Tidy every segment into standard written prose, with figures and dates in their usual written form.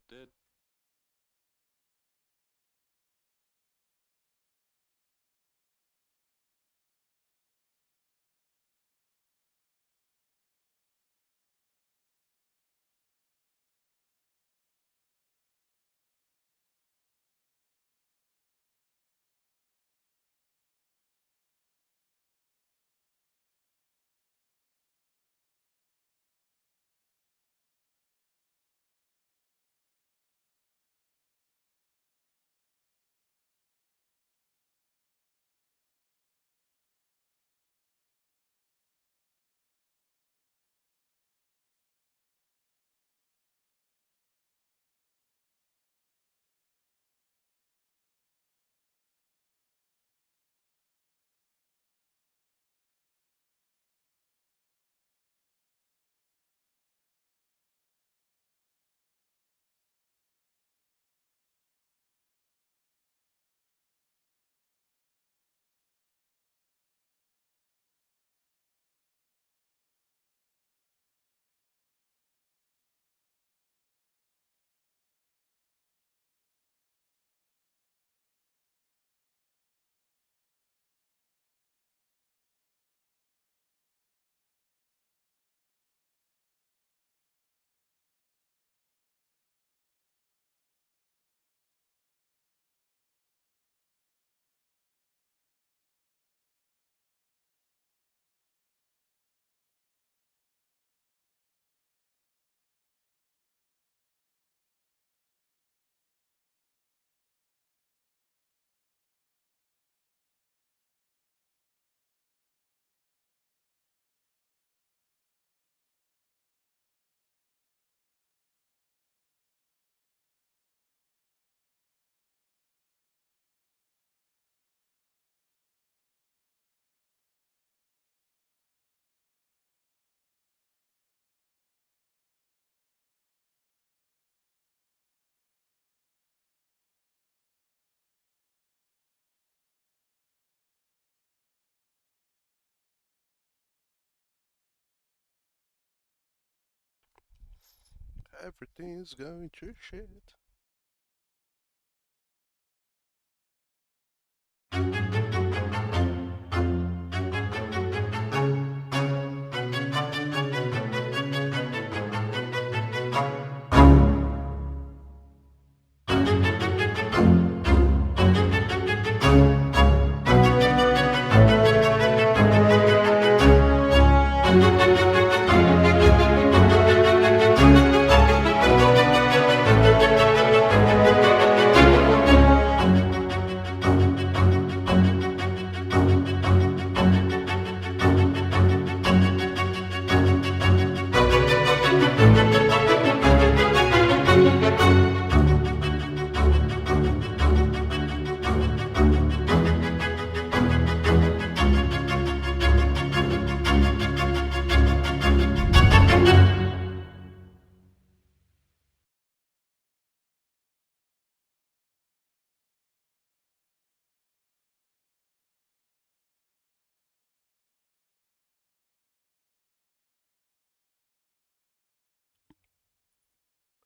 Did everything's going to shit.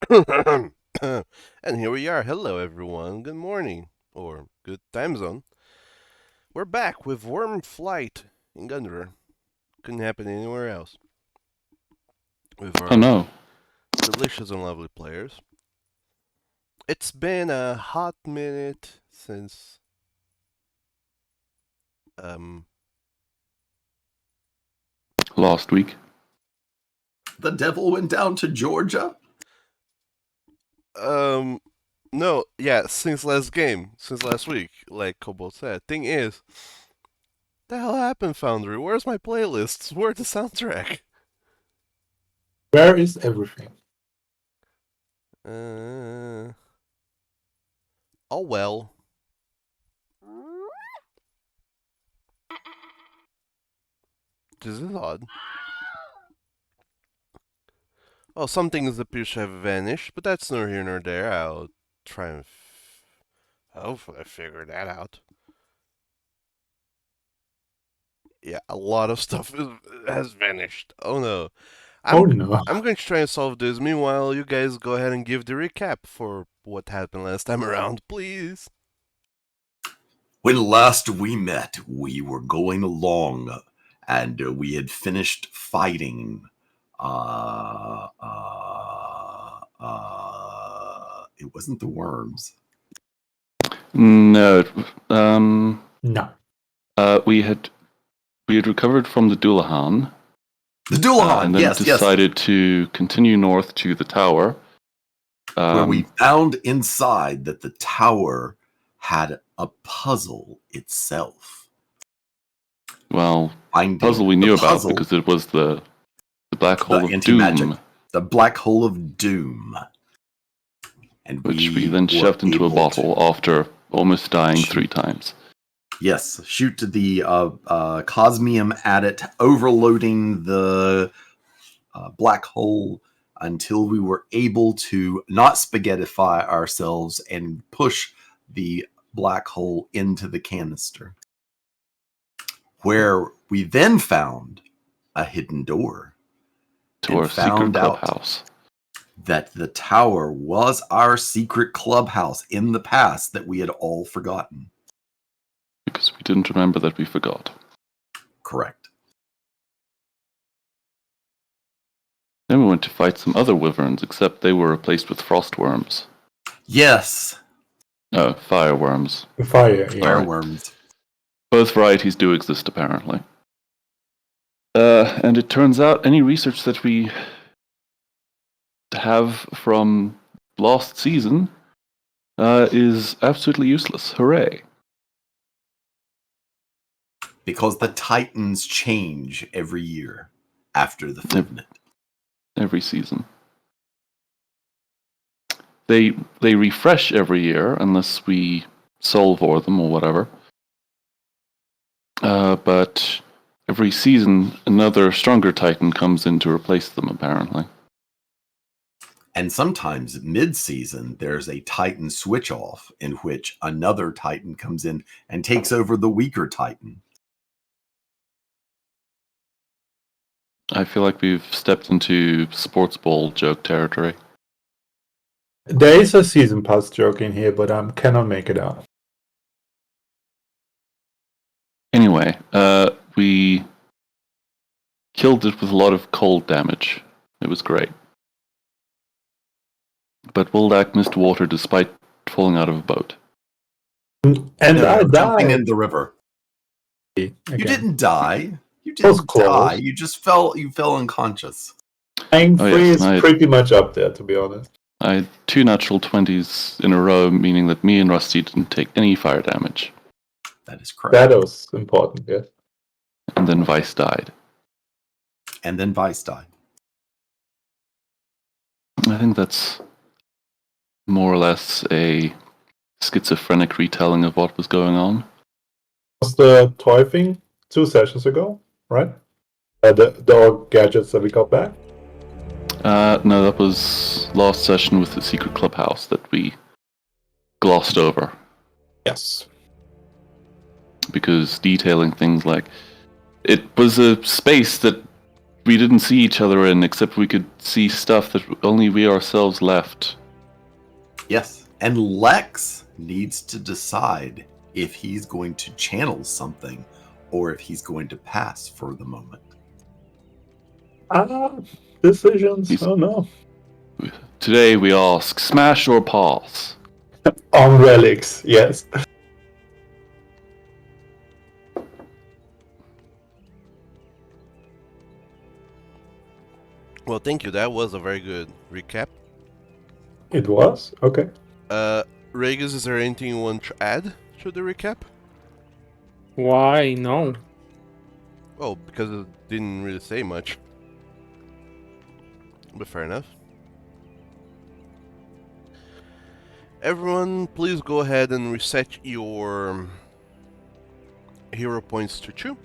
And here we are. Hello, everyone. Good morning, or good time zone. We're back with Wyrhm Flight in Gundhr. Couldn't happen anywhere else. With Oh our no. delicious and lovely players. It's been a hot minute since um Last week. The devil went down to Georgia? um no, yeah, since last game, since last week, like Cobalt said. Thing is, the hell happened, Foundry? Where's my playlists? Where's the soundtrack? Where is everything? Uh, oh well. This is odd. Well, some things appear to have vanished, but that's nor here nor there. I'll try and hopefully figure that out. Yeah, a lot of stuff has vanished. Oh no. Oh no. I'm going to try and solve this. Meanwhile, you guys go ahead and give the recap for what happened last time around, please. When last we met, we were going along, and we had finished fighting. It wasn't the worms. No. No. We had recovered from the Dullahan. The Dullahan, and then yes. decided to continue north to the tower. Where we found inside that the tower had a puzzle itself. Well, Finding puzzle we the knew puzzle, about because it was the black hole the of anti-magic, doom, the black hole of doom, and which we then were shoved into a able bottle after almost dying shoot. 3 times. Yes, shoot the cosmium at it, overloading the black hole until we were able to not spaghettify ourselves and push the black hole into the canister, where we then found a hidden door To our secret clubhouse. that the tower was our secret clubhouse in the past that we had all forgotten. Because we didn't remember that we forgot. Correct. Then we went to fight some other wyverns, except they were replaced with frost worms. Yes. Oh, fire worms. Fire, yeah. Fireworms. Both varieties do exist, apparently. And it turns out any research that we have from last season is absolutely useless. Hooray. Because the Titans change every year after the Fivnet. Every season. They refresh every year unless we solve for them or whatever. But every season, another stronger Titan comes in to replace them, apparently. And sometimes mid-season, there's a Titan switch-off in which another Titan comes in and takes over the weaker Titan. I feel like we've stepped into sports ball joke territory. There is a season pass joke in here, but I cannot make it out. Anyway, we killed it with a lot of cold damage. It was great. But Woldak missed water despite falling out of a boat. And No, I jumping died. in the river. Again. You didn't die. You That was didn't close. die. You just fell. You fell unconscious. Dying Oh, free yes, is I- pretty much up there, to be honest. I had 2 natural 20s in a row, meaning that me and Rusty didn't take any fire damage. That is correct. That was important, yes. And then Vice died. And then Vice died. I think that's more or less a schizophrenic retelling of what was going on. Was the toy thing 2 sessions ago, right? The all gadgets that we got back? No, that was last session with the secret clubhouse that we glossed over. Yes. Because detailing things like it was a space that we didn't see each other in, except we could see stuff that only we ourselves left. Yes. And Lex needs to decide if he's going to channel something or if he's going to pass for the moment. Decisions. He's- Oh no. Today we ask, smash or pass? On relics, yes. Well, thank you. That was a very good recap. It was? Okay. Regis, is there anything you want to add to the recap? Why? No. Oh, because it didn't really say much. But fair enough. Everyone, please go ahead and reset your hero points to 2.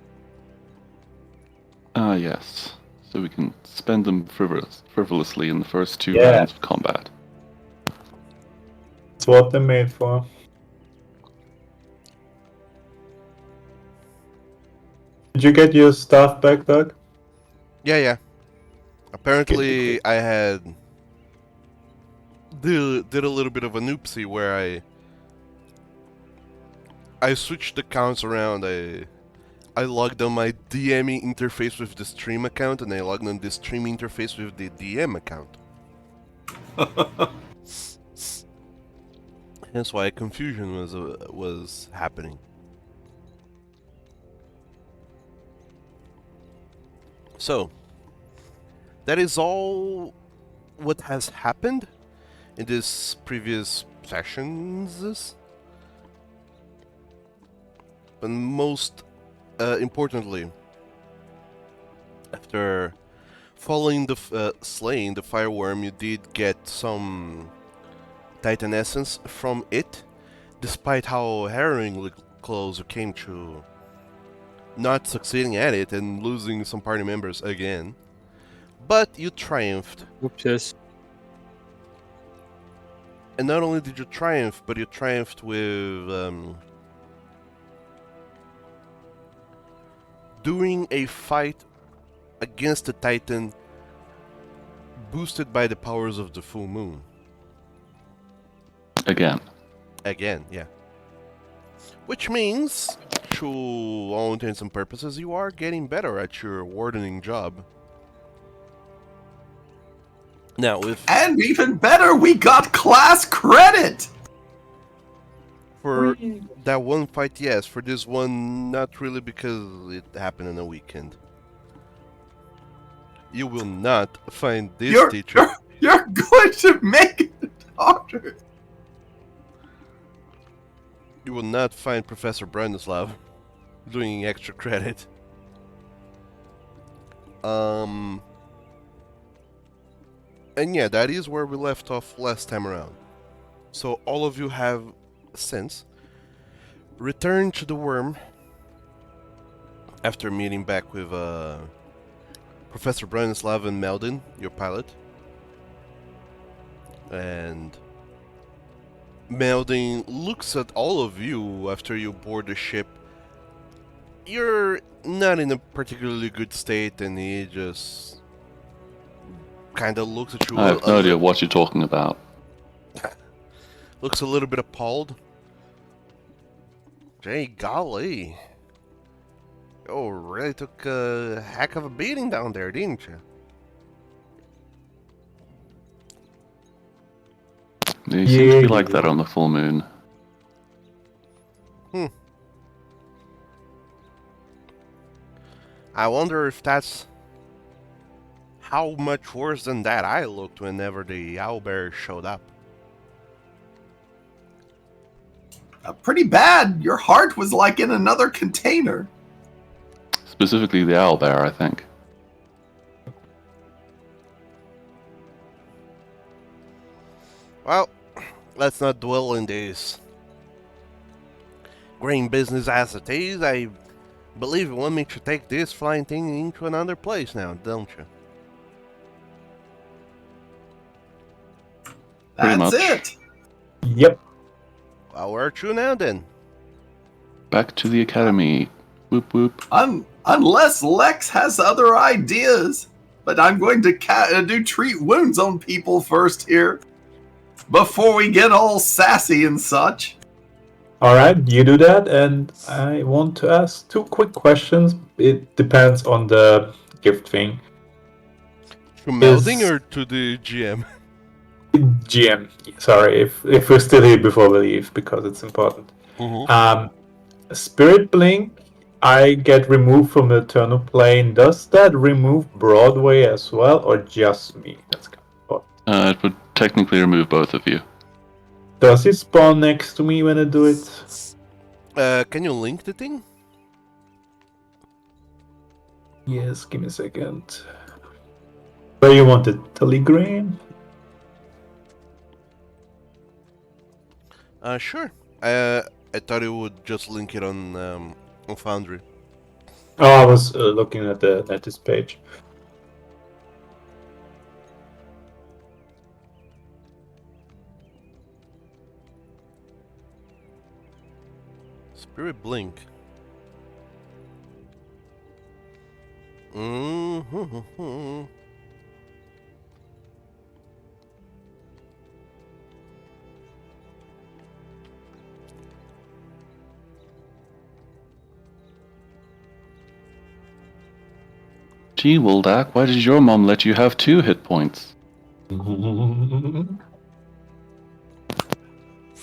Ah, yes. So we can spend them frivolously in the first 2 Yeah. rounds of combat. That's what they're made for. Did you get your stuff back, Doug? Yeah. Apparently, I had did a little bit of an oopsie where I switched the accounts around. I logged on my DME interface with the stream account, and I logged on the stream interface with the DM account. That's why confusion was happening. So that is all what has happened in this previous sessions. But most importantly, after following the slaying the fireworm, you did get some Titan essence from it, despite how harrowingly close you came to not succeeding at it and losing some party members again. But you triumphed. Oops. And not only did you triumph, but you triumphed with during a fight against the Titan boosted by the powers of the full moon. Again. Again, yeah. Which means, to all intents and purposes, you are getting better at your wardening job. Now, And even better, we got class credit! for that one fight, yes. For this one, not really, because it happened in a weekend. You will not find this teacher. You're going to make it harder. You will not find Professor Branislav doing extra credit. And yeah, that is where we left off last time around. So all of you have since returned to the Wyrhm after meeting back with Professor Branislav and Meldin, your pilot. And Meldin looks at all of you after you board the ship. You're not in a particularly good state, and he just kind of looks at you. I have no idea what you're talking about. Looks a little bit appalled. Gee golly. You really took a heck of a beating down there, didn't you? He seems to be like that on the full moon. I wonder if that's how much worse than that I looked whenever the owlbear showed up. Pretty bad. Your heart was like in another container. Specifically the owlbear, I think. Well, let's not dwell in this grain business as it is. I believe you want me to take this flying thing into another place now, don't you? Pretty That's much. it. Yep. Well, where to now then? Back to the academy. Whoop whoop. Unless Lex has other ideas. But I'm going to do treat wounds on people first here. Before we get all sassy and such. Alright, you do that, and I want to ask 2 quick questions. It depends on the gift thing. To Melding or to the GM? GM, sorry, if we're still here before we leave, because it's important. Spirit Blink, I get removed from the Eternal Plane. Does that remove Broadway as well, or just me? That's kind of important. It would technically remove both of you. Does it spawn next to me when I do it? Can you link the thing? Yes, give me a second. Where you want it? Telegram? Sure. I thought it would just link it on Foundry. Oh, I was looking at the Netis page. Spirit Blink. Gee, Woldak, why did your mom let you have 2 hit points?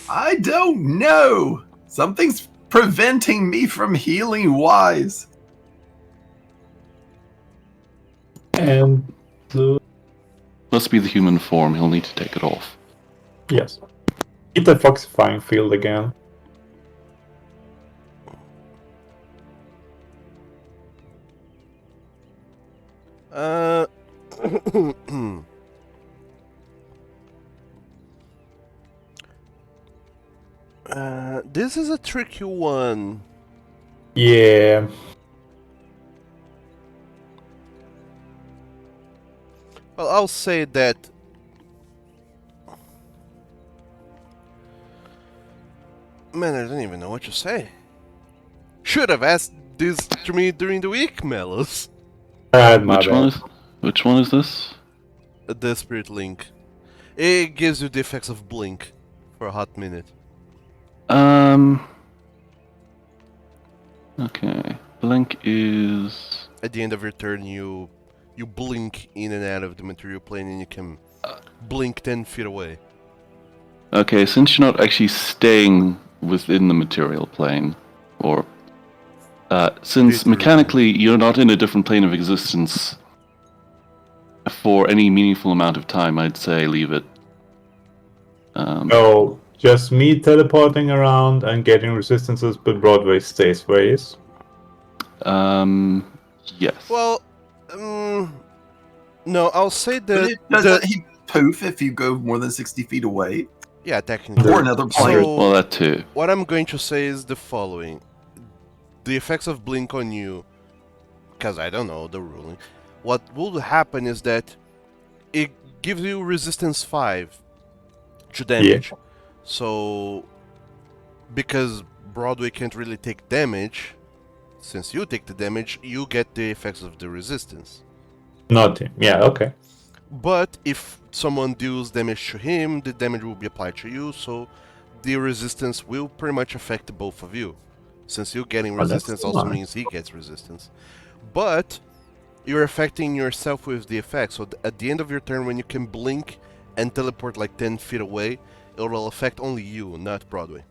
I don't know. Something's preventing me from healing wise. And Must be the human form, he'll need to take it off. yes, hit the foxifying field again. Uh, this is a tricky one. Yeah. Well, I'll say that. Man, I don't even know what to say. Should have asked this to me during the week, Melos. My bad. Which one is this? The Spirit Link. It gives you the effects of Blink for a hot minute. Okay. Blink is... At the end of your turn, you blink in and out of the material plane, and you can blink 10 feet away. Okay, since you're not actually staying within the material plane, or... since Literally. mechanically you're not in a different plane of existence for any meaningful amount of time, I'd say leave it. No, just me teleporting around and getting resistances, but Broadway stays where he is. Yes. Well, no, I'll say that. Doesn't he poof if you go more than 60 feet away? Yeah, technically. Or another plane. So, Well, that too. what I'm going to say is the following. The effects of Blink on you, because I don't know the ruling, what will happen is that it gives you resistance 5 to damage. Yeah. So, because Broadway can't really take damage, since you take the damage, you get the effects of the resistance. Not him. Yeah, okay. But if someone deals damage to him, the damage will be applied to you, so the resistance will pretty much affect both of you. Since you getting Oh, that's resistance also nice. means he gets resistance. But you're affecting yourself with the effect, so at the end of your turn when you can blink and teleport like 10 feet away, it will affect only you, not Broadway.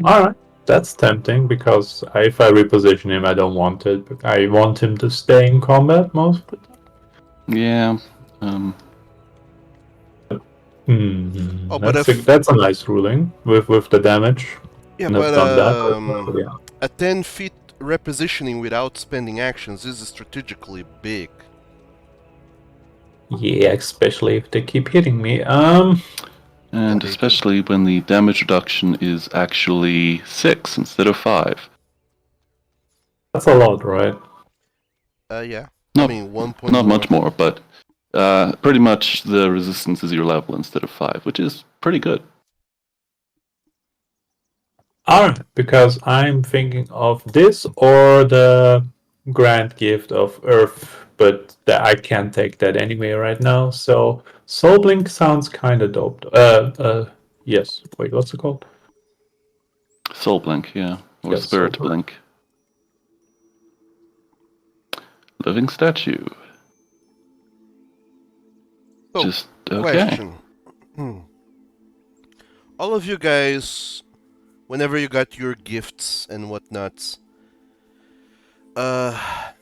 Alright. That's tempting because if I reposition him, I don't want it. But I want him to stay in combat most of the time. Yeah. Oh, but That's a nice ruling with the damage. Yeah, And I've but done that. Yeah. a 10 feet repositioning without spending actions is strategically big. Yeah, especially if they keep hitting me. And And they do. especially when the damage reduction is actually 6 instead of 5. That's a lot, right? Yeah. No, I mean, 1 point not more. much more, but pretty much the resistance is your level instead of 5, which is pretty good. Alright, because I'm thinking of this or the grand gift of Earth, but I can't take that anyway right now. So Soul Blink sounds kind of dope. Yes. Wait, what's it called? Soul Blink, yeah. Or Yes, Spirit Soul Blink. Living statue. So, Just okay. question. All of you guys, whenever you got your gifts and whatnots, I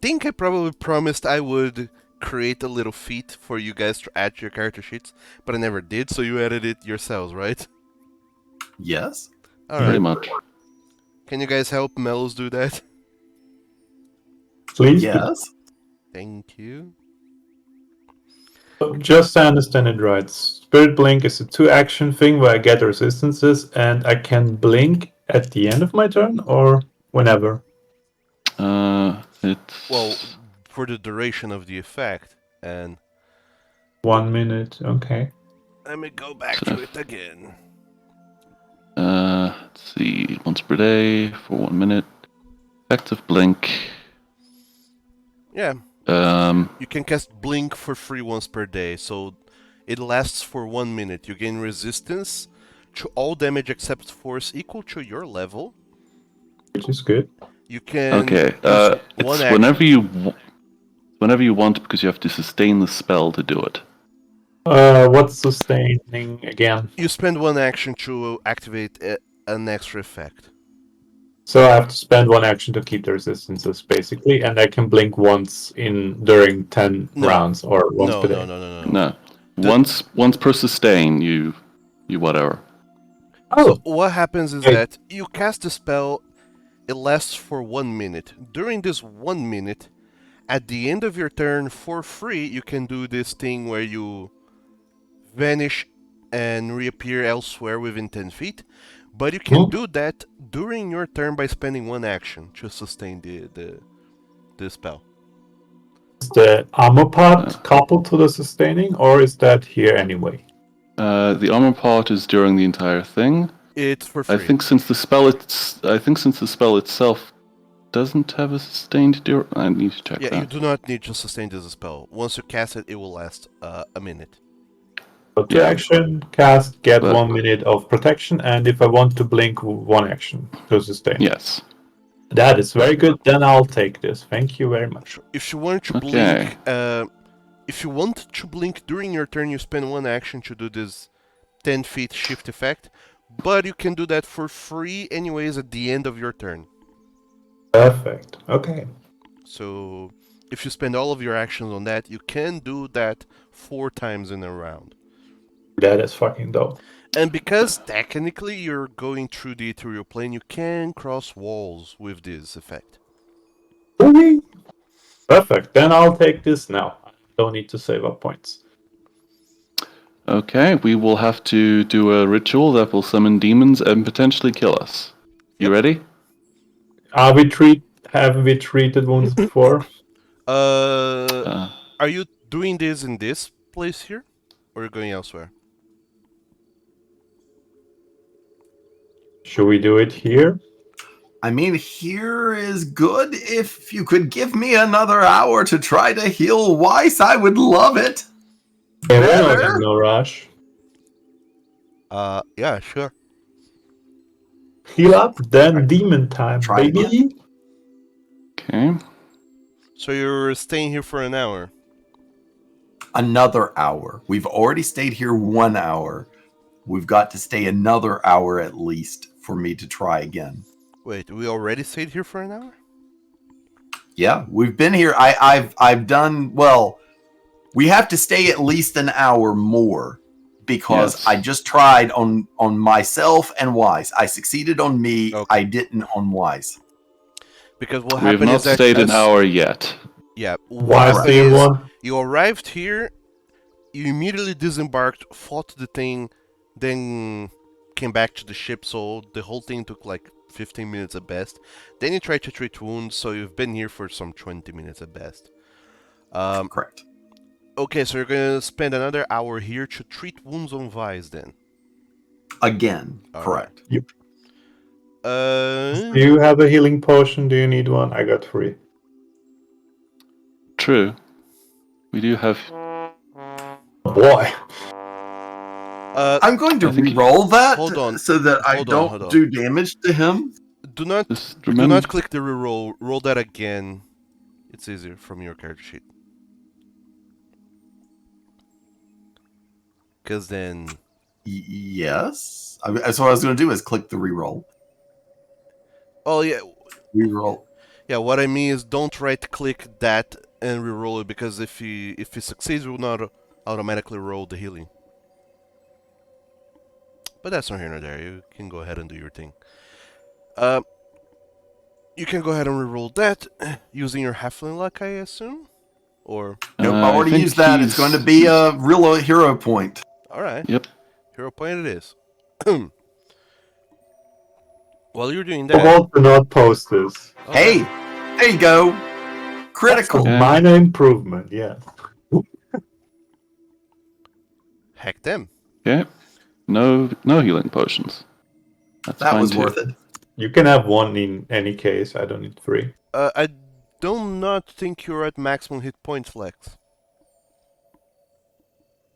think I probably promised I would create a little feat for you guys to add to your character sheets, but I never did, so you added it yourselves, right? Yes. Pretty Alright. much. Can you guys help Melos do that? Please? Yes. Thank you. So just to understand it right, Spirit Blink is a 2-action thing where I get resistances and I can blink at the end of my turn or whenever. It's Well, for the duration of the effect, and 1 minute, okay. let me go back So- to it again. let's see, once per day for 1 minute. Effective blink. Yeah, Um, you can cast Blink for free once per day, so it lasts for 1 minute. You gain resistance to all damage except force equal to your level. Which is good. You can Okay. use one It's action. whenever you want, because you have to sustain the spell to do it. What's sustaining again? You spend one action to activate an extra effect. So I have to spend one action to keep the resistances, basically, and I can blink once during 10 No. rounds or once No, per no, day. no, no, no. No. The- Once per sustain, you whatever. So Oh, what happens is Hey. that you cast the spell, it lasts for 1 minute. During this 1 minute, at the end of your turn, for free, you can do this thing where you vanish and reappear elsewhere within 10 feet. But you can do that during your turn by spending one action to sustain the spell. is the armor part coupled to the sustaining, or is that here anyway? The armor part is during the entire thing. It's for I free. think since the spell itself doesn't have a sustained I need to check Yeah, that. you do not need to sustain this spell. Once you cast it, it will last a minute. So 2 Yeah. action, cast, get But- 1 minute of protection, and if I want to blink, 1 action to sustain. Yes. That is very good. Then I'll take this. Thank you very much. If you want to Okay. blink, if you want to blink during your turn, you spend one action to do this 10 feet shift effect. But you can do that for free anyways at the end of your turn. Perfect. Okay. So if you spend all of your actions on that, you can do that 4 times in a round. That is fucking dope. And because technically you're going through the ethereal plane, you can cross walls with this effect. Okay. Perfect. Then I'll take this now. I don't need to save up points. Okay, we will have to do a ritual that will summon demons and potentially kill us. You Yep. ready? Have we treated wounds before? Are you doing this in this place here? Or are you going elsewhere? Should we do it here? I mean, here is good. If you could give me another hour to try to heal Weiss, I would love it. Yeah, we're not Better? in no rush. Yeah, sure. Heal up, then demon time, Try baby. Okay. So you're staying here for an hour. Another hour. We've already stayed here 1 hour. We've got to stay another hour at least for me to try again. Wait, we already stayed here for an hour? Yeah, we've been here. I've done well. We have to stay at least an hour more because Yes. I just tried on myself and Wise. I succeeded on me. Okay. I didn't on Wise. Because what We have happened not is that stayed an hour yet. Yeah, what Why happened stay is one? you arrived here, you immediately disembarked, fought the thing, then came back to the ship, so the whole thing took like 15 minutes at best. Then you tried to treat wounds, so you've been here for some 20 minutes at best. Correct. Okay, so you're gonna spend another hour here to treat wounds on Vice then. Again. All Correct. Uh, Do you have a healing potion? Do you need one? I got 3. True. We do have. Boy. I'm going to I think- re-roll that Hold on. so that I Hold on, hold don't on. do damage to him. do not Just do remember. not click the reroll. Roll that again. It's easier from your character sheet. Because then Yes. That's what I was going to do is click the re-roll. Oh yeah, Re-roll. yeah. What I mean is, don't right-click that and re-roll it because if he succeeds, we will not automatically roll the healing. But that's not here nor there. You can go ahead and do your thing. You can go ahead and re-roll that using your halfling luck, I assume, or Nope, I I already think used that. It's he's- going to be a real hero point. all right. Yep. Hero point it is. While you're doing I that, want to not post this. Hey, there you go. Critical. Okay. Minor improvement, yes. heck them. Okay. No healing potions. That's That fine was too. worth it. You can have 1 in any case. I don't need 3. I do not think you're at maximum hit points, Flex.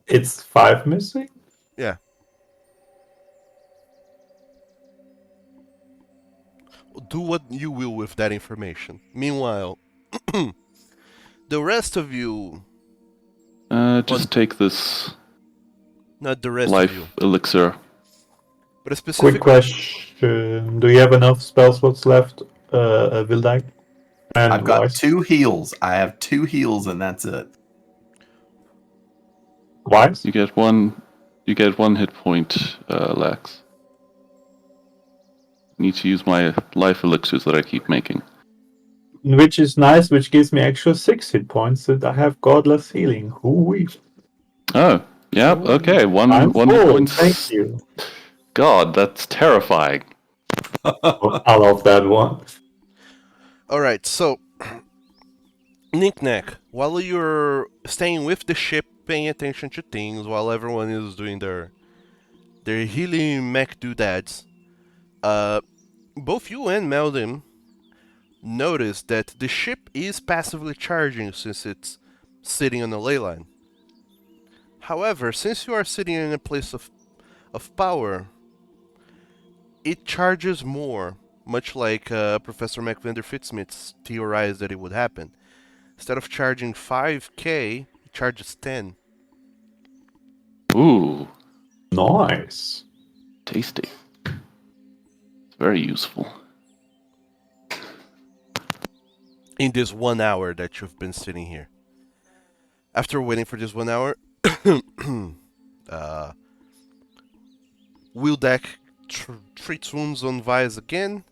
It's 5 missing? Yeah. do what you will with that information. Meanwhile, the rest of you, Just take this not the rest of life you, elixir. but a Quick specific. question: do you have enough spell slots left, Vildag? And I've got Wise? 2 heals. I have 2 heals, and that's it. Wise? You get one. You get 1 hit point, Lex. Need to use my life elixirs that I keep making. Which is nice, which gives me extra 6 hit points, and I have godless healing. Hoo-wee. Oh, yep. Ooh. Okay, I'm one hit full, points. thank you. God, that's terrifying. I love that one. Alright, so Knick-Knack, while you're staying with the ship, paying attention to things, while everyone is doing their healing mech doodads, both you and Meldim notice that the ship is passively charging since it's sitting on a ley line. However, since you are sitting in a place of power, it charges more, much like Professor Macvinder Fitzsmith theorized that it would happen. Instead of charging 5k, it charges 10. Ooh, Nice. tasty. It's very useful. In this 1 hour that you've been sitting here. After waiting for this 1 hour, Wildak treats wounds on Vice again.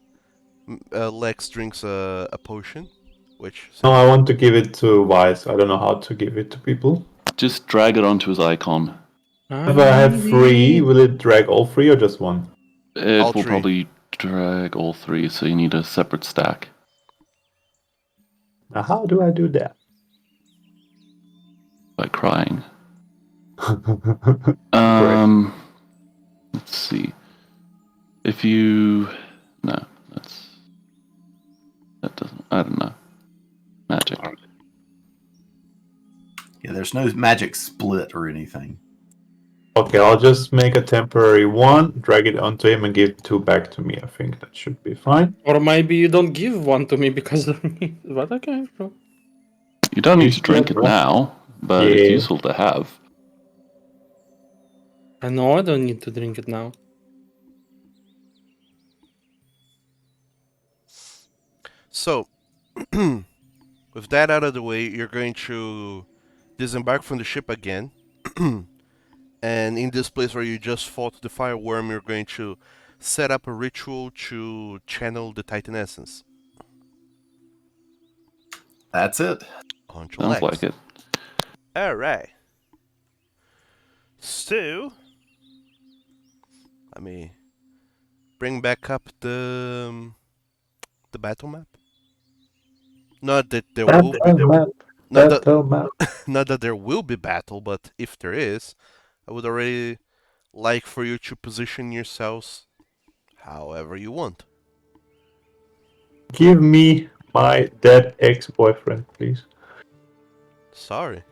Lex drinks a potion, which... No, I want to give it to Wise. I don't know how to give it to people. Just drag it onto his icon. If I have 3, will it drag all 3 or just 1? It All will 3. probably drag all 3, so you need a separate stack. Now, how do I do that? By crying. Great. Let's see. If you... No, that doesn't... I don't know. Magic. Yeah, there's no magic split or anything. Okay, I'll just make a temporary 1, drag it onto him, and give 2 back to me. I think that should be fine. Or maybe you don't give one to me because of me. But okay, sure. You don't You need to drink it should have now, but it's Yeah. useful to have. I know I don't need to drink it now. So, with that out of the way, you're going to disembark from the ship again. And in this place where you just fought the fire worm, you're going to set up a ritual to channel the Titan essence. That's it. On to Sounds Lex. like it. Alright. So, let me bring back up the battle map. Not that there will be not that, Battle map. not that there will be battle, but if there is, I would already like for you to position yourselves however you want. Give me my dead ex-boyfriend, please. Sorry.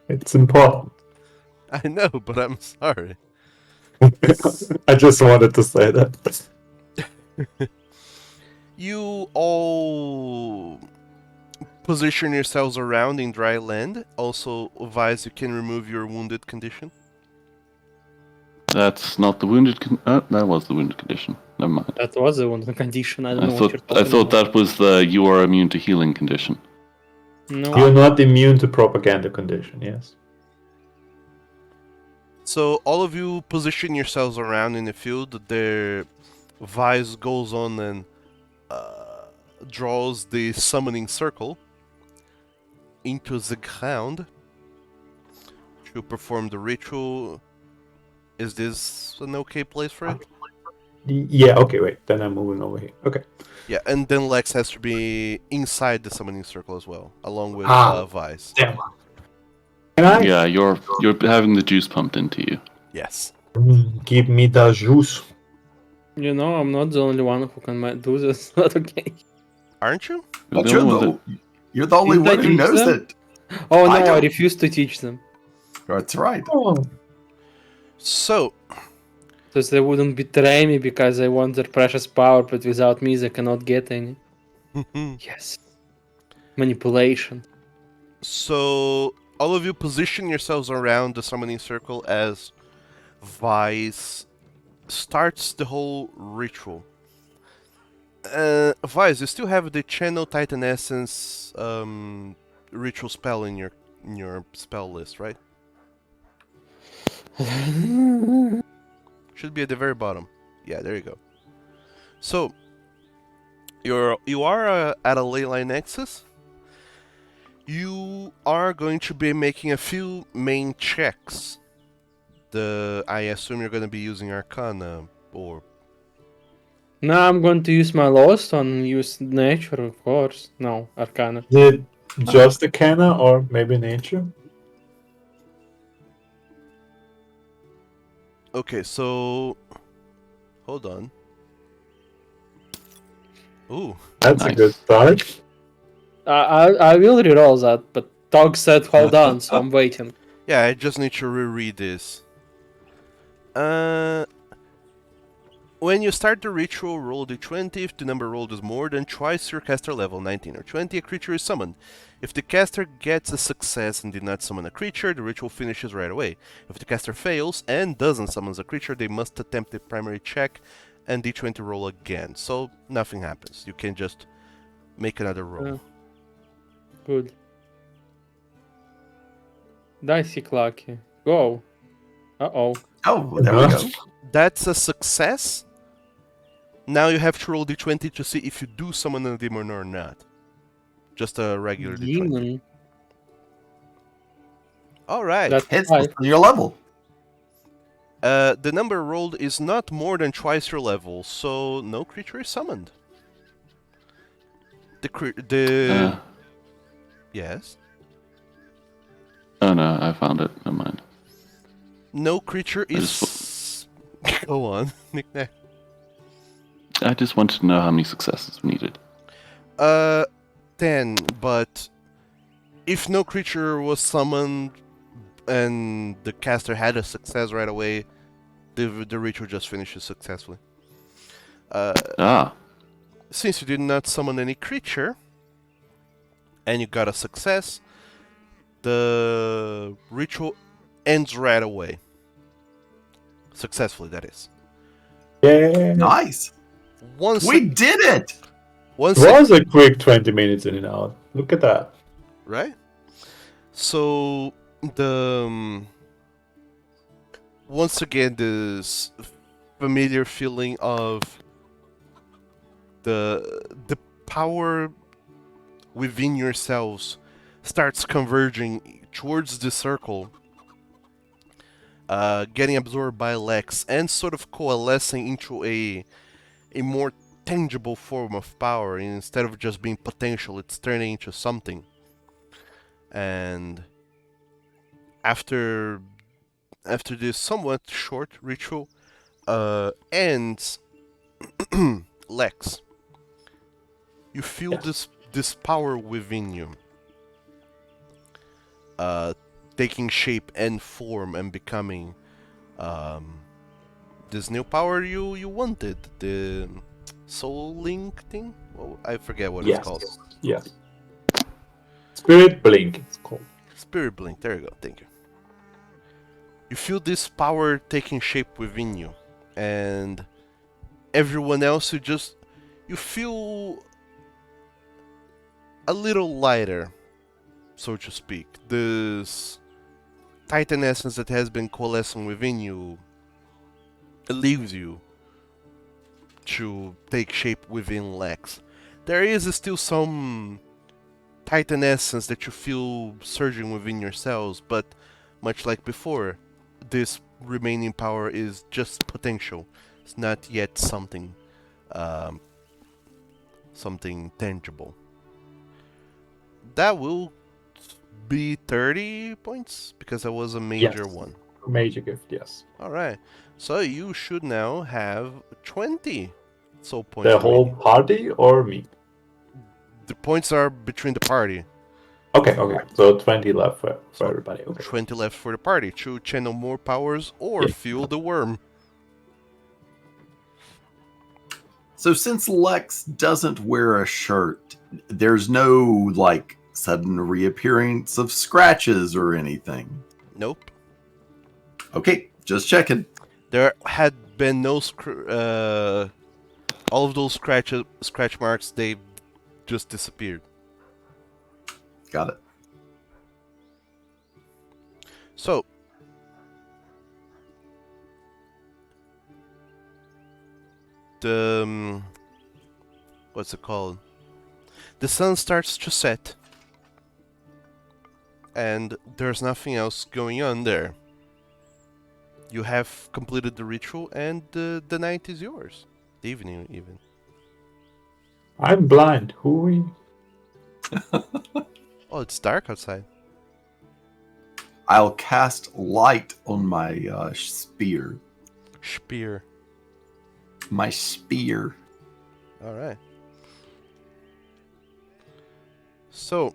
It's important. I know, but I'm sorry. I just wanted to say that. You all position yourselves around in dry land. Also, advise you can remove your wounded condition. That's not the wounded... that was the wounded condition. Never mind. That was the one condition. I don't know what you're I talking thought about. that was the you are immune to healing condition. No. You're not immune to propaganda condition, yes. So all of you position yourselves around in the field. Their Vice goes on and draws the summoning circle into the ground to perform the ritual. Is this an okay place for it? Yeah, okay, wait. Then I'm moving over here. Okay. Yeah, and then Lex has to be inside the summoning circle as well, along with Vice. Damn. Can I? Yeah, you're having the juice pumped into you. Yes. Give me the juice. You know, I'm not the only one who can do this. But okay. Aren't you? You're But the only one you're the only Didn't I one who teach knows them? that. Oh no, I I don't- refuse to teach them. That's right. Oh. So, So they wouldn't betray me because they want their precious power, but without me they cannot get any. Yes. Manipulation. So all of you position yourselves around the summoning circle as Vice starts the whole ritual. Vice, you still have the Channel Titan Essence ritual spell in your spell list, right? Should be at the very bottom. Yeah, there you go. So you are at a ley line nexus. You are going to be making a few main checks. I assume you're going to be using Arcana or Now I'm going to use my Lost on use Nature, of course. No, Arcana. Did just Arcana or maybe Nature? okay. So hold on. Ooh, That's a Nice. good start. I will reroll that, but Tog said hold on, so I'm waiting. yeah. I just need to reread this. When you start the ritual, roll d20. If the number rolled is more than twice your caster level, 19 or 20, a creature is summoned. If the caster gets a success and did not summon a creature, the ritual finishes right away. If the caster fails and doesn't summon a creature, they must attempt the primary check and d20 roll again. So nothing happens. You can just make another roll. Good. Dicey Clucky. Go. Uh-oh. Oh, there we go. That's a success. Now you have to roll d20 to see if you do summon a demon or not. Just a regular d20. Demon. Alright. That's Hits five. your level. The number rolled is not more than twice your level, so no creature is summoned. Yes? Oh no, I found it. Never mind. No creature is... Go on, Nicknack. I just wanted to know how many successes we needed. 10, but if no creature was summoned and the caster had a success right away, the ritual just finishes successfully. Since you did not summon any creature, and you got a success, the ritual ends right away. Successfully, that is. Yeah. Nice. Once We did it. once It was a quick 20 minutes in and out. Look at that. right? So the once again this familiar feeling of the power within yourselves starts converging towards the circle, getting absorbed by Lex and sort of coalescing into a more tangible form of power. Instead of just being potential, it's turning into something. And after this somewhat short ritual ends, Lex, you feel Yes. this power within you taking shape and form and becoming this new power you wanted, the soul link thing. Well, I forget what Yes. it's called. Yes. Spirit Blink, it's called. Spirit blink. There you go. Thank you. You feel this power taking shape within you, and everyone else, you feel a little lighter, so to speak. This Titan essence that has been coalescing within you leaves you to take shape within Lex. There is still some Titan essence that you feel surging within yourselves, but much like before, this remaining power is just potential. It's not yet something tangible. That will be 30 points because that was a major Yes. one. Major gift, yes. Alright, so you should now have 20 soul points The remaining. whole party or me? The points are between the party. Okay. So 20 left for So, everybody. Okay. 20 left for the party to channel more powers or Yeah. fuel the worm. So since Lex doesn't wear a shirt, there's no like sudden reappearance of scratches or anything. Nope. Okay, just checking. There had been no all of those scratch marks. They just disappeared. Got it. So, the what's it called? The sun starts to set, and there's nothing else going on there. You have completed the ritual, and the night is yours. The evening, even. I'm blind. Who? Oh, it's dark outside. I'll cast light on my spear. Spear. My spear. All right. So,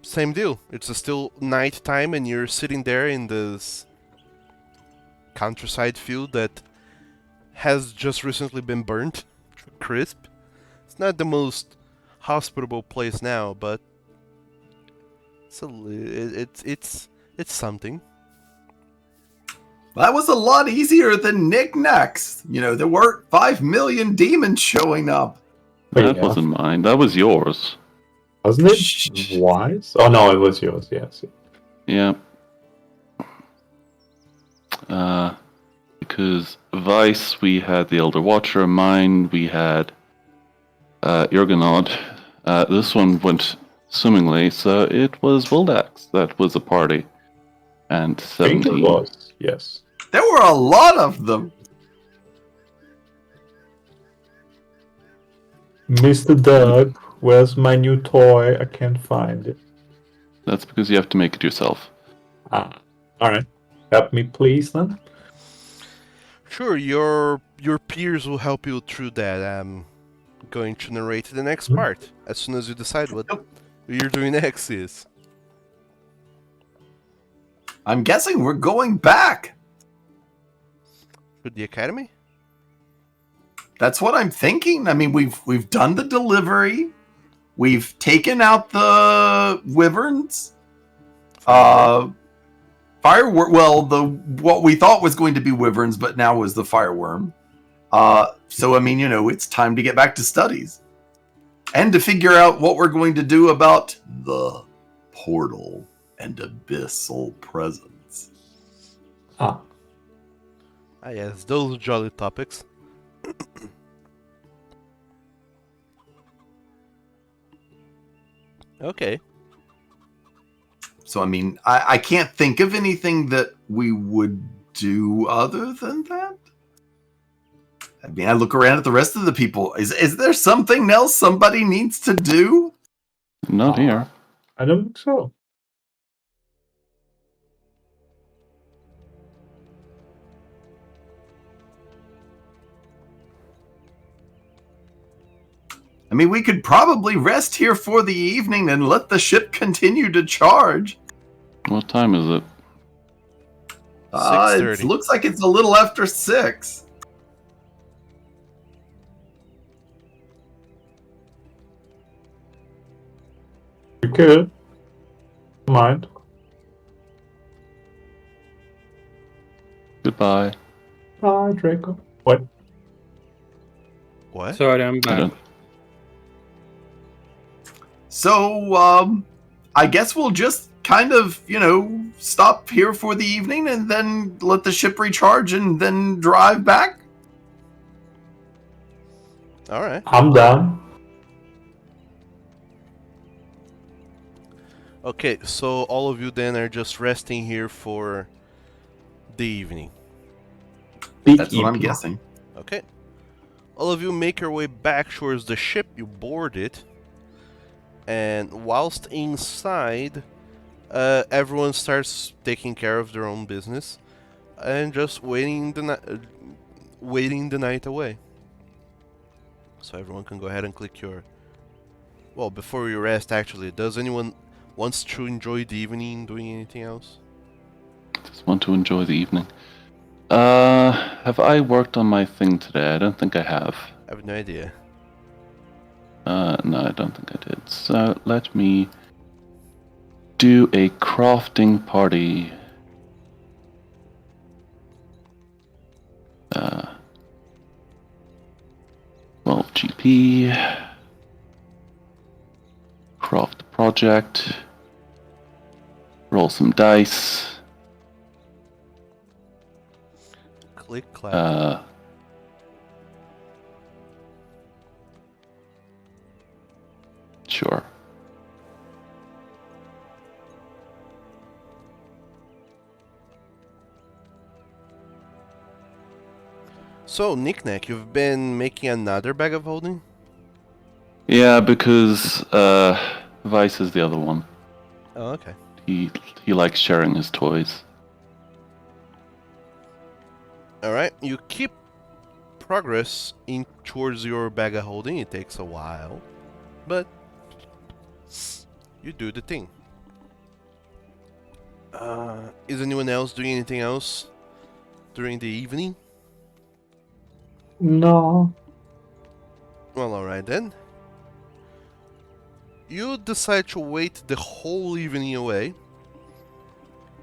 same deal. It's still night time, and you're sitting there in this countryside field that has just recently been burnt to crisp. It's not the most hospitable place now, but it's something. That was a lot easier than knickknacks. You know, there weren't 5 million demons showing up. That Yeah. wasn't mine. That was yours. Wasn't it wise? Oh no, it was yours. Yes. Yeah. Because Vice, we had the Elder Watcher. Mine, we had Jurgenod. This one went swimmingly, so it was Wildax that was a party. And I think it 17. was. Yes. There were a lot of them. Mr. Doug, where's my new toy? I can't find it. That's because you have to make it yourself. Ah, all right. Help me, please, then. Sure, your peers will help you through that. I'm going to narrate the next part as soon as you decide what you're doing next is. I'm guessing we're going back. To the academy? That's what I'm thinking. I mean, we've done the delivery. We've taken out the wyverns. Well, what we thought was going to be wyverns, but now was the fireworm. So I mean, you know, it's time to get back to studies. And to figure out what we're going to do about the portal and abyssal presence. Ah, Ah, yes, those jolly topics. Okay. So I mean, I can't think of anything that we would do other than that. I mean, I look around at the rest of the people. Is there something else somebody needs to do? Not here. I don't think so. I mean, we could probably rest here for the evening and let the ship continue to charge. What time is it? It 6:30. looks like it's a little after 6. You could. Mind. Goodbye. Bye, Draco. What? What? Sorry, I'm I back. don't- So, I guess we'll just kind of, you know, stop here for the evening and then let the ship recharge and then drive back. All right. I'm done. Okay, so all of you then are just resting here for the evening. That's what I'm guessing. Okay. All of you make your way back towards the ship. You board it. And whilst inside, everyone starts taking care of their own business and just waiting the night away. So everyone can go ahead and click your... Well, before you rest, actually, does anyone wants to enjoy the evening doing anything else? Just want to enjoy the evening. Have I worked on my thing today? I don't think I have. I have no idea. No, I don't think I did. So let me do a crafting party. 12 GP. Craft the project. Roll some dice. Click, clack. Sure. So, Knick-Knack, you've been making another bag of holding? Yeah, because Vice is the other one. Oh, okay. He likes sharing his toys. Alright, you keep progress in towards your bag of holding. It takes a while, but you do the thing. Is anyone else doing anything else during the evening? No. Well, alright then. You decide to wait the whole evening away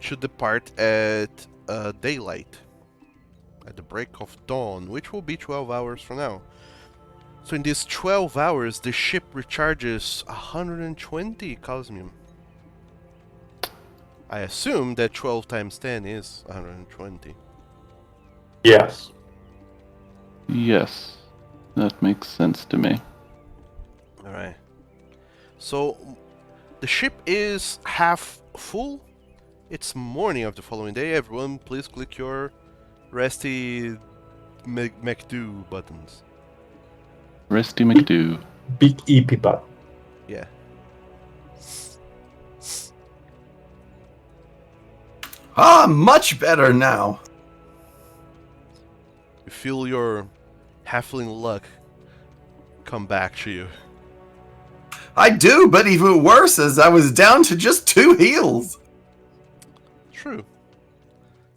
to depart at daylight, at the break of dawn, which will be 12 hours from now. So in these 12 hours, the ship recharges 120 cosmium. I assume that 12 times 10 is 120. Yes. Yes, that makes sense to me. Alright. So the ship is half full. It's morning of the following day. Everyone, please click your resty McDo buttons. Resty McDo. Big EP button. Yeah. Ah, much better now. You feel your halfling luck come back to you. I do, but even worse is I was down to just 2 heals. True.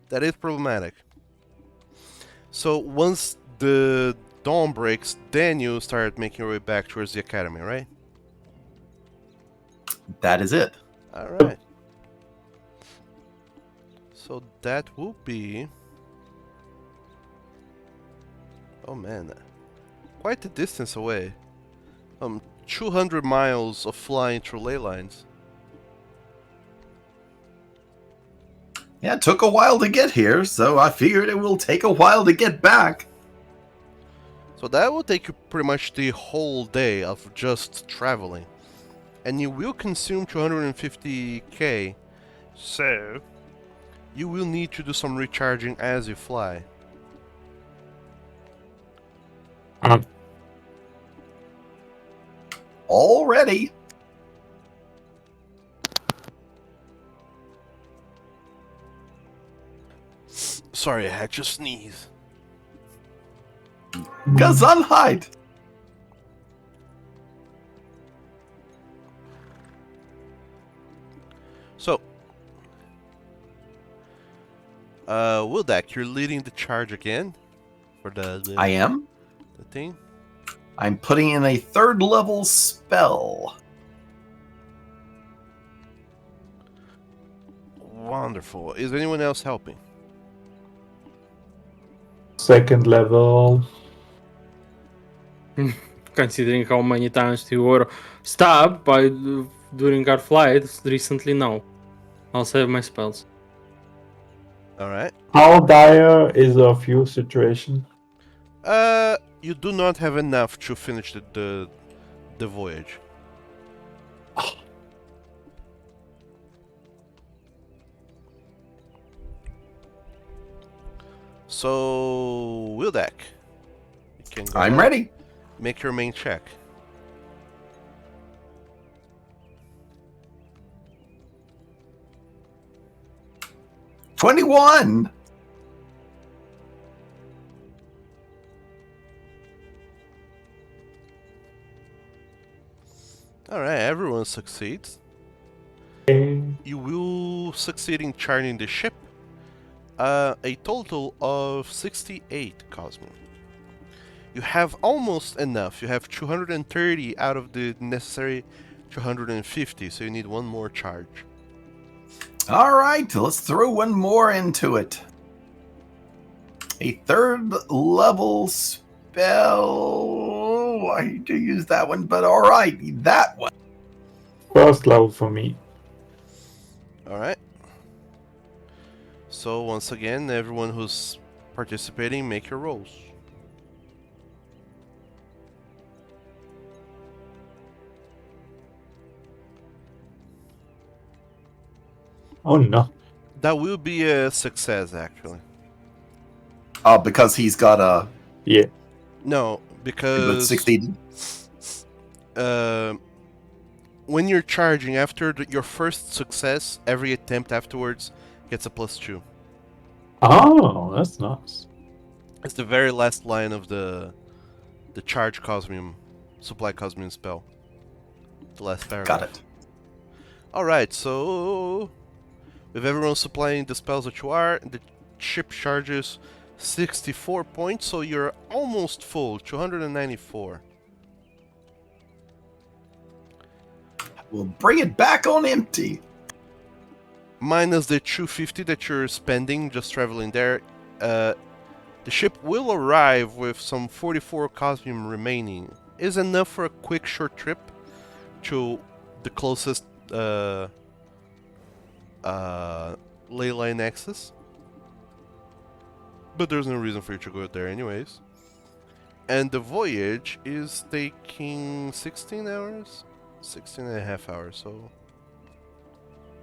That is problematic. So once the dawn breaks, then you start making your way back towards the academy, right? That is it. Alright. So that will be... Oh man. Quite a distance away. 200 miles of flying through ley lines. Yeah, it took a while to get here, so I figured it will take a while to get back. So that will take you pretty much the whole day of just traveling. And you will consume 250k. So you will need to do some recharging as you fly. Already. Sorry, I had to sneeze. Gesundheit. So, Wildak, you're leading the charge again for the I am. the thing. I'm putting in a 3rd level spell. Wonderful. Is anyone else helping? 2nd level. Considering how many times you were stabbed by during our flight recently, no. I'll save my spells. All right. How dire is a fuel situation? You do not have enough to finish the voyage. So, Wildak, you can go I'm ahead. ready. Make your main check. '21. All right, everyone succeeds. Okay. You will succeed in charting the ship. A total of 68 cosmium. You have almost enough. You have 230 out of the necessary 250, so you need one more charge. All right, let's throw one more into it. A third level spell. I hate to use that one, but all right, that one. First level for me. Alright. So once again, everyone who's participating, make your rolls. Oh no. That will be a success, actually. Because he's got a Yeah. No, because 60. when you're charging after your first success, every attempt afterwards gets a +2. Oh, that's nice. It's the very last line of the charge cosmium, supply cosmium spell. The last paragraph. Got it. Alright, so with everyone supplying the spells that you are, the ship charges 64 points, so you're almost full, 294. We'll bring it back on empty. Minus the 250 that you're spending just traveling there, the ship will arrive with some 44 cosmium remaining. Is enough for a quick short trip to the closest ley line axis. But there's no reason for you to go there anyways. And the voyage is taking 16 hours? 16 and a half hours, so...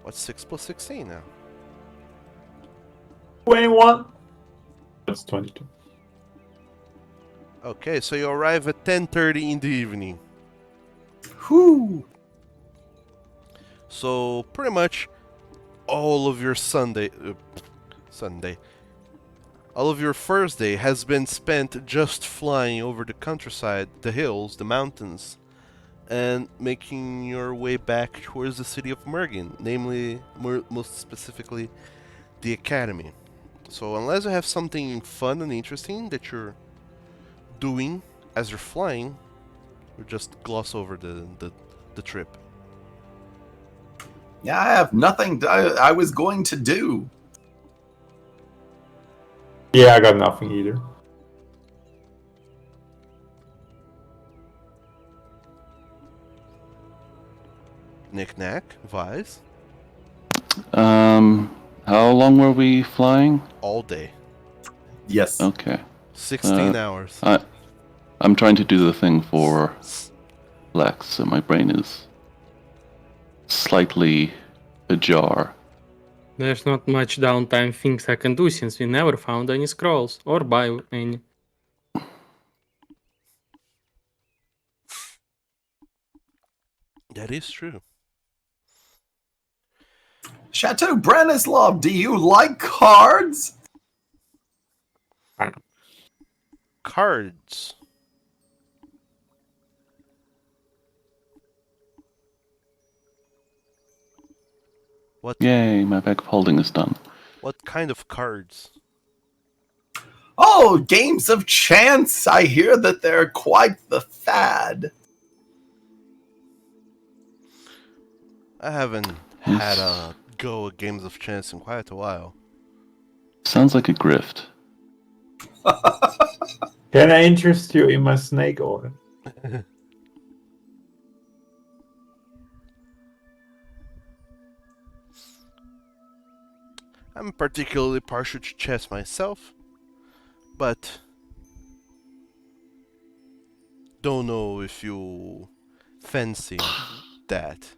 What's 6 plus 16 now? 21. That's 22. Okay, so you arrive at 10:30 in the evening. Whew. So pretty much all of your all of your first day has been spent just flying over the countryside, the hills, the mountains, and making your way back towards the city of Mergin, namely, most specifically, the academy. So unless you have something fun and interesting that you're doing as you're flying, we'll just gloss over the trip. Yeah, I have nothing I was going to do. Yeah, I got nothing either. Knick-knack, Vise, How long were we flying? all day. Yes. Okay. 16 hours. I'm trying to do the thing for Lex, so my brain is slightly ajar. There's not much downtime things I can do since we never found any scrolls or buy any. That is true. Chateau Branislav, do you like cards? Cards. What Yay, my bag of holding is done. what kind of cards? Oh, games of chance. I hear that they're quite the fad. I haven't had a go at games of chance in quite a while. Sounds like a grift. Can I interest you in my snake oil? I'm particularly partial to chess myself, but don't know if you fancy that.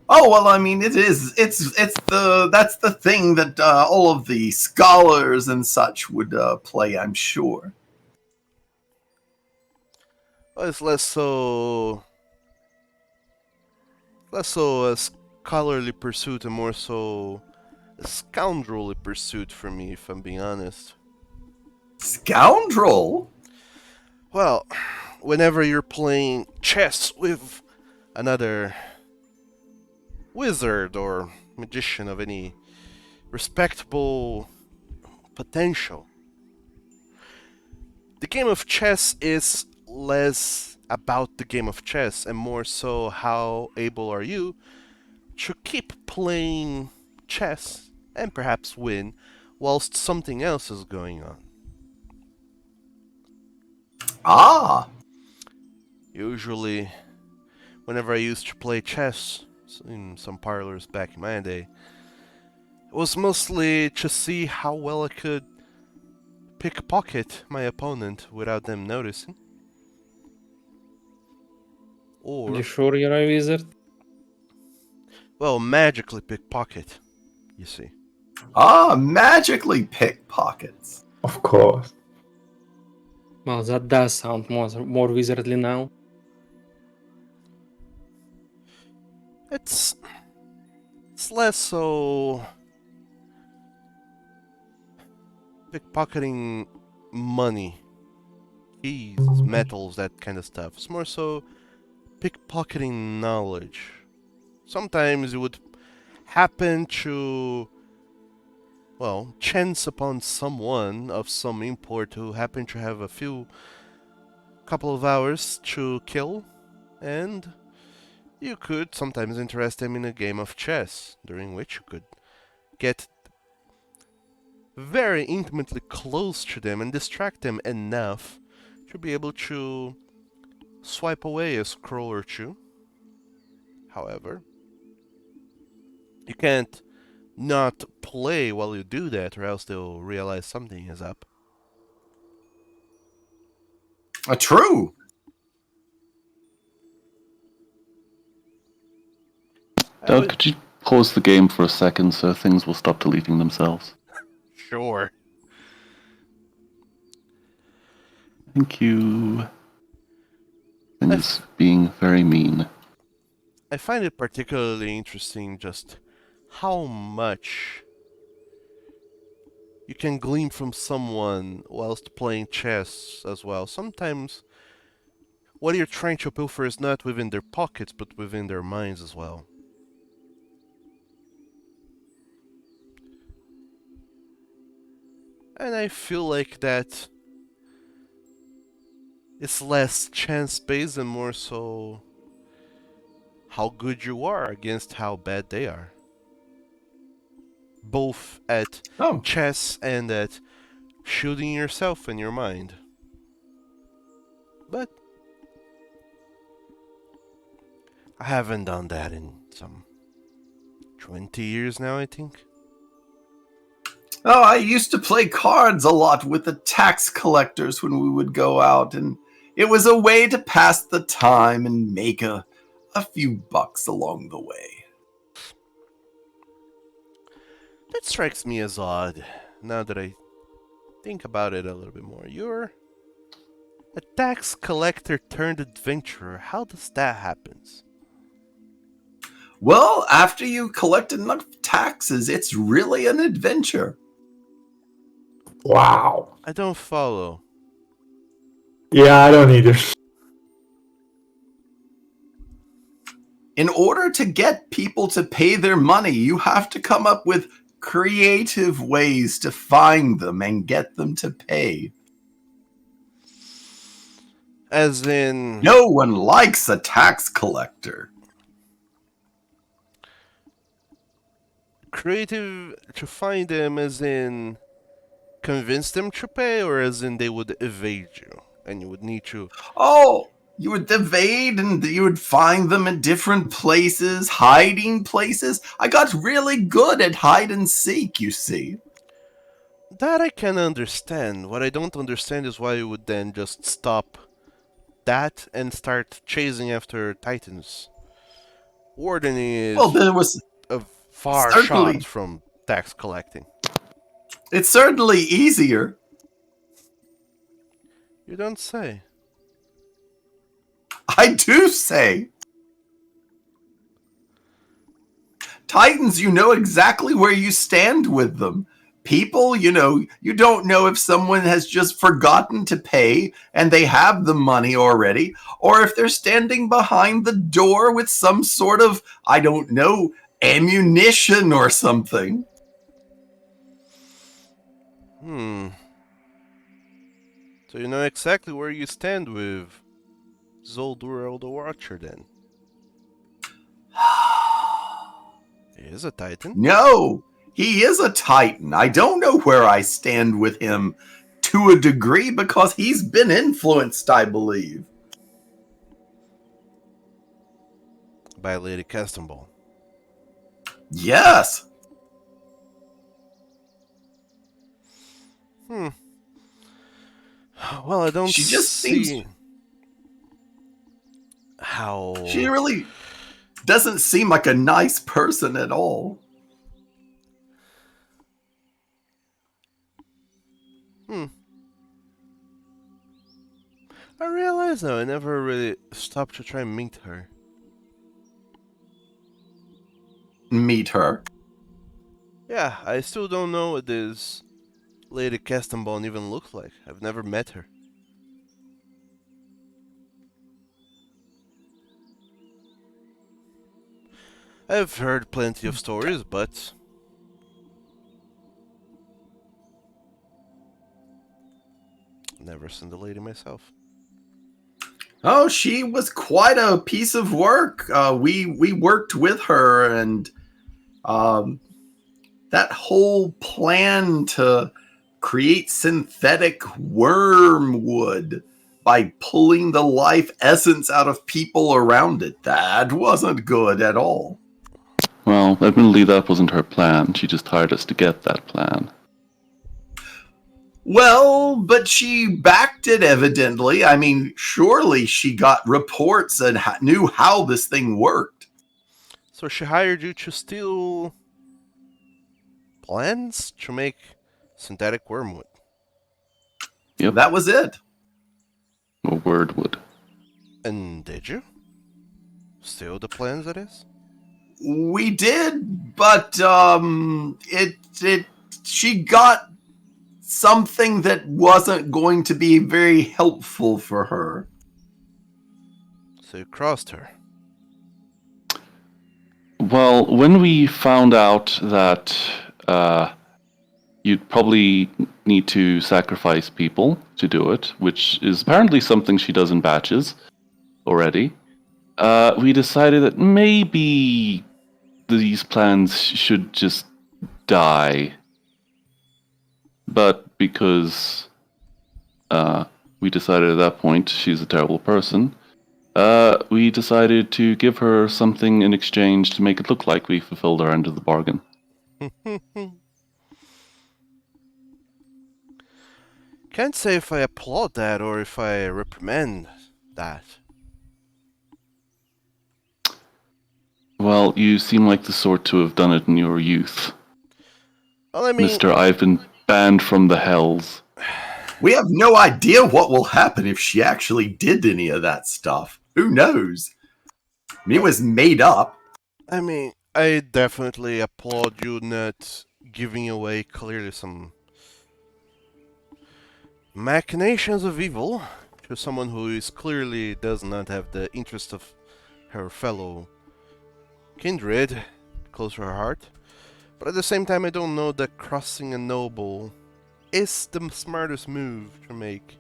Oh well, I mean, it's that's the thing that all of the scholars and such would play, I'm sure. Well, it's less so a scholarly pursuit and more so a scoundrelly pursuit for me, if I'm being honest. Scoundrel? Well, whenever you're playing chess with another wizard or magician of any respectable potential. The game of chess is less about the game of chess and more so how able are you to keep playing chess and perhaps win whilst something else is going on. Ah, Usually, whenever I used to play chess in some parlors back in my day, it was mostly to see how well I could pickpocket my opponent without them noticing. You Or, sure you're a wizard? well, magically pickpocket, you see. magically pickpockets. Of course. Well, that does sound more wizardly now. It's less so pickpocketing money, keys, metals, that kind of stuff. It's more so pickpocketing knowledge. Sometimes you would happen to, well, chance upon someone of some import who happened to have a couple of hours to kill, and you could sometimes interest them in a game of chess, during which you could get very intimately close to them and distract them enough to be able to swipe away a scroll or two. However, you can't not play while you do that, or else they'll realize something is up. True. Doug, could you pause the game for a second so things will stop deleting themselves? Sure. Thank you. And it's being very mean. I find it particularly interesting just how much you can glean from someone whilst playing chess as well. Sometimes what you're trying to pilfer is not within their pockets, but within their minds as well. And I feel like that it's less chance-based and more so how good you are against how bad they are. Both at Oh, chess and at shooting yourself in your mind. But I haven't done that in some 20 years now, I think. oh, I used to play cards a lot with the tax collectors when we would go out, and it was a way to pass the time and make a few bucks along the way. That strikes me as odd, now that I think about it a little bit more. You're a tax collector turned adventurer. How does that happen? Well, after you collect enough taxes, it's really an adventure. Wow. I don't follow. Yeah, I don't either. In order to get people to pay their money, you have to come up with creative ways to find them and get them to pay. As in... No one likes a tax collector. Creative to find them as in convince them to pay, or as in they would evade you and you would need to... Oh, you would evade and you would find them in different places, hiding places. I got really good at hide and seek, you see. That I can understand. What I don't understand is why you would then just stop that and start chasing after titans. Warden is Well, there was a far certainly shot from tax collecting. it's certainly easier. You don't say. I do say. Titans, you know exactly where you stand with them. People, you don't know if someone has just forgotten to pay and they have the money already, or if they're standing behind the door with some sort of, I don't know, ammunition or something. Hmm. So you know exactly where you stand with Zoldur the Watcher then. He is a Titan. No, he is a Titan. I don't know where I stand with him to a degree because he's been influenced, I believe. By Lady Castenball. Yes. Hmm. Well, I don't She just seems. see how. She really doesn't seem like a nice person at all. Hmm. I realize though I never really stopped to try and meet her. Meet her. Yeah, I still don't know what this Lady Castenball even looks like. I've never met her. I've heard plenty of stories, but never seen the lady myself. Oh, she was quite a piece of work. We worked with her, and um, that whole plan to create synthetic wormwood by pulling the life essence out of people around it, that wasn't good at all. Well, admittedly, that wasn't her plan. She just hired us to get that plan. Well, but she backed it evidently. I mean, surely she got reports and knew how this thing worked. So she hired you to steal plans to make synthetic wormwood. Yep, That was it. a word would. And did you? Steal the plans, that is? We did, but she got something that wasn't going to be very helpful for her. So you crossed her. Well, when we found out that you'd probably need to sacrifice people to do it, which is apparently something she does in batches already, we decided that maybe these plans should just die. But because we decided at that point she's a terrible person, we decided to give her something in exchange to make it look like we fulfilled our end of the bargain. Can't say if I applaud that or if I reprimand that. Well, you seem like the sort to have done it in your youth. Well, I mean, Mister, I've been banned from the hells. We have no idea what will happen if she actually did any of that stuff. Who knows? I mean, it was made up. I definitely applaud you not giving away clearly some machinations of evil to someone who is clearly does not have the interest of her fellow kindred close to her heart. But at the same time, I don't know that crossing a noble is the smartest move to make.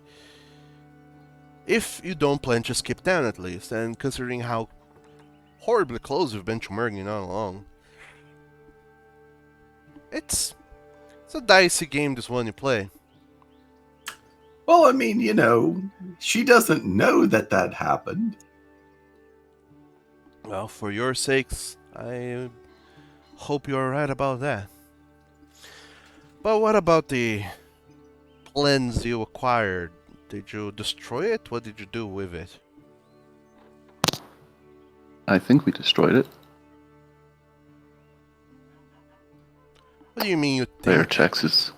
If you don't plan to skip down at least, and considering how horribly close you've been to Merging all along, it's a dicey game, this one you play. Well, I mean, you know, she doesn't know that that happened. Well, for your sakes, I hope you're right about that. But what about the lens you acquired? Did you destroy it? What did you do with it? I think we destroyed it. What do you mean you Player think? checks his.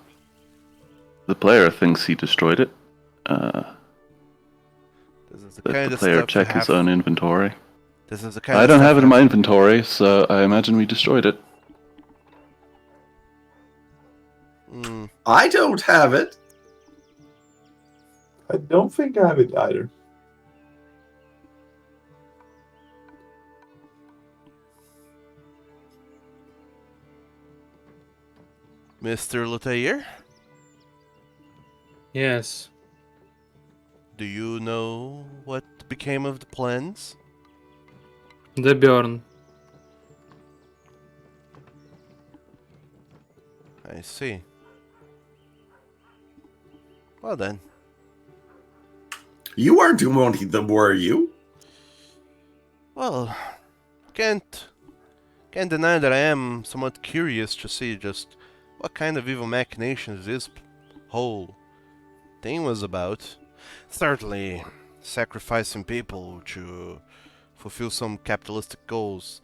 The player thinks he destroyed it. This is the Let kind the of player stuff check you his have. own inventory. This is the kind I of don't stuff have it you in my inventory, so I imagine we destroyed it. I don't have it. I don't think I have it either. Mr. Lutair? Yes. Do you know what became of the plans? The burn. I see. Well then, You weren't doing them, were you? well, can't deny that I am somewhat curious to see just what kind of evil machinations this whole thing was about. Certainly, sacrificing people to fulfill some capitalistic goals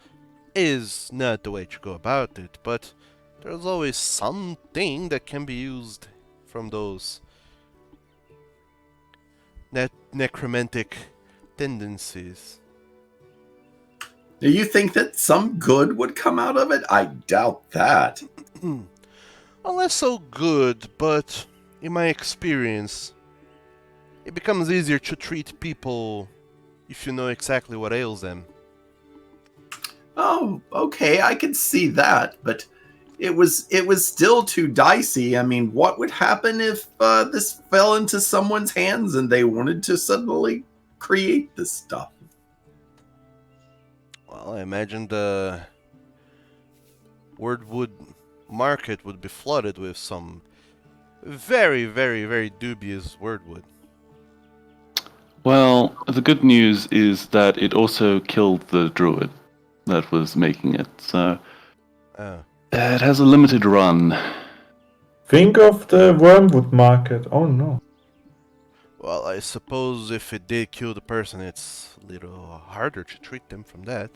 is not the way to go about it, but there's always something that can be used from those necromantic tendencies. Do you think that some good would come out of it? I doubt that. Well, less so good, but in my experience, it becomes easier to treat people if you know exactly what ails them. Oh, okay, I can see that, but it was still too dicey. I mean, what would happen if this fell into someone's hands and they wanted to suddenly create this stuff? Well, I imagine the Wordwood market would be flooded with some very, very, very dubious Wordwood. Well, the good news is that it also killed the druid that was making it, so Oh. it has a limited run. Think of the wormwood market. Oh no. Well, I suppose if it did kill the person, it's a little harder to treat them from that.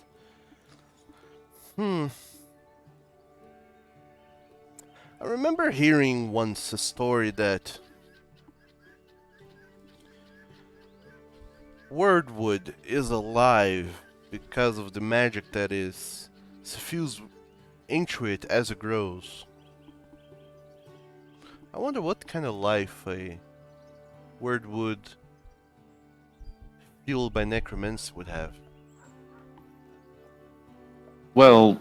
I remember hearing once a story that Wordwood is alive because of the magic that is suffused into it as it grows. I wonder what kind of life a Wordwood fueled by necromancy would have. Well,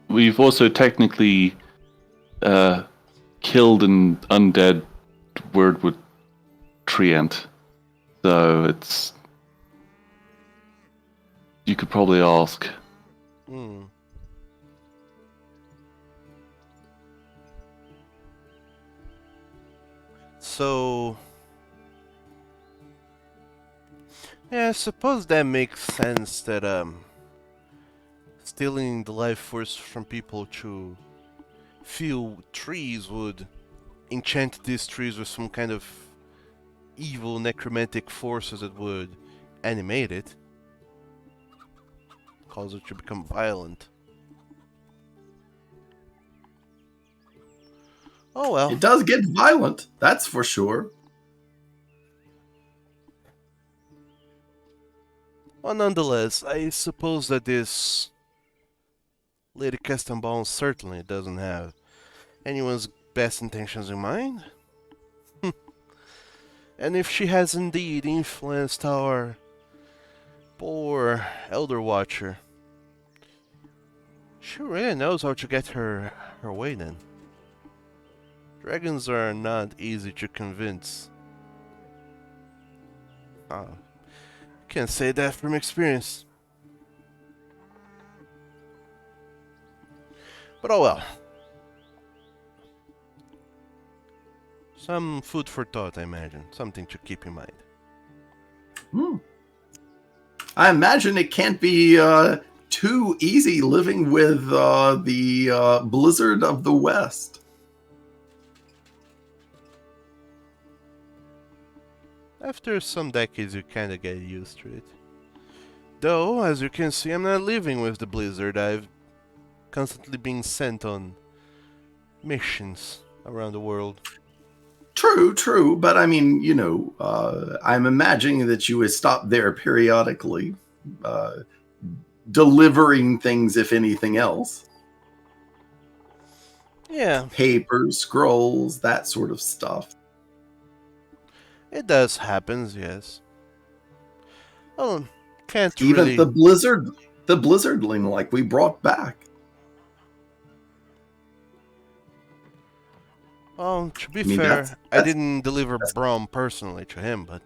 we've also technically killed an undead Wordwood treant, so it's... You could probably ask. Hmm. So, yeah, I suppose that makes sense that stealing the life force from people to feel trees would enchant these trees with some kind of evil necromantic forces that would animate it, cause it to become violent. Oh well. It does get violent, that's for sure. Well, nonetheless, I suppose that this Lady Castanbon certainly doesn't have anyone's best intentions in mind. And if she has indeed influenced our poor Elder Watcher, she really knows how to get her way then. Dragons are not easy to convince. Can't say that from experience. But oh well. Some food for thought, I imagine. Something to keep in mind. I imagine it can't be too easy living with the blizzard of the West. After some decades, you kinda get used to it. Though, as you can see, I'm not living with the blizzard. I've constantly been sent on missions around the world. True, but I mean, you know, I'm imagining that you would stop there periodically, delivering things, if anything else. Yeah, Papers, scrolls, that sort of stuff. it does happen, yes. Oh, can't Even really... the blizzardling like we brought back. To be I mean, fair, I that's didn't deliver Brom personally to him, but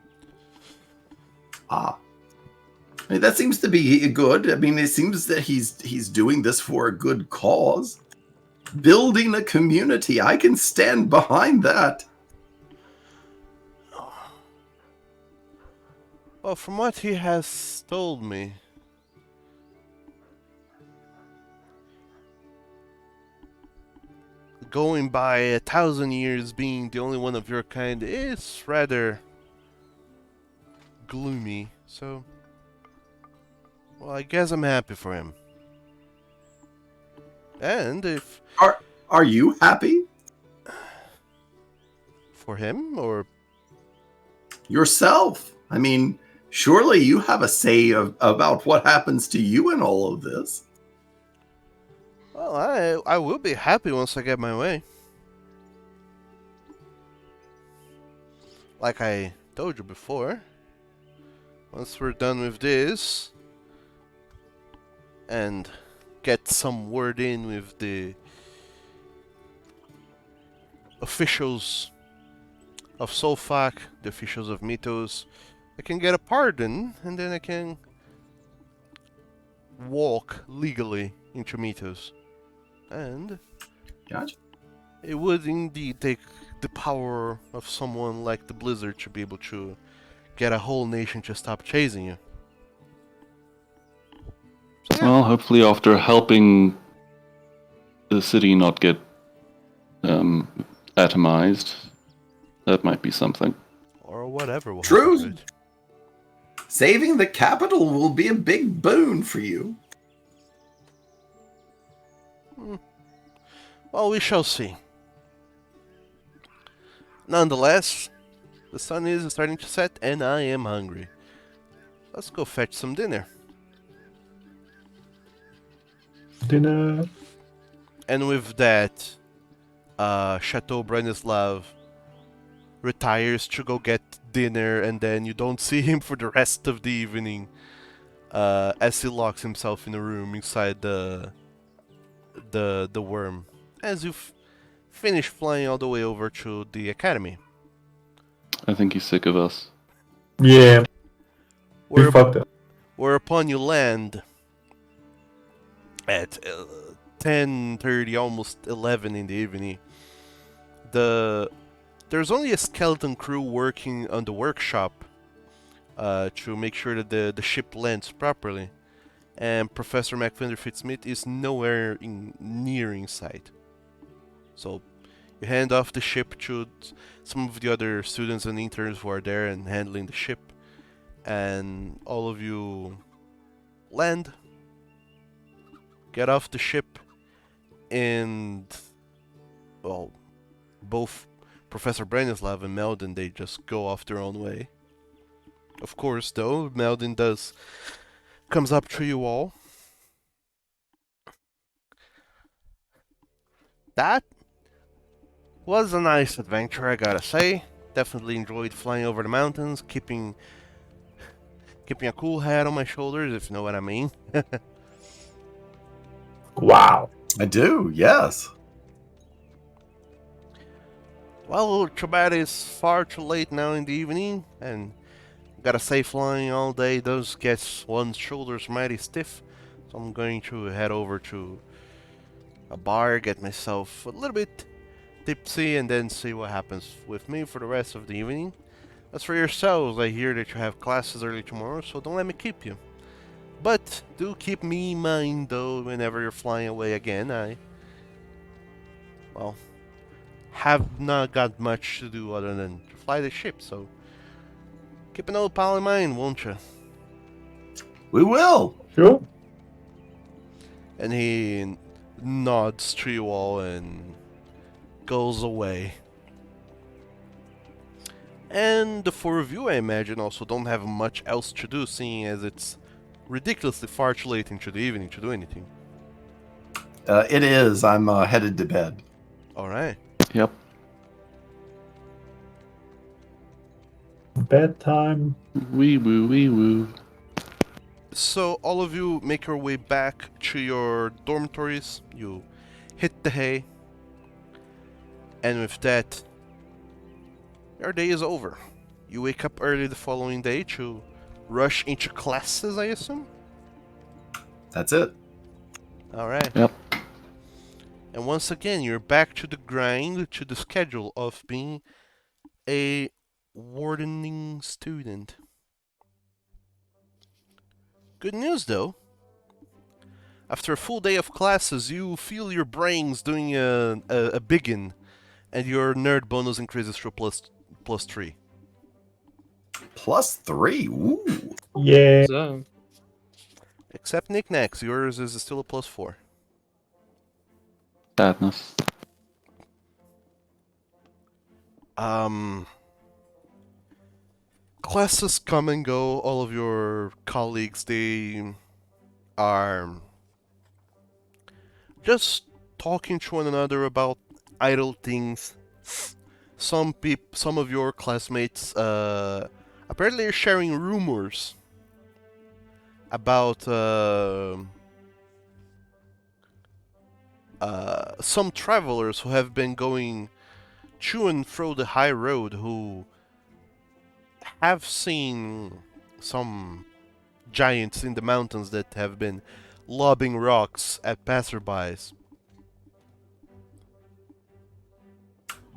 I mean, that seems to be good. I mean, it seems that he's doing this for a good cause. Building a community. I can stand behind that. well, from what he has told me, going by 1,000 years being the only one of your kind is rather gloomy. So, well, I guess I'm happy for him. And if Are you happy for him or yourself? I mean, surely you have a say about what happens to you in all of this. well, I will be happy once I get my way. Like I told you before, once we're done with this and get some word in with the officials of Solfak, the officials of Mythos, I can get a pardon and then I can walk legally into Mythos. And Gotcha. it would indeed take the power of someone like the Blizzard to be able to get a whole nation to stop chasing you. So, yeah. Well, hopefully after helping the city not get atomized, that might be something. Or whatever will True. happen to it. Saving the capital will be a big boon for you. Well, we shall see. Nonetheless, the sun is starting to set and I am hungry. Let's go fetch some dinner. Dinner. And with that, Chateau Branislav retires to go get dinner, and then you don't see him for the rest of the evening as he locks himself in a room inside the Wyrhm. As you finish flying all the way over to the academy. I think he's sick of us. Yeah, we Where, fucked up. whereupon you land at 10:30, almost 11 in the evening. There's only a skeleton crew working on the workshop to make sure that the ship lands properly, and Professor McVinder Fitzsmith is nowhere near in sight. So you hand off the ship to some of the other students and interns who are there and handling the ship, and all of you land, get off the ship, and, well, both Professor Branislav and Meldon, they just go off their own way. Of course, though, Meldon comes up to you all. That was a nice adventure, I gotta say. Definitely enjoyed flying over the mountains, keeping a cool head on my shoulders, if you know what I mean. Wow. I do, yes. Well, too bad it's far too late now in the evening, and gotta say flying all day does get one's shoulders mighty stiff, so I'm going to head over to a bar, get myself a little bit tipsy, and then see what happens with me for the rest of the evening. As for yourselves, I hear that you have classes early tomorrow, so don't let me keep you. But do keep me in mind, though, whenever you're flying away again. I, well, have not got much to do other than to fly the ship, so keep an old pal in mind, won't you? We will. Sure. And he nods to you all and goes away. And the four of you, I imagine, also don't have much else to do, seeing as it's ridiculously far too late into the evening to do anything. It is. I'm headed to bed. Alright. Yep. Bedtime. Wee woo, wee woo. So all of you make your way back to your dormitories. You hit the hay. And with that, your day is over. You wake up early the following day to rush into classes, I assume? That's it. Alright. Yep. And once again, you're back to the grind, to the schedule of being a wardening student. Good news, though. After a full day of classes, you feel your brains doing a biggin, and your nerd bonus increases to plus 3. +3. Ooh. Yeah. So, Except knickknacks, yours is still a plus 4. Sadness. Classes come and go. All of your colleagues, they are just talking to one another about idle things. Some of your classmates, apparently are sharing rumors about some travelers who have been going to and fro the high road who have seen some giants in the mountains that have been lobbing rocks at passerbys.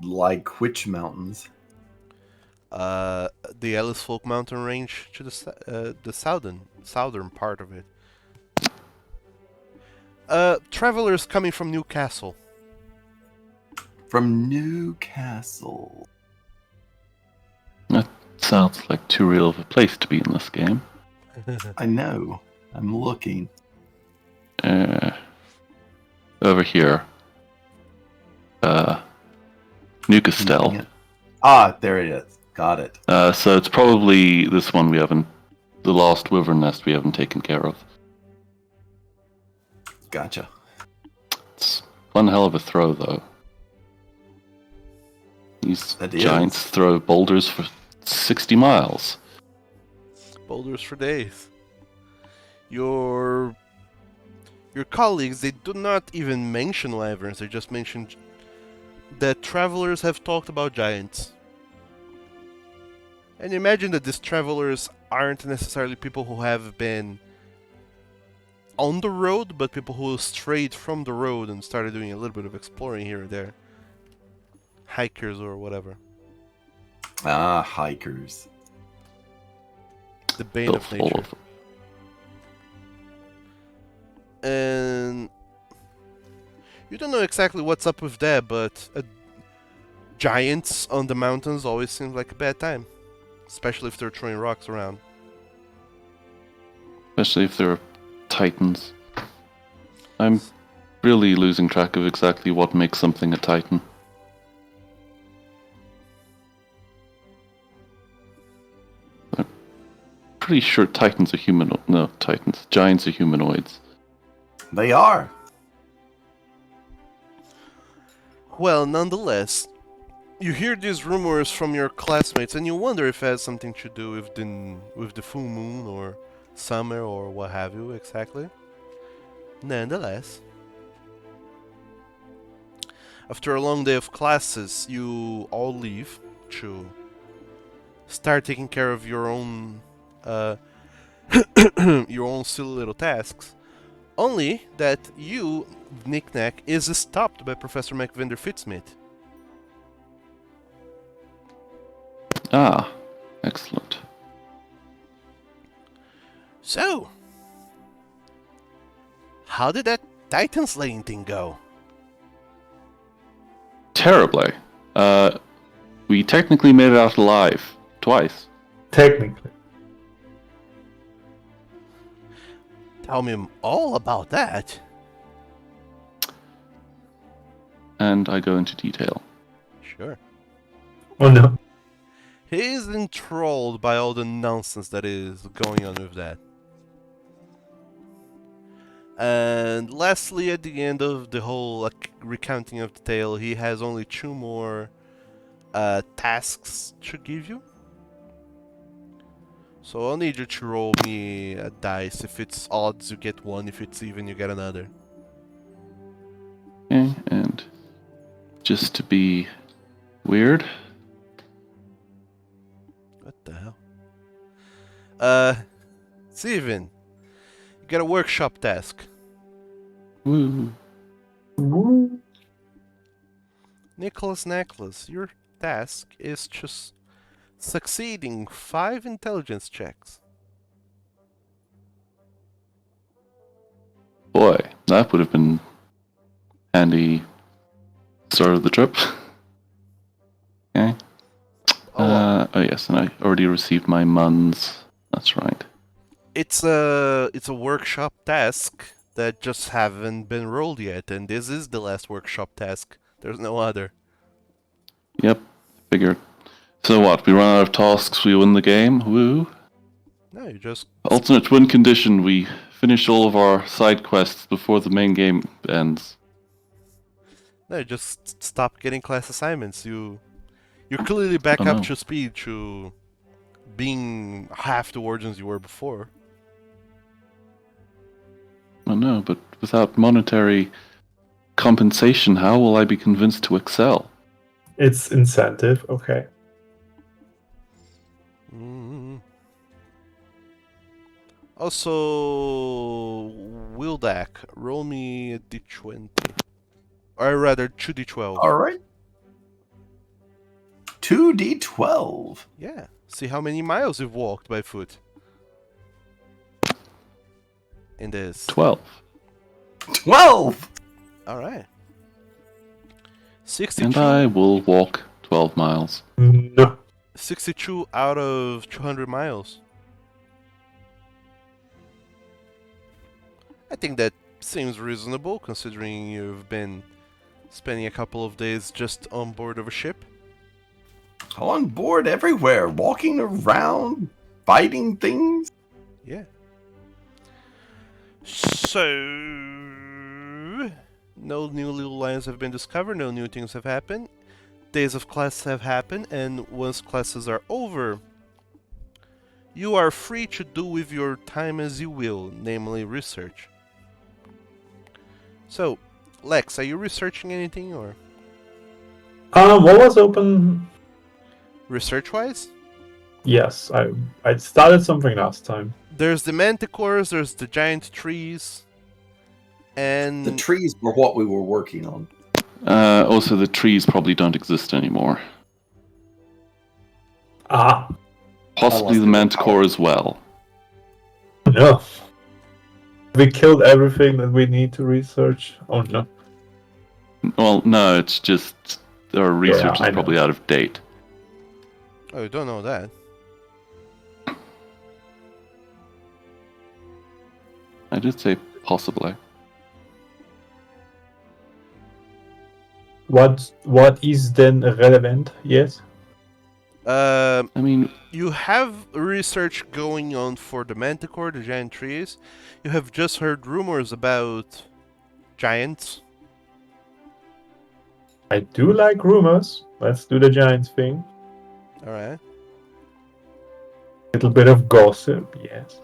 Like which mountains? The Ellis Folk mountain range to the southern part of it. Travelers coming from Newcastle. From Newcastle. That sounds like too real of a place to be in this game. I know. I'm looking. Over here. Newcastle. Ah, there it is. Got it. So it's probably this one we haven't... The last wyvern nest we haven't taken care of. Gotcha. It's one hell of a throw, though. These That is. giants throw boulders for 60 miles. Boulders for days. Your colleagues, they do not even mention wyverns, they just mention that travelers have talked about giants. And imagine that these travelers aren't necessarily people who have been on the road, but people who strayed from the road and started doing a little bit of exploring here and there. Hikers or whatever. Ah, hikers. The bane Still of full nature. of them. And you don't know exactly what's up with that, but giants on the mountains always seems like a bad time. Especially if they're throwing rocks around. Especially if they're titans. I'm really losing track of exactly what makes something a titan. I'm pretty sure titans are humanoid. No, titans. Giants are humanoids. They are. Well, nonetheless, you hear these rumors from your classmates, and you wonder if it has something to do with the full moon or summer or what have you exactly. Nonetheless, after a long day of classes, you all leave to start taking care of your own your own silly little tasks. Only that you, Knick-Knack, is stopped by Professor McVinder Fitzsmith. Ah, excellent. So, how did that Titan slaying thing go? Terribly. We technically made it out alive. Twice. Technically. Tell me all about that. And I go into detail. Sure. Oh no. He is enthralled by all the nonsense that is going on with that. And lastly, at the end of the whole recounting of the tale, he has only 2 more tasks to give you. So I'll need you to roll me a dice. If it's odds, you get 1. If it's even, you get another. Okay, and just to be weird. What the hell? Steven, you got a workshop task. Woo. Woo. Nicholas Necklace, your task is just succeeding 5 intelligence checks. Boy, that would have been handy start of the trip. Okay. Oh yes, and I already received my muns. That's right. It's a workshop task that just haven't been rolled yet, and this is the last workshop task. There's no other. Yep, figured. So what? We run out of tasks, we win the game. Woo! No, you just Alternate win condition: we finish all of our side quests before the main game ends. stop getting class assignments. You're clearly back Oh, up no. to speed to being half the wardians you were before. Oh no, but without monetary compensation, how will I be convinced to excel? It's incentive. Okay. Mm. Also, Wildak, roll me a d20. Or rather, 2d12. All right. 2d12. Yeah. See how many miles you've walked by foot. In this. 12. 12. Alright. 62, And I will walk 12 miles. No. 62 out of 200 miles. I think that seems reasonable considering you've been spending a couple of days just on board of a ship. On board everywhere, walking around, fighting things. Yeah. So, no new little lines have been discovered, no new things have happened. Days of class have happened, and once classes are over, you are free to do with your time as you will, namely research. So, Lex, are you researching anything or What was open? research-wise? Yes, I started something last time. There's the manticores, there's the giant trees, and The trees were what we were working on. Also, the trees probably don't exist anymore. Ah, Possibly the Unless they were manticore as well. no. We killed everything that we need to research. Oh no. Well, no, it's just our research I is know. probably out of date. oh, you don't know that. I did say possibly. What is then relevant? Yes. I mean, You have research going on for the manticore, the giant trees. You have just heard rumors about giants. I do like rumors. Let's do the Giants thing. Alright. Little bit of gossip, yes.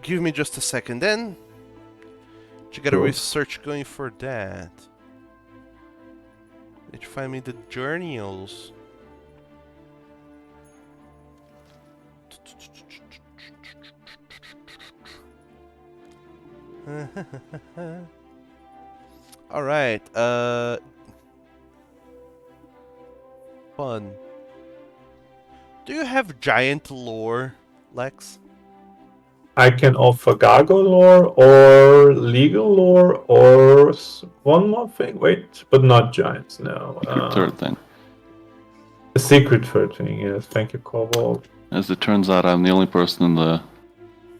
Give me just a second then. You got a Sure. research going for that. Did you find me the journals? Alright, fun. Do you have giant lore, Lex? I can offer Gargo lore or legal lore or one more thing. Wait, but not Giants, no. third thing. A secret third thing, yes. Thank you, Kobold. As it turns out, I'm the only person in the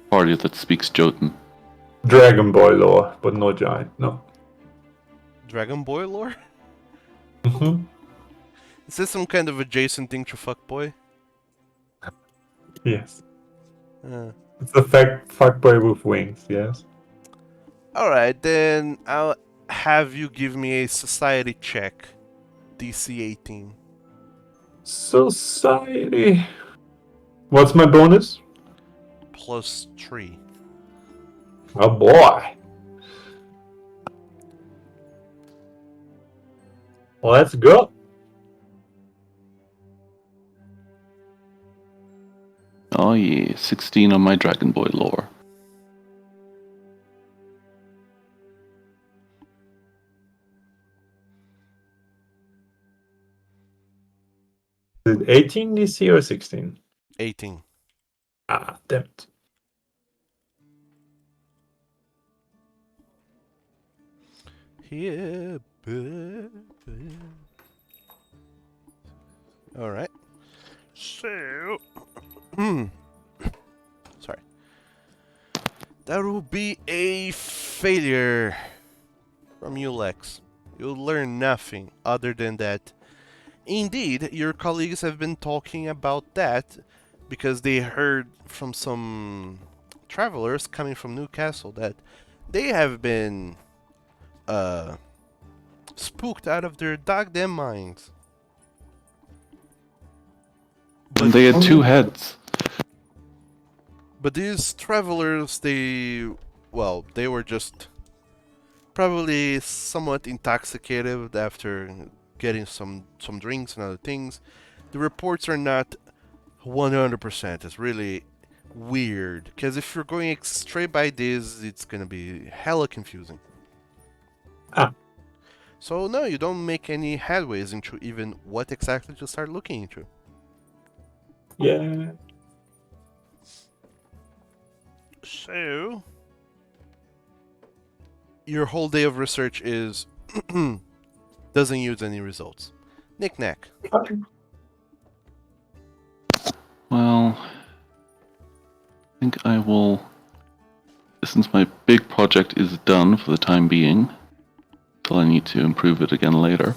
party that speaks Jotun. Dragon Boy lore, but no Giant, no. Dragon Boy lore? Mm-hmm. Is this some kind of adjacent thing to fuckboy? Yes. Uh. It's a fuckboy with wings, yes. Alright, then I'll have you give me a society check. DC 18. Society. What's my bonus? Plus 3. Oh boy. Let's go. Oh yeah, 16 on my Dragon Boy lore. Is it 18 DC or 16? 18. Ah, damn it. Yeah. All right. So, sorry. That will be a failure from you, Lex. You'll learn nothing other than that. Indeed, your colleagues have been talking about that because they heard from some travelers coming from Newcastle that they have been spooked out of their goddamn minds. And they had two heads. But these travelers, they were just probably somewhat intoxicated after getting some drinks and other things. The reports are not 100%. It's really weird because if you're going straight by this, it's gonna be hella confusing. Ah. So no, you don't make any headways into even what exactly to start looking into. Yeah. So, your whole day of research is doesn't use any results. Knick-knack. Okay. Well, I think I will, since my big project is done for the time being, till I need to improve it again later,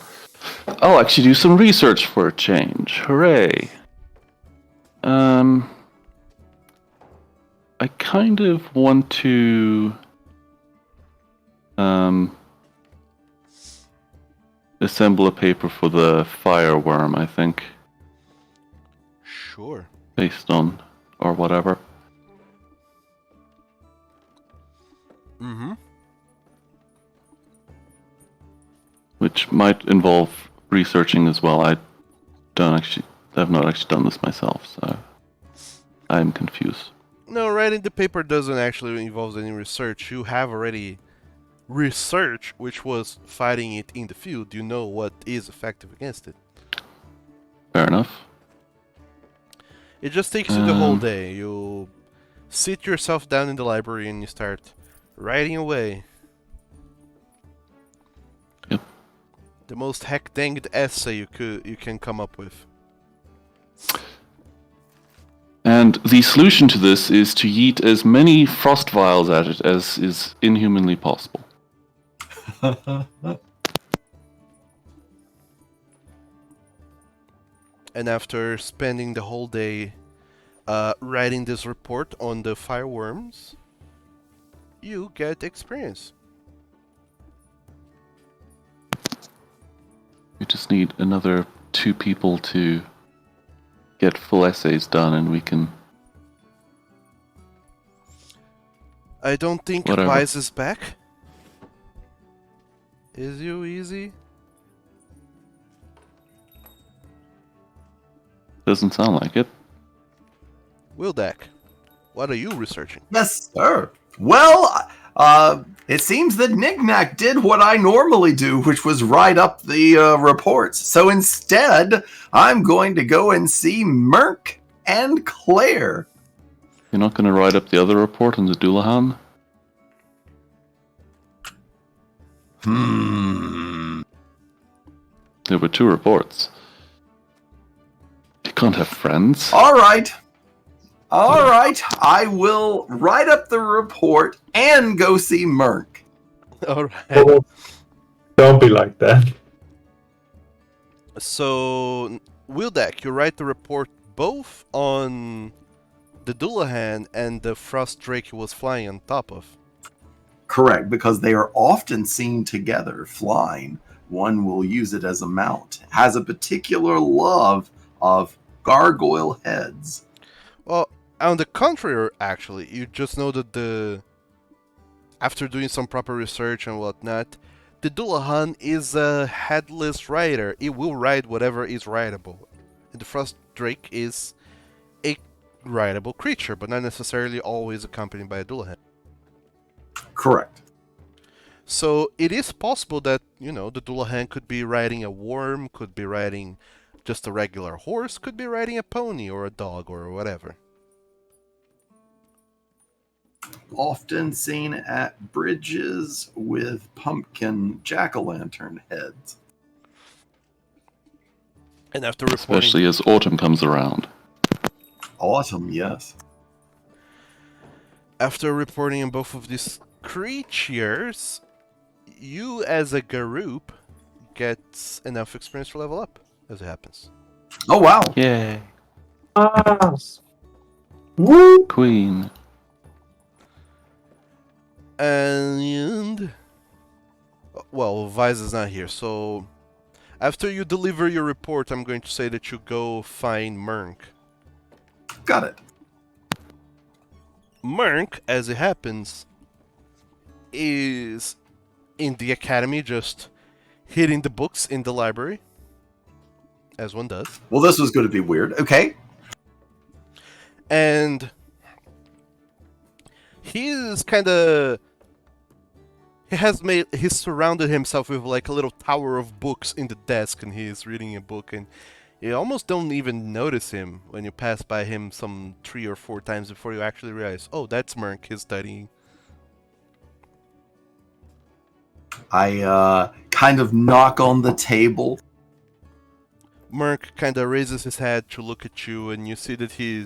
I'll actually do some research for a change. Hooray! I kind of want to assemble a paper for the Wyrhm, I think, Sure. based on or whatever. Mm-hmm. Which might involve researching as well. I've not actually done this myself, so I'm confused. No, writing the paper doesn't actually involve any research. You have already researched, which was fighting it in the field. You know what is effective against it. Fair enough. It just takes you the whole day. You sit yourself down in the library and you start writing away. Yep. The most heck-danged essay you can come up with. And the solution to this is to yeet as many frost vials at it as is inhumanly possible. And after spending the whole day writing this report on the fireworms, you get experience. We just need another 2 people to get full essays done, and we can... I don't think Whatever. Wise is back. Is you easy? Doesn't sound like it. Wildak, what are you researching? Yes, sir. Well, it seems that Knick-Knack did what I normally do, which was write up the reports. So instead, I'm going to go and see Merc and Claire. You're not going to write up the other report on the Doulahan? There were 2 reports. You can't have friends. All right. I will write up the report and go see Merc. Alright. Oh, don't be like that. So, Wildak, you write the report both on the Doulahan and the Frost Drake he was flying on top of. Correct, because they are often seen together flying. One will use it as a mount. Has a particular love of gargoyle heads. Well, on the contrary, actually, you just know that after doing some proper research and whatnot, The Dullahan is a headless rider. It will ride whatever is rideable. And the Frost Drake is a rideable creature, but not necessarily always accompanied by a Dullahan. Correct. So it is possible that, the Dullahan could be riding a worm, could be riding just a regular horse, could be riding a pony or a dog or whatever. Often seen at bridges with pumpkin jack-o'-lantern heads. And after reporting, Especially as autumn comes around. Autumn, yes. after reporting on both of these creatures, you as a group get enough experience to level up, as it happens. Oh, wow. Yay. Yes. Woo! Queen. And well, Vice is not here, so after you deliver your report, I'm going to say that you go find Mernk. Got it. Mernk, as it happens, is in the academy, just hitting the books in the library, as one does. Well, this was going to be weird. Okay. And he's surrounded himself with like a little tower of books in the desk, and he's reading a book, and you almost don't even notice him when you pass by him some 3 or 4 times before you actually realize, oh, that's Mernk, he's studying. I kind of knock on the table. Mernk kind of raises his head to look at you, and you see that he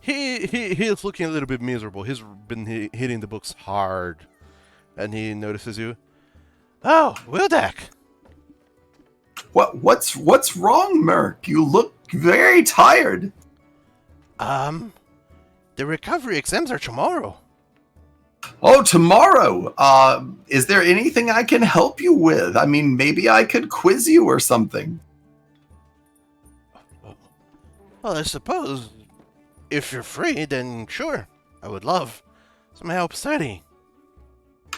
is looking a little bit miserable. He's been hitting the books hard, and he notices you. Oh, Wildak! What's wrong, Merc? You look very tired. The recovery exams are tomorrow. Oh, tomorrow. Is there anything I can help you with? I mean, maybe I could quiz you or something. Well, I suppose if you're free, then sure. I would love some help studying.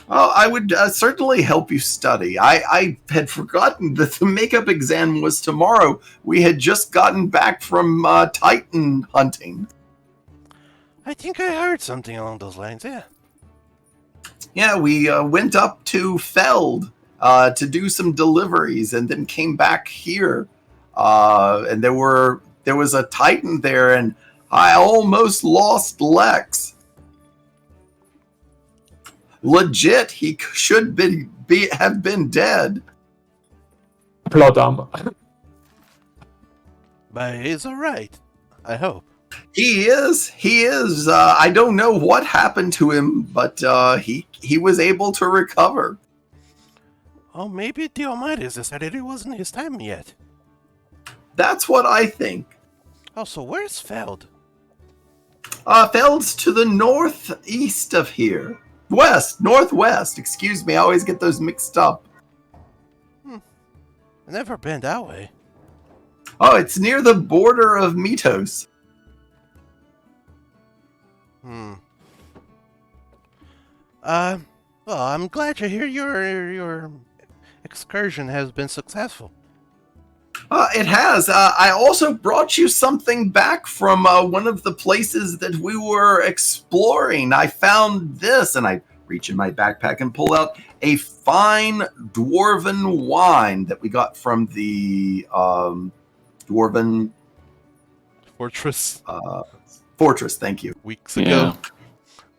Oh, I would certainly help you study. I had forgotten that the makeup exam was tomorrow. We had just gotten back from Titan hunting. I think I heard something along those lines, yeah. Yeah, we went up to Feld to do some deliveries and then came back here. And there was a Titan there, and I almost lost Lex. Legit, he should have been dead. Plot armor. But he's alright, I hope. He is. I don't know what happened to him, but he was able to recover. Oh, maybe the Almighty's decided it wasn't his time yet. That's what I think. Oh, so where's Feld? Feld's to the northeast of here. Northwest. Excuse me, I always get those mixed up. I've never been that way. Oh, it's near the border of Mitos. Well, I'm glad to hear your excursion has been successful. It has. I also brought you something back from one of the places that we were exploring. I found this, and I reach in my backpack and pull out a fine dwarven wine that we got from the dwarven Fortress. fortress. Thank you. Weeks ago. Yeah.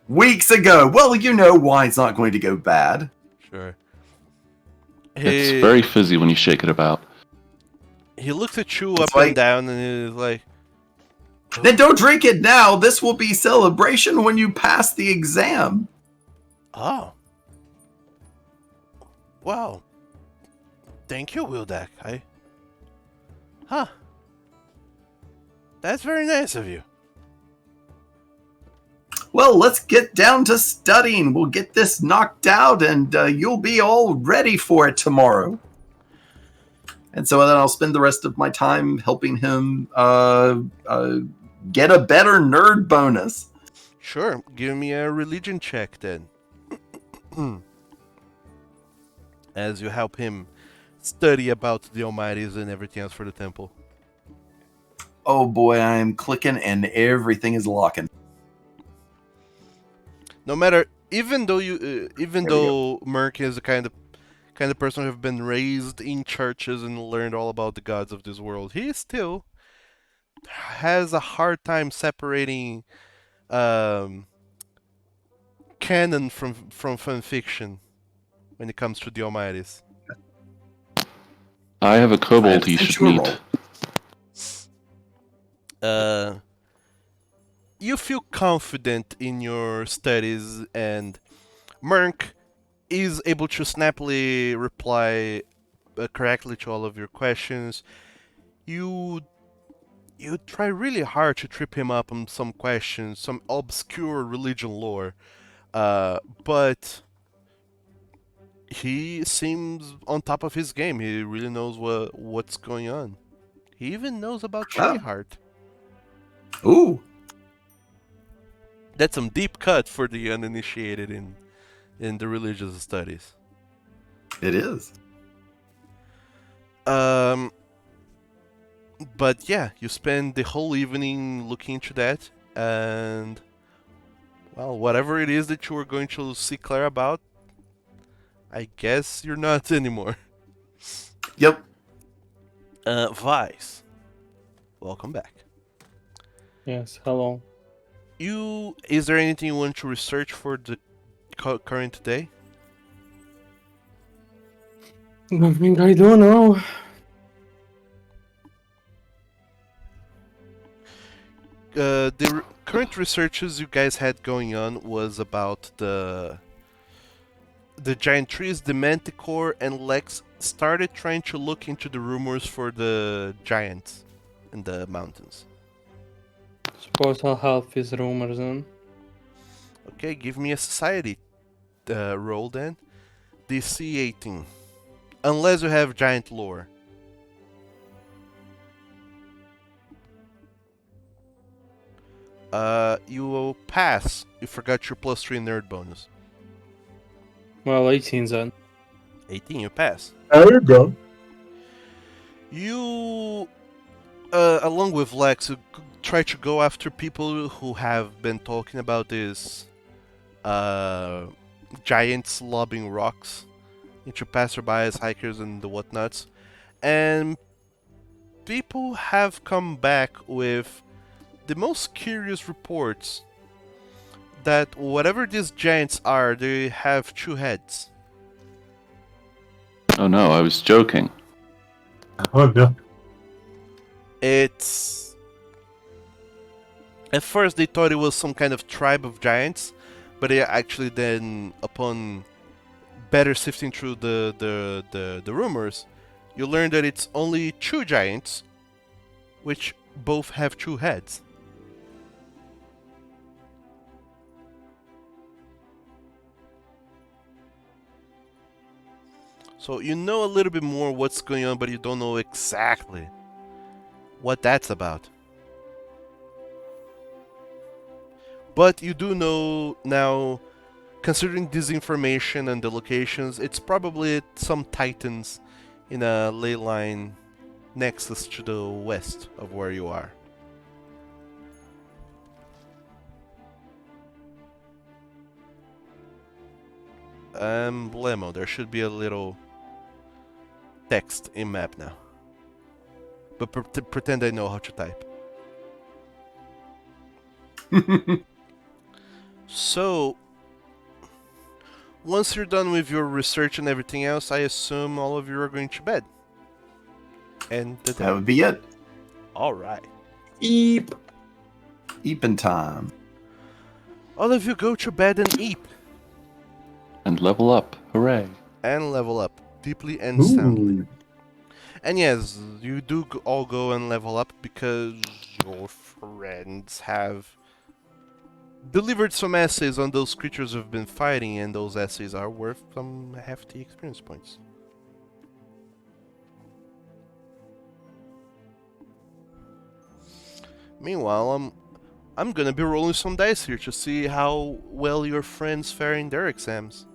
Weeks ago. Well, wine's not going to go bad. Sure. It's very fizzy when you shake it about. He looks at you It's up and down, and he's like, Then don't drink it now. This will be celebration when you pass the exam. oh. Wow. Thank you, Wildak. That's very nice of you. Well, let's get down to studying. We'll get this knocked out, and you'll be all ready for it tomorrow. And so then I'll spend the rest of my time helping him get a better nerd bonus. Sure, give me a religion check then. as you help him study about the Almighties and everything else for the temple. Oh boy, I am clicking and everything is locking. No matter, even There we though Merc is the kind of person who have been raised in churches and learned all about the gods of this world, he still has a hard time separating um, canon from fan fiction when it comes to the Almighties. I have a I kobold have he sent should you a meet. roll. You feel confident in your studies, and Merc is able to snappily reply correctly to all of your questions. You try really hard to trip him up on some questions, some obscure religion lore, but he seems on top of his game. He really knows what's going on. He even knows about Ah. Treeheart. Ooh, That's some deep cut for the uninitiated in the religious studies. it is. But yeah, you spend the whole evening looking into that, and well, whatever it is that you were going to see Claire about, I guess you're not anymore. Yep. Vice, welcome back. Yes, hello. Is there anything you want to research for the current day? Nothing I don't know. The current researches you guys had going on was about the giant trees. The Manticore and Lex started trying to look into the rumors for the giants in the mountains. Suppose I'll help with rumors then. Okay, give me a society roll then. DC 18. Unless you have giant lore. You will pass. You forgot your +3 nerd bonus. Well, 18 then. 18, you pass. There you go. You, along with Lex, you try to go after people who have been talking about this giants lobbing rocks into passerbys, hikers, and the whatnots. And people have come back with the most curious reports that whatever these giants are, they have 2 heads. Oh no, I was joking. Oh no. It's... At first they thought it was some kind of tribe of giants, but it actually then, upon better sifting through the rumors, you learn that it's only 2 giants, which both have 2 heads. So you know a little bit more what's going on, but you don't know exactly what that's about. But you do know now, considering this information and the locations, it's probably some titans in a ley line nexus to the west of where you are. Blemo, there should be a little text in map now. But pretend I know how to type. So, once you're done with your research and everything else, I assume all of you are going to bed. And That would be it. Alright. Eep. Eeping time. All of you go to bed and eat. And level up. Hooray. And level up. Deeply and soundly. And yes, you do all go and level up because your friends have delivered some essays on those creatures you've been fighting, and those essays are worth some hefty experience points. Meanwhile, I'm gonna be rolling some dice here to see how well your friends fare in their exams.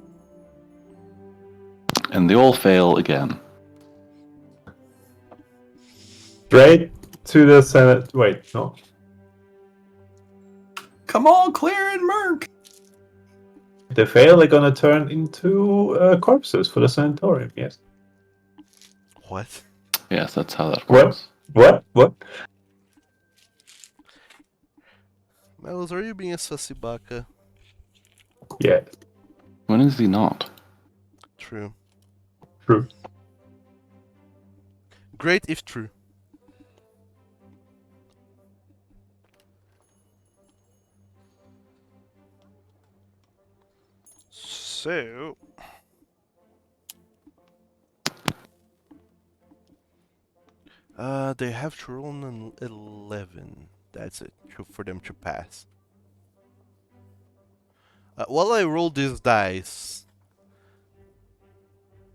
and they all fail again. Straight to the Senate. Wait, no. Come on, Claire and Merc. They fail, they're gonna turn into corpses for the sanatorium, yes. What? Yes, that's how that What? works. What? Melos, are you being a sussy baka? Yeah, When is he not? True. true. Great if true. So... they have to roll an 11. That's it for them to pass. While I roll these dice,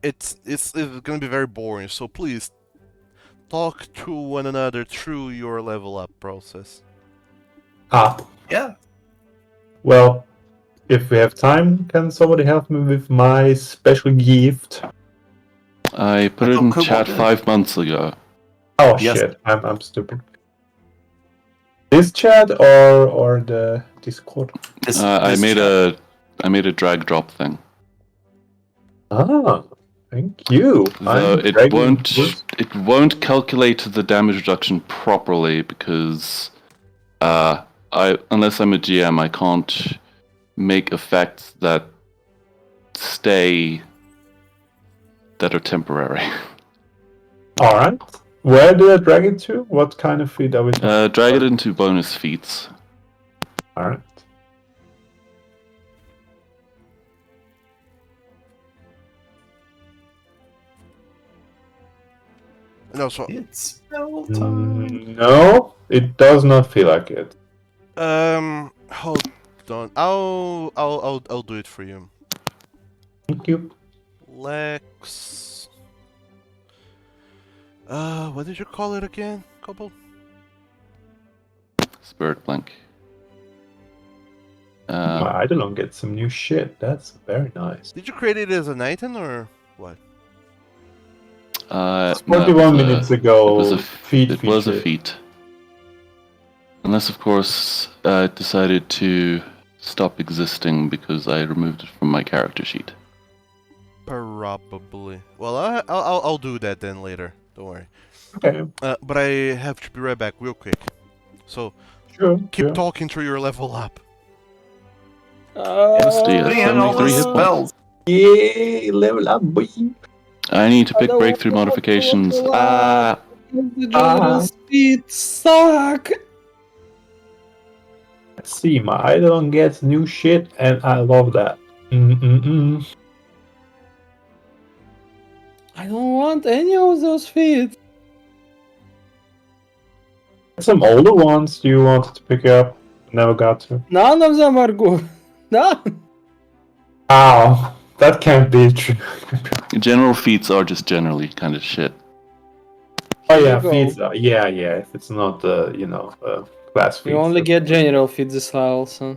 it's gonna be very boring. So please talk to one another through your level up process. Yeah. Well, if we have time, can somebody help me with my special gift? I put I it thought in Cobalt chat did. 5 months ago. Oh Yes. shit, I'm stupid. This chat or the Discord? I made chat. a drag drop thing. Ah, thank you. Though I'm dragging this. it won't calculate the damage reduction properly because unless I'm a GM, I can't make effects that are temporary. All right. Where did I drag it to? What kind of feed are we talking? Drag it into bonus feats. All right. No, so It's spell time. No, it does not feel like it. hold on. I'll do it for you. Thank you. Lex. What did you call it again, Couple? Spirit blink. My Eidolon gets some new shit. That's very nice. Did you create it as an item or what? No, 41 minutes ago. It was a feature. feat. Unless, of course, it decided to stop existing because I removed it from my character sheet. Probably. Well, I'll do that then later. Don't worry. Okay. But I have to be right back real quick. So Sure. keep sure. talking through your level up. Dear, Putting in all 73 the hit points. spells. Yeah, level up, boy. I need to I pick don't breakthrough want to modifications. level up. The general Ah. speed suck. Let's see, my Eidolon gets new shit, and I love that. Mm-mm-mm. I don't want any of those feet. Some older ones you wanted to pick up, never got to. None of them are good. None. Ow, that can't be true. General feats are just generally kind of shit. Oh Here yeah, you go. feeds. Yeah. If it's not class feeds. You only that's get fine. general feet this level, so.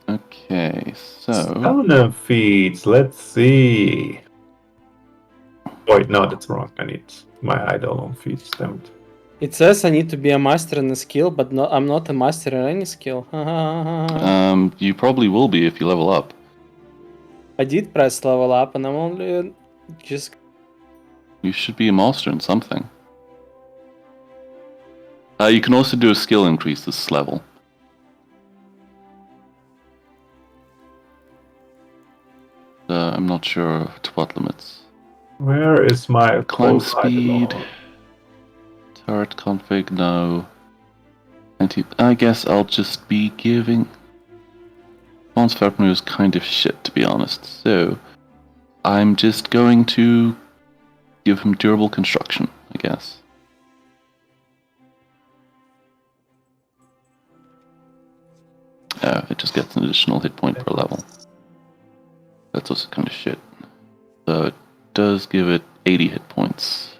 Okay, so Stamina feeds. Let's see. Wait, no, that's wrong. I need my Eidolon feeds. Damn it. It says I need to be a master in a skill, but I'm not a master in any skill. you probably will be if you level up. I did press level up, and I'm only just. You should be a master in something. You can also do a skill increase this level. I'm not sure to what limits. Where is my Climb close speed. Eidolon? Turret config, no. I guess I'll just be giving... Hans Verpner is kind of shit, to be honest. So, I'm just going to give him durable construction, I guess. It just gets an additional hit point per level. That's also kind of shit. So it does give it 80 hit points.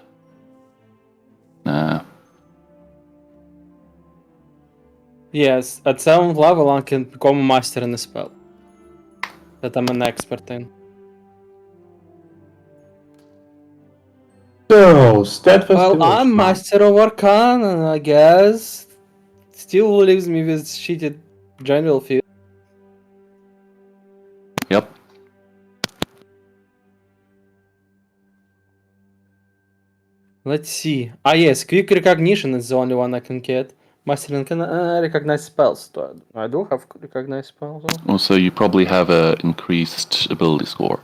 Nah. Yes, at 7th level I can become a master in a spell that I'm an expert in. go. Steadfast Well, devotion. I'm Master of Arcana, I guess. Still leaves me with shitty general field. Yep. Let's see. Ah, yes, quick recognition is the only one I can get. Master can recognize spells. I do have recognize spells. Also, you probably have a increased ability score.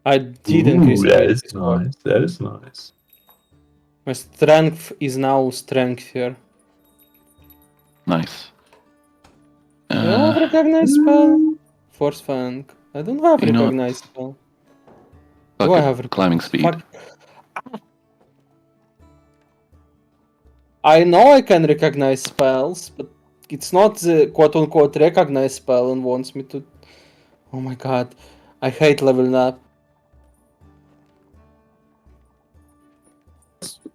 I did Ooh, increase that ability is score. nice. That is nice. My strength is now strengthier. Nice. I don't have recognize spell. Force Fang. I don't have You know what? recognize spell. Fuck Do I it. have Climbing recognize? speed. Fuck. I know I can recognize spells, but it's not the quote-unquote recognize spell and wants me to... Oh my god. I hate leveling up.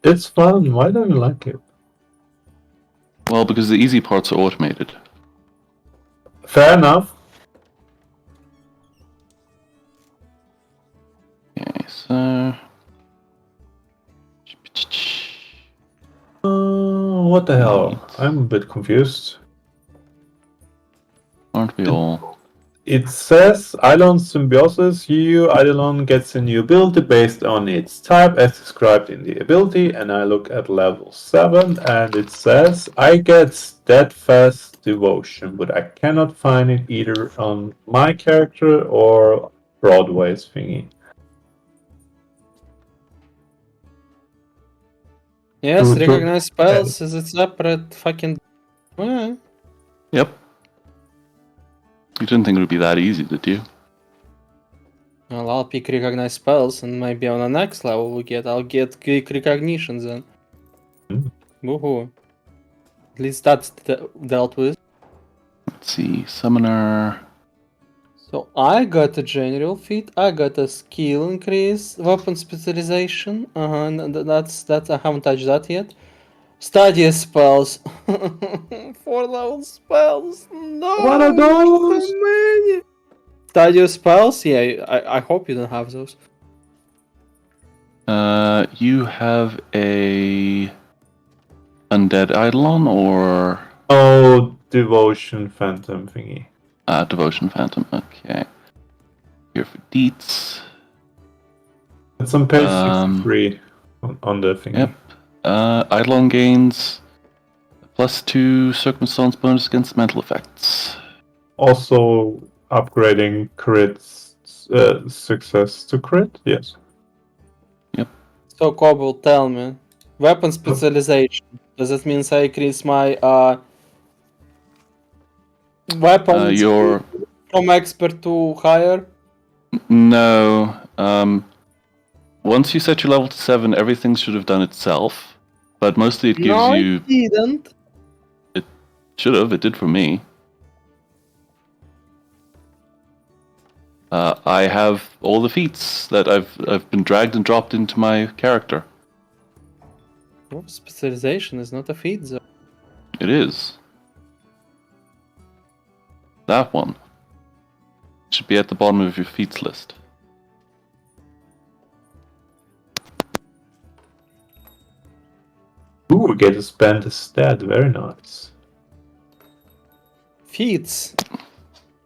It's fun. Why don't you like it? Well, because the easy parts are automated. Fair enough. Okay, so. What the hell? I'm a bit confused. Aren't we all? It says Eidolon Symbiosis, Eidolon gets a new ability based on its type as described in the ability, and I look at level 7 and it says I get Steadfast Devotion, but I cannot find it either on my character or Broadway's thingy. Yes, To- recognize spells is a separate fucking... Eh. Yep. You didn't think it would be that easy, did you? Well, I'll pick recognize spells, and maybe on the next level I'll get quick recognition then. Hmm. Woohoo. At least that's dealt with. Let's see. Summoner. So I got a general feat, I got a skill increase, weapon specialization. That's I haven't touched that yet. Study spells. 4 level spells. No, What are those? so many. Study spells. Yeah, I hope you don't have those. You have a undead eidolon or Oh, Devotion Phantom thingy. devotion phantom. Okay. Here for deets. It's on page Um, 63 on the thingy. Yep. Eidolon gains +2 circumstance bonus against mental effects. Also upgrading crit success to crit. Yes. So Cobble, tell me, weapon specialization. Does that mean I increase my weapons Your from expert to higher? no. Once you set your level to 7, everything should have done itself. But mostly it gives No, you. it didn't. Should have. It did for me. I have all the feats that I've been dragged and dropped into my character. Oh, specialization is not a feat, though. It is. That one. Should be at the bottom of your feats list. Ooh, we get to spend a stat. Very nice. Feats.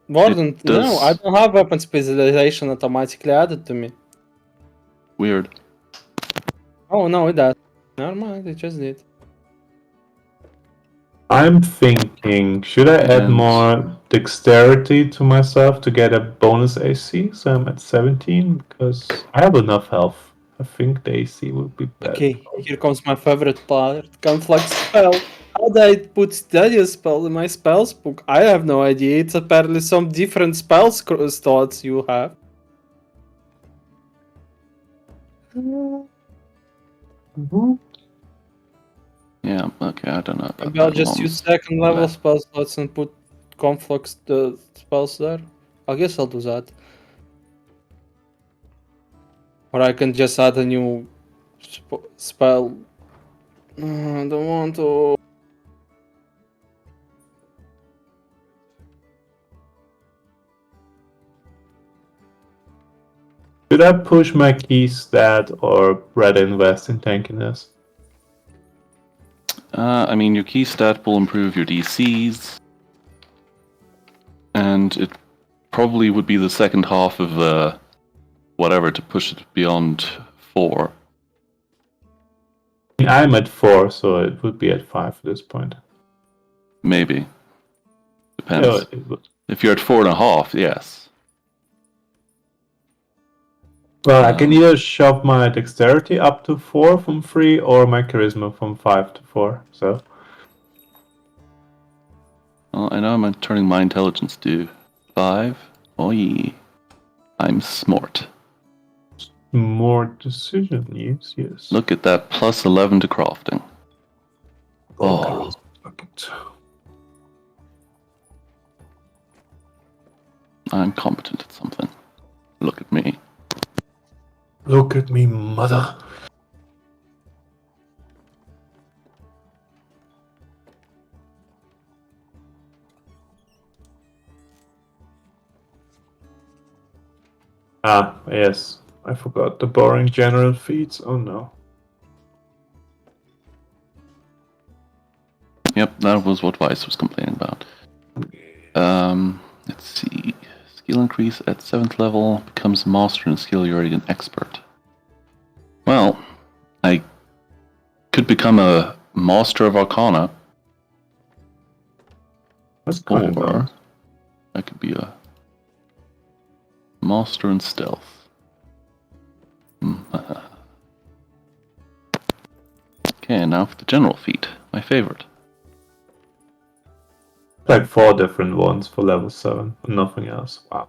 More It than does- no, I don't have weapon specialization automatically added to me. Weird. Oh no, it does. Never mind, it just did. I'm thinking, should I add And- more dexterity to myself to get a bonus AC? So I'm at 17 because I have enough health. I think the AC would be better. Okay, here comes my favorite part. Conflict spell. How did I put study spell in my spells book? I have no idea. It's apparently some different spell slots you have. Mhm. Yeah, okay, I don't know about Maybe I'll that just one. use second level Left. spell slots and put conflicts spells there. I guess I'll do that. Or I can just add a new spell. I don't want to. Should I push my key stat or rather invest in tankiness? I mean, your key stat will improve your DCs, and it probably would be the second half of whatever to push it beyond 4. I'm at 4, so it would be at 5 at this point. Maybe. Depends. Yeah, it would. If you're at 4.5, yes. Well, I can either shove my dexterity up to 4 from 3 or my charisma from 5 to 4. So Well, I know I'm turning my intelligence to 5. Oh, yeah. I'm smart. more decision yes. Look at that plus 11 to crafting. Oh, Fuck it. I'm competent at something. Look at me. Look at me, mother. Ah, yes. I forgot the boring general feats. Oh no. Yep, that was what Weiss was complaining about. Let's see. Skill increase at 7th level. Becomes master in skill, you're already an expert. Well, I could become a master of Arcana, That's kind of or nice. I could be a master in stealth. Okay, now for the general feat, my favorite. Like 4 different ones for level 7, and nothing else. Wow.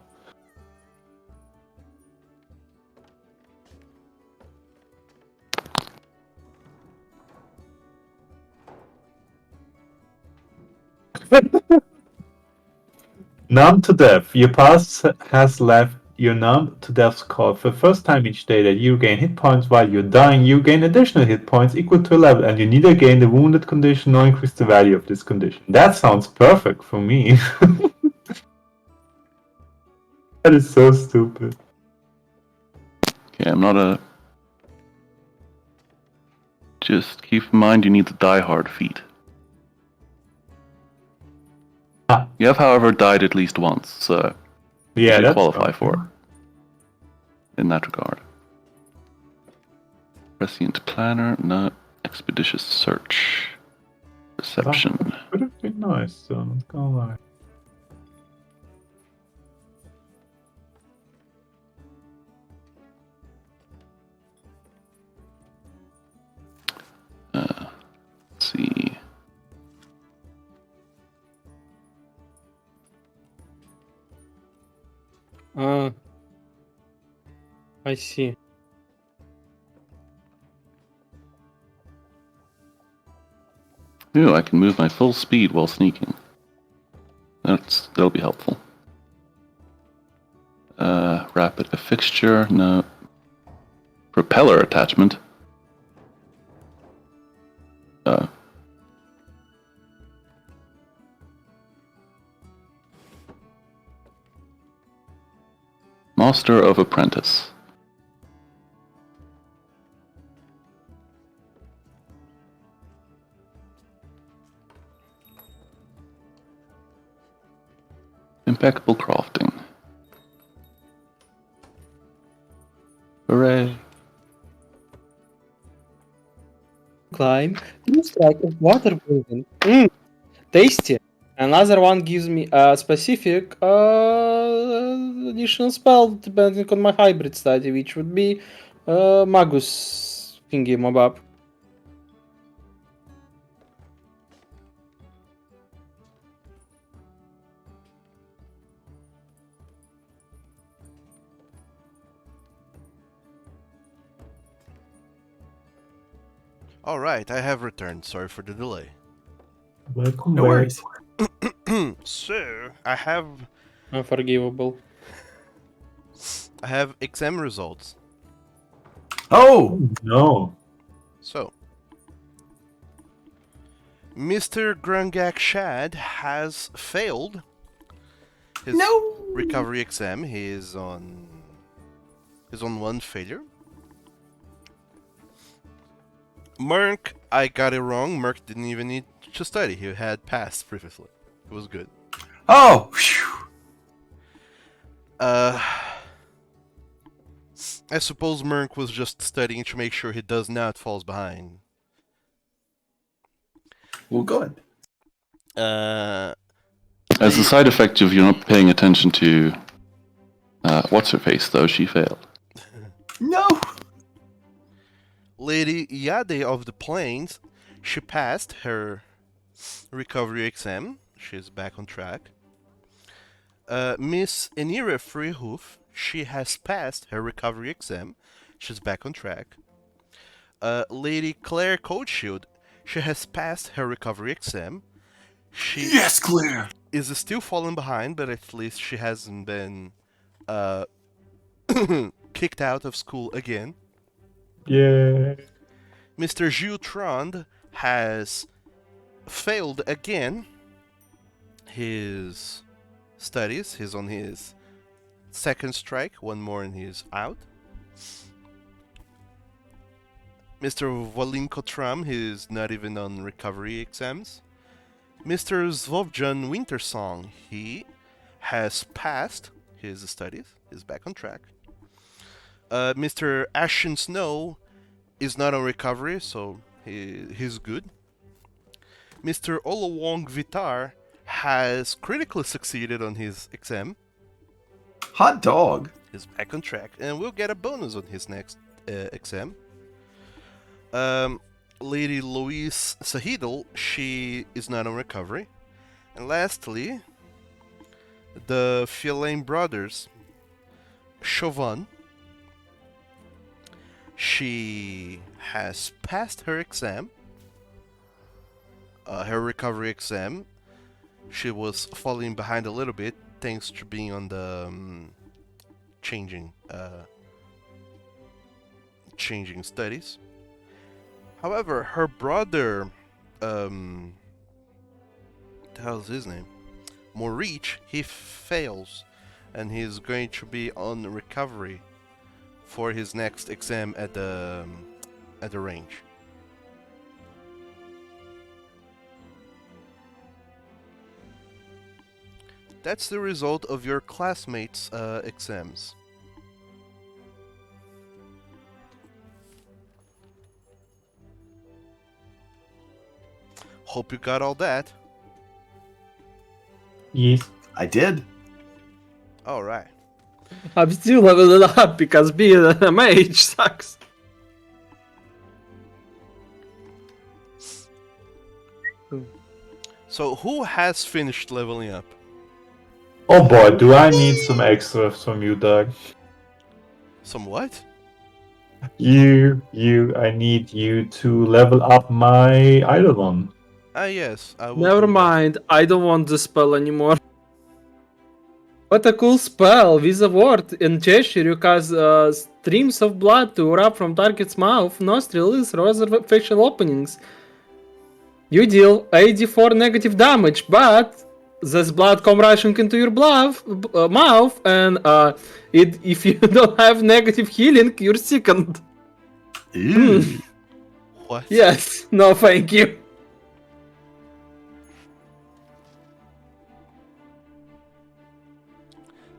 Numb to death. Your past has left your numb to death score. For the first time each day that you gain hit points while you're dying, you gain additional hit points equal to a level, and you neither gain the wounded condition nor increase the value of this condition. That sounds perfect for me. That is so stupid. Okay, I'm not a... Just keep in mind you need the Die Hard feat. Ah. You have, however, died at least once, so Yeah, you that's qualify fine. for it in that regard. Prescient Planner, no. Expeditious Search. Perception. Would have been nice, so I'm not gonna lie. Let's see. I see. Ooh, I can move my full speed while sneaking. That'll be helpful. Rapid a fixture, no. Propeller attachment. Master of Apprentice. Impeccable crafting. Hooray. Climb. Strike of water breathing. Tasty. Another one gives me a specific additional spell depending on my hybrid study, which would be Magus thingy mob. Alright, I have returned. Sorry for the delay. Welcome No back. worries. So, I have Unforgivable. exam results. Oh, No. So, Mr. Grungak Shad has failed his no. recovery exam. He is on is on 1 failure. Merc, I got it wrong. Merc didn't even need to study. He had passed previously. It was good. Oh, phew. I suppose Merc was just studying to make sure he does not falls behind. Well, good. Uh, As a side effect of you not paying attention to what's her face, though, she failed. No. Lady Yade of the Plains, she passed her recovery exam. She's back on track. Miss Enira Freehoof, she has passed her recovery exam. She's back on track. Lady Claire Coatshield, she has passed her recovery exam. She Yes, Claire. is still falling behind, but at least she hasn't been kicked out of school again. Yeah. Mr. Gilles Trond has failed again his studies. He's on his second strike, one more and he's out. Mr. Walinko Tram, he's not even on recovery exams. Mr. Zvovjan Wintersong, he has passed his studies. He's back on track. Mr. Ashen Snow is not on recovery, so he's good. Mr. Olowong Vitar has critically succeeded on his exam. Hot dog. He's back on track, and will get a bonus on his next exam. Lady Louise Sahidal, she is not on recovery. And lastly, the Fielaine brothers, Chauvin, she has passed her exam, her recovery exam. She was falling behind a little bit thanks to being on the changing studies. However, her brother, what the hell is his name? Maurice, he fails, and he's going to be on recovery for his next exam at the range. That's the result of your classmates' exams. Hope you got all that. Yes. I did. All right. I'm still leveling it up because being a mage sucks. So who has finished leveling up? Oh boy, do I need some extras from you, Doug. Some what? I need you to level up my Eidolon. Ah, yes. I will Never do that. mind, I don't want the spell anymore. What a cool spell! With a word in Cheshire, you cause streams of blood to erupt from target's mouth, nostrils, or other facial openings. You deal 84 negative damage, but this blood come rushing into your mouth, and if you don't have negative healing, you're sickened. Ew. What? Yes, no thank you.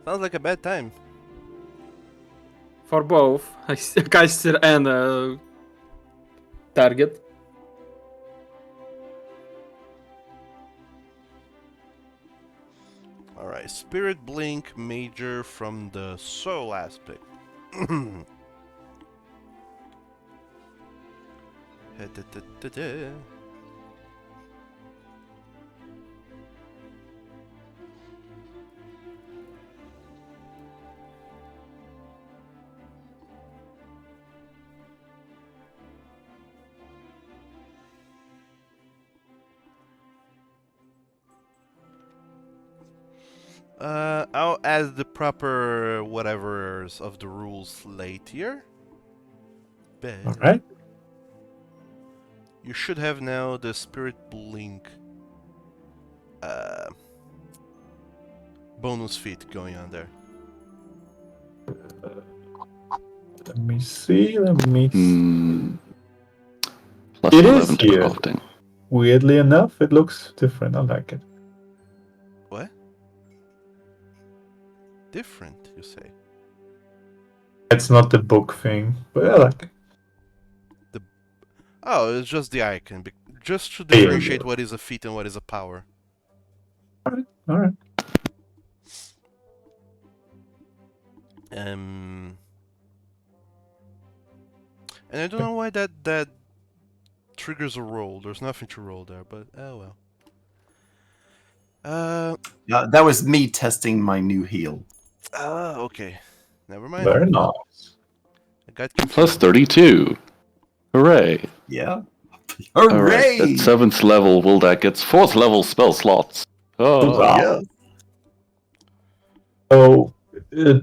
Sounds like a bad time. For both, caster and target. Alright, Spirit Blink Major from the soul aspect. I'll add the proper whatevers of the rules later. But Alright. you should have now the Spirit Blink bonus feat going on there. Let me see. Let me see. Plus It 11 is to here. crafting. Weirdly enough, it looks different. I like it. What? Different, you say? It's not the book thing, but I like it. Oh, it's just the icon. Just to Yeah, yeah, differentiate yeah. what is a feat and what is a power. All right. And I don't know why that triggers a roll. There's nothing to roll there, but oh well. That was me testing my new heal. Okay. Never mind. Very nice. I got Plus confused. 32. Hooray. Yeah. Alright, at Hooray! 7th level, Wildak gets 4th level spell slots. Oh, Oh, yeah. So,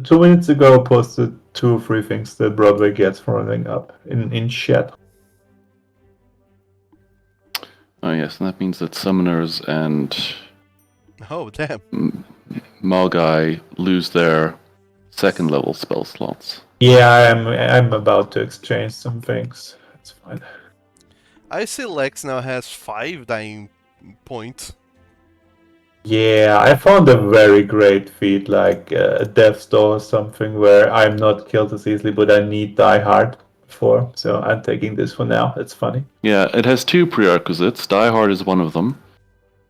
2 minutes ago, I posted 2 free things that Broadway gets for running up in chat. oh yes, and that means that summoners and Oh damn. Malgai lose their 2nd level spell slots. Yeah, I'm about to exchange some things. It's fine. I see Lex now has 5 dying points. Yeah, I found a very great feat, like Death's Door or something, where I'm not killed as easily, but I need Die Hard for. So I'm taking this for now. It's funny. Yeah, it has 2 prerequisites. Die Hard is one of them.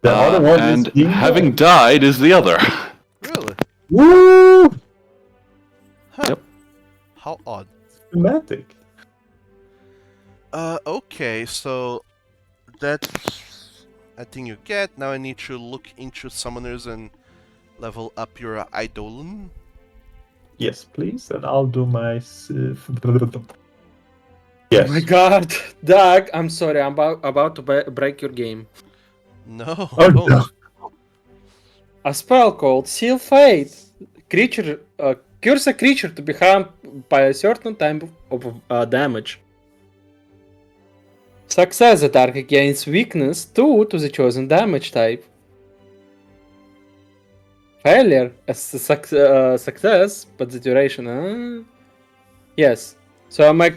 The other one is and being having dead. died is the other. Really? Woo! Huh. Yep. How odd. Dramatic. Okay, so that's a thing you get. Now I need to look into summoners and level up your Eidolon. Yes, please, and I'll do my. Oh Yes. my god, Doug, I'm sorry, I'm about to break your game. No, Oh, don't. no. A spell called Seal Fate. Creature cures a creature to be harmed by a certain type of damage. Success attack against weakness 2 to the chosen damage type. Failure as success, but the duration. Yes. So I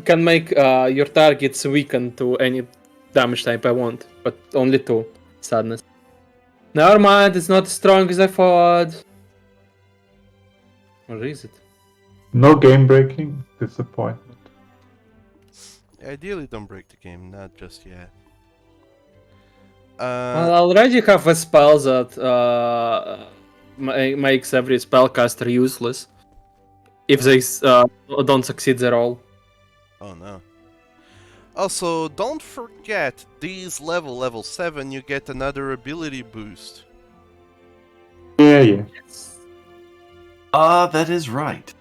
can make your targets weaken to any damage type I want, but only 2. Sadness. Never mind, it's not as strong as I thought. Or is it? No game breaking. Disappointment. Ideally, don't break the game, not just yet. I already have a spell that makes every spellcaster useless if they don't succeed their roll. Oh no. Also, don't forget, these level 7, you get another ability boost. Yeah. That is right.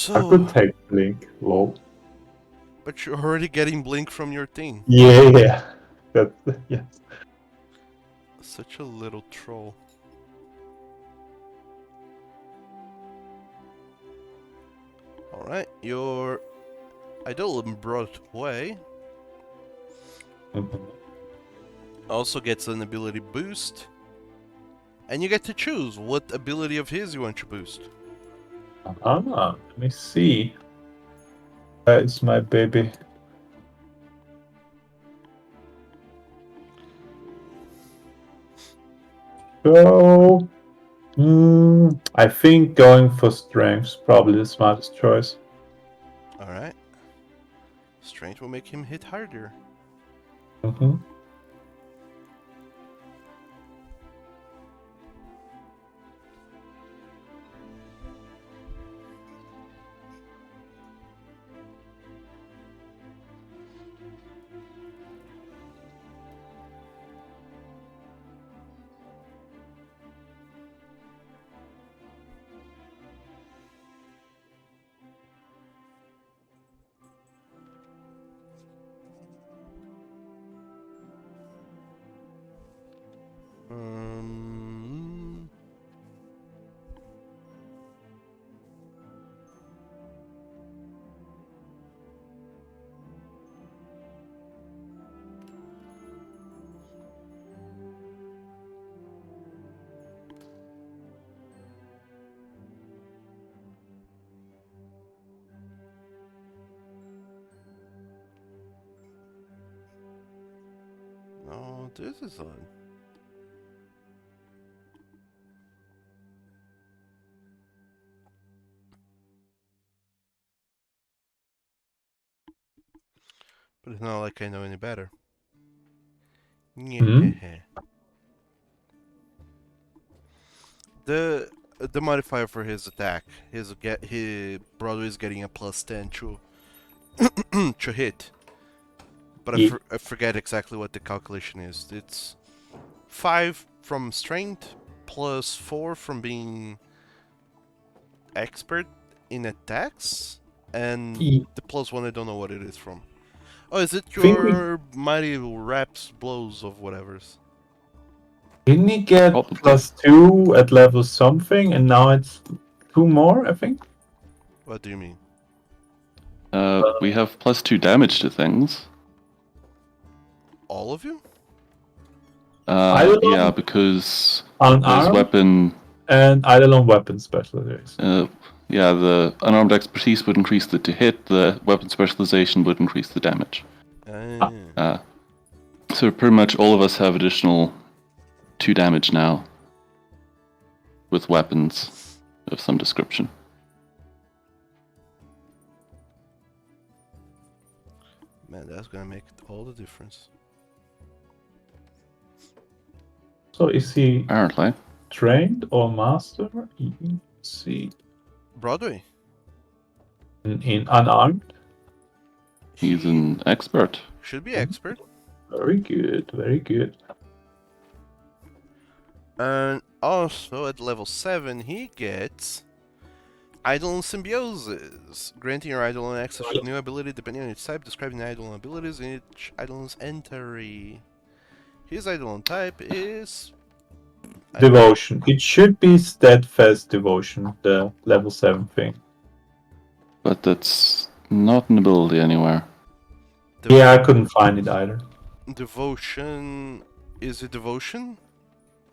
I could So, take Blink. Lol. but you're already getting Blink from your thing. Yeah. That, yes. Such a little troll. Alright, your Eidolon brought away. Mhm. Also gets an ability boost. And you get to choose what ability of his you want to boost. Let me see. That is my baby. So, I think going for strength is probably the smartest choice. Alright. Strength will make him hit harder. Mm-hmm. This is odd. But it's not like I know any better. Hmm? The modifier for his attack, his Broadway is getting a +10 to hit. But Yeah. I forget exactly what the calculation is. It's 5 from strength plus 4 from being expert in attacks, and Yeah. the +1 I don't know what it is from. Oh, is it Think we your mighty raps blows of whatever's? didn't he get Probably. +2 at level something, and now it's 2 more, I think. What do you mean? We have +2 damage to things. All of you? Eidolon Yeah, because on his arm weapon, and Eidolon weapon specialization. yeah, the unarmed expertise would increase the to hit, the weapon specialization would increase the damage. Ah. So pretty much all of us have additional 2 damage now with weapons of some description. Man, that's gonna make all the difference. So is he Apparently. trained or master? See Broadway. in unarmed. He's He an expert. should be expert. Very good, very good. And also at level 7, he gets Eidolon Symbiosis, granting your Eidolon access to new ability depending on its type, describing the Eidolon abilities in each Eidolon's entry. His Eidolon type is Devotion. It should be steadfast devotion, the level 7 thing. But that's not an ability anywhere. Yeah, I couldn't find it either. Devotion. Is it devotion?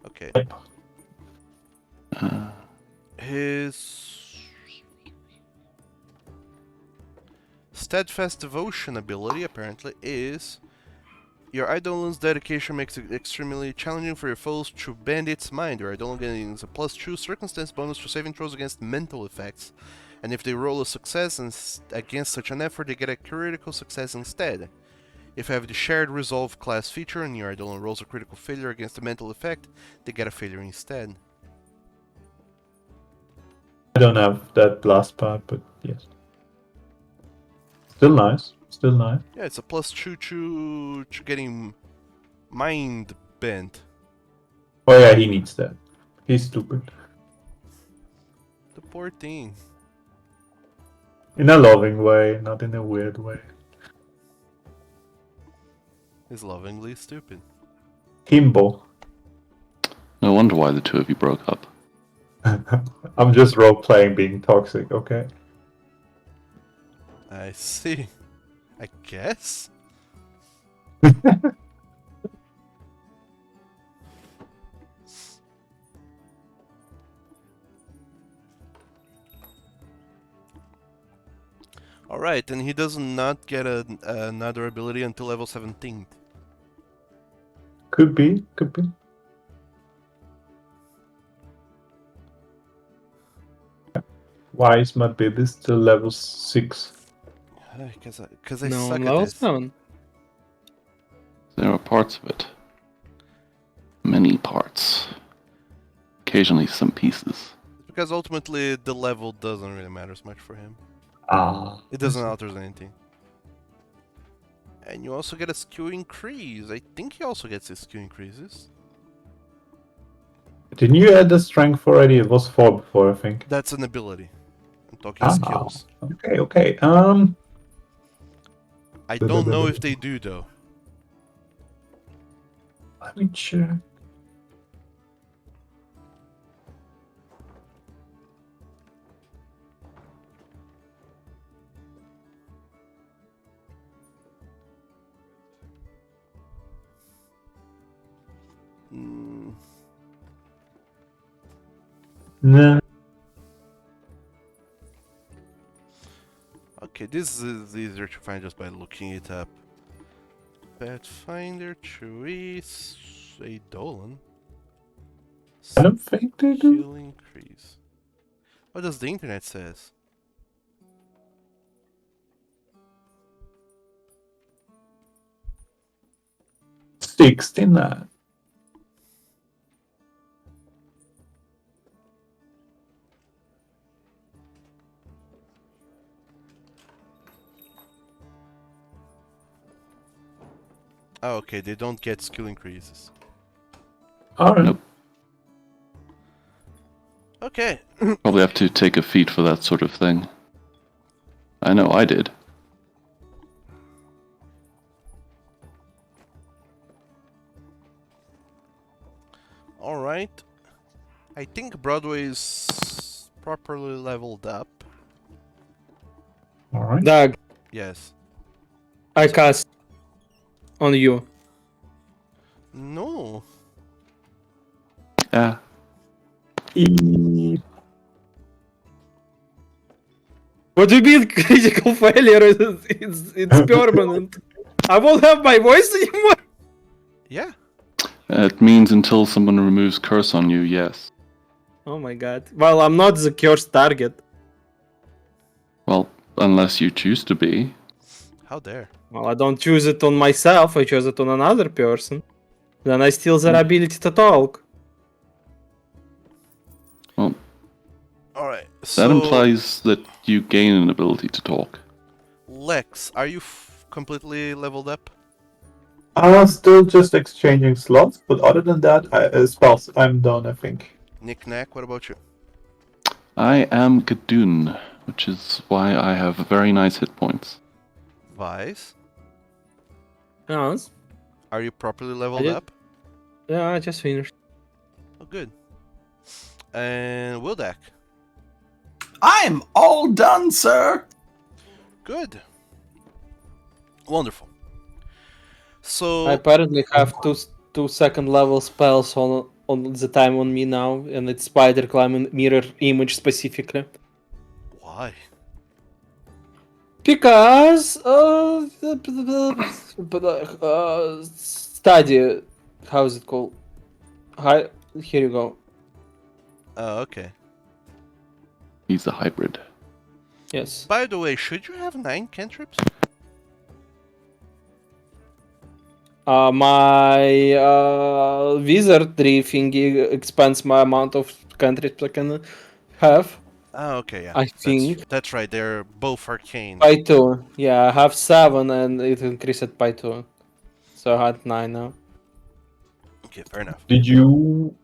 Okay. Yep. His steadfast devotion ability apparently is your Eidolon's dedication makes it extremely challenging for your foes to bend its mind. Your Eidolon gains a +2 circumstance bonus to saving throws against mental effects. And if they roll a success against such an effort, they get a critical success instead. If you have the shared resolve class feature and your Eidolon rolls a critical failure against a mental effect, they get a failure instead. I don't have that last part, but yes. Still nice. Still nice. Yeah, it's a +2 to getting mind bent. Oh yeah, he needs that. He's stupid. The poor thing. In a loving way, not in a weird way. He's lovingly stupid. Kimbo. No wonder why the two of you broke up. I'm just role playing being toxic, okay? I see. I guess? Alright, and he does not get another ability until level 17. Could be, could be. Why is my baby still level 6? Because I No, suck at level this. 7. There are parts of it. Many parts. Occasionally some pieces. Because ultimately the level doesn't really matter as much for him. Ah. It doesn't alter anything. And you also get a skill increase. I think he also gets his skill increases. Didn't you add the strength already? It was 4 before, I think. That's an ability. I'm talking skills. Okay, okay. I don't know if they do though. Let me check. Mm, No. okay, this is easier to find just by looking it up. Pathfinder, Therese, a Dolan. I don't think they do. Skill increase. What does the internet says? $69. Oh, okay, they don't get skill increases. Alright. Nope. Okay. Probably have to take a feat for that sort of thing. I know I did. Alright. I think Broadway is properly leveled up. Alright. Doug, Yes. I cast on you. No. Yeah. E- What do you mean critical failure? It's permanent. I won't have my voice anymore. Yeah. It means until someone removes curse on you, yes. Oh my god. Well, I'm not the cursed target. Well, unless you choose to be. How dare. Well, I don't choose it on myself, I choose it on another person. Then I steal their ability to talk. Well, Alright. that So, implies that you gain an ability to talk. Lex, are you completely leveled up? Still just exchanging slots, but other than that, spells, I'm done, I think. Nick Nack, what about you? I am Gundhr, which is why I have very nice hit points. Vice, Yes. are you properly leveled did. up? Yeah, I just finished. Oh, good. And Wildak, I'm all done, sir. good. Wonderful. So, I apparently have two second level spells on the time on me now, and it's spider climb and mirror image specifically. why? Because study, how's it called? Hi, here you go. Oh, okay. He's a hybrid. Yes. By the way, should you have 9 cantrips? My wizardry thingy expands my amount of cantrips I can have. Oh, okay, yeah. I think. That's right, they're both arcane. By 2. Yeah, I have 7 and it increased by 2. So I had 9 now. Okay, fair enough. Did you...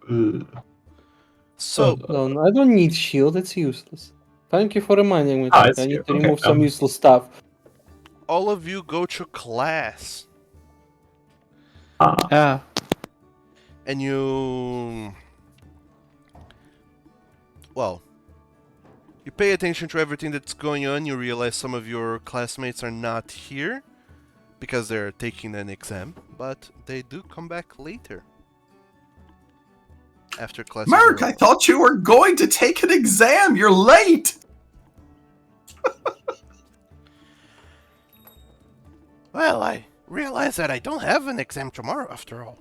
So, No, I don't need shield, it's useless. Thank you for reminding me. it's I need here. to Okay, remove some useless stuff. all of you go to class. Yeah. And you... Well, you pay attention to everything that's going on. You realize some of your classmates are not here because they're taking an exam, but they do come back later. After class. Merc, I thought you were going to take an exam. You're late. Well, I realize that I don't have an exam tomorrow after all.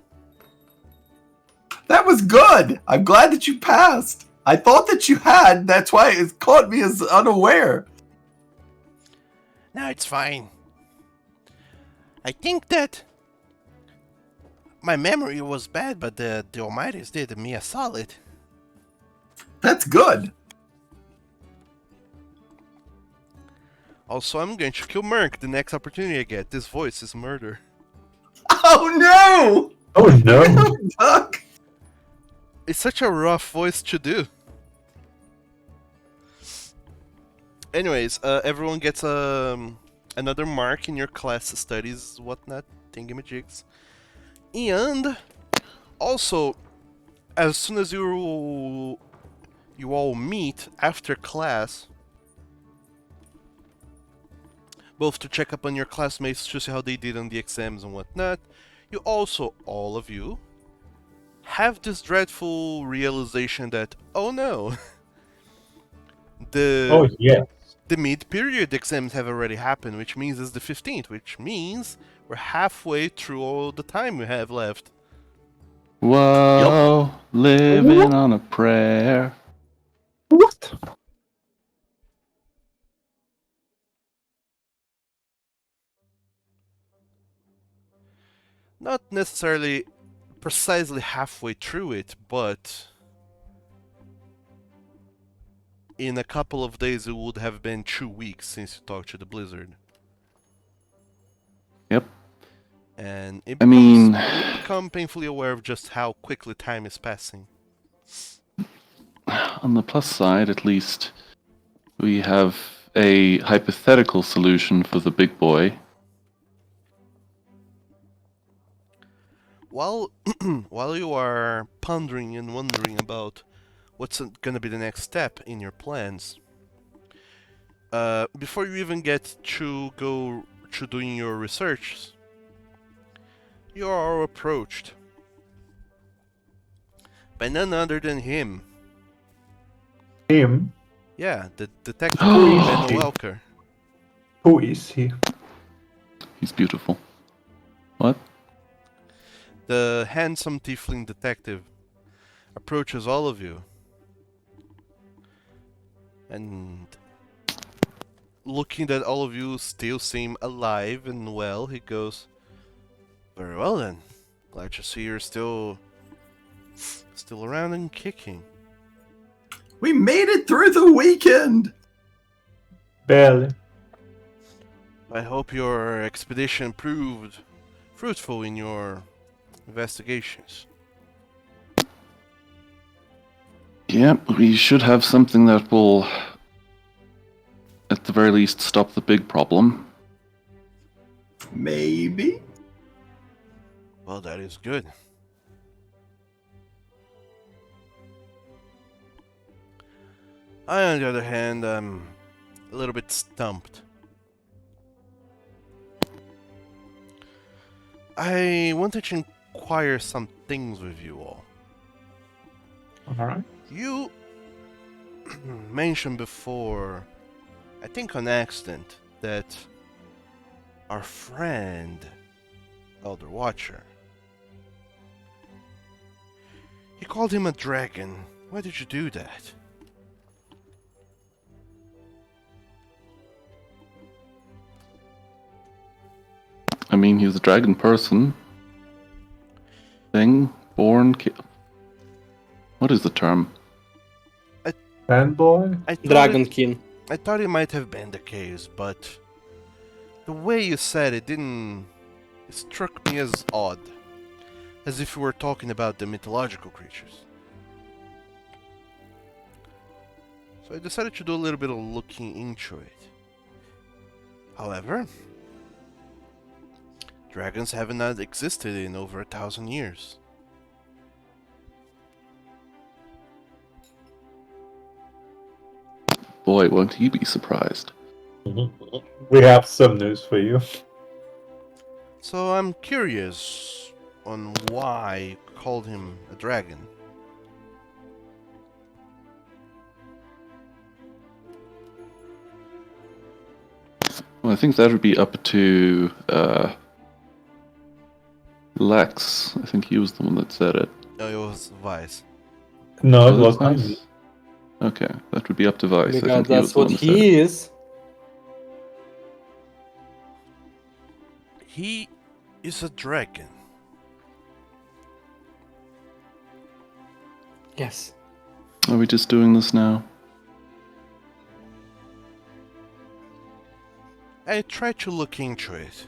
That was good. I'm glad that you passed. I thought that you had. That's why it caught me as unaware. No, it's fine. I think that my memory was bad, but the Almighties did me a solid. That's good. Also, I'm going to kill Merc the next opportunity I get. This voice is murder. Oh no! Oh no! Duck. It's such a rough voice to do. Anyways, everyone gets another mark in your class studies, whatnot, thingamajigs. And also, as soon as you all meet after class, both to check up on your classmates to see how they did on the exams and whatnot, you also, all of you, have this dreadful realization that, oh no, Oh yeah. the mid-period exams have already happened, which means it's the 15th, which means we're halfway through all the time we have left. Whoa, living on a prayer. What? Not necessarily precisely halfway through it, but in a couple of days it would have been 2 weeks since you talked to the Blizzard. Yep. And it I becomes, mean- you become painfully aware of just how quickly time is passing. On the plus side, at least, we have a hypothetical solution for the big boy. While while you are pondering and wondering about what's going to be the next step in your plans, before you even get to go to doing your research, you are approached by none other than him. Him? Yeah, the detective Ben Welker. Who is he? He's beautiful. What? The handsome tiefling detective approaches all of you and, looking that all of you still seem alive and well, he goes, "Very well then. Glad to see you're still around and kicking. We made it through the weekend. Barely. I hope your expedition proved fruitful in your investigations." Yep, we should have something that will, at the very least, stop the big problem. Maybe. Well, that is good. I, on the other hand, am a little bit stumped. I wanted to inquire some things with you all. Alright. You mentioned before, I think on accident, that our friend, Elder Watcher, you called him a dragon. Why did you do that? I mean, he's a dragon person. Thing, born, what is the term? Fanboy? I thought Dragon it, King. I thought it might have been the case, but the way you said it didn't. It struck me as odd. As if we were talking about the mythological creatures. So I decided to do a little bit of looking into it. However, dragons have not existed in over 1,000 years. Boy, won't he be surprised. We have some news for you. So I'm curious on why you called him a dragon. Well, I think that would be up to Lex. I think he was the one that said it. No, it was Vice. No, it Was was not Vice? me. Okay, that would be up to Vice. I Because think he was that's the one what who said it. he is. He is a dragon. Yes. Are we just doing this now? I tried to look into it,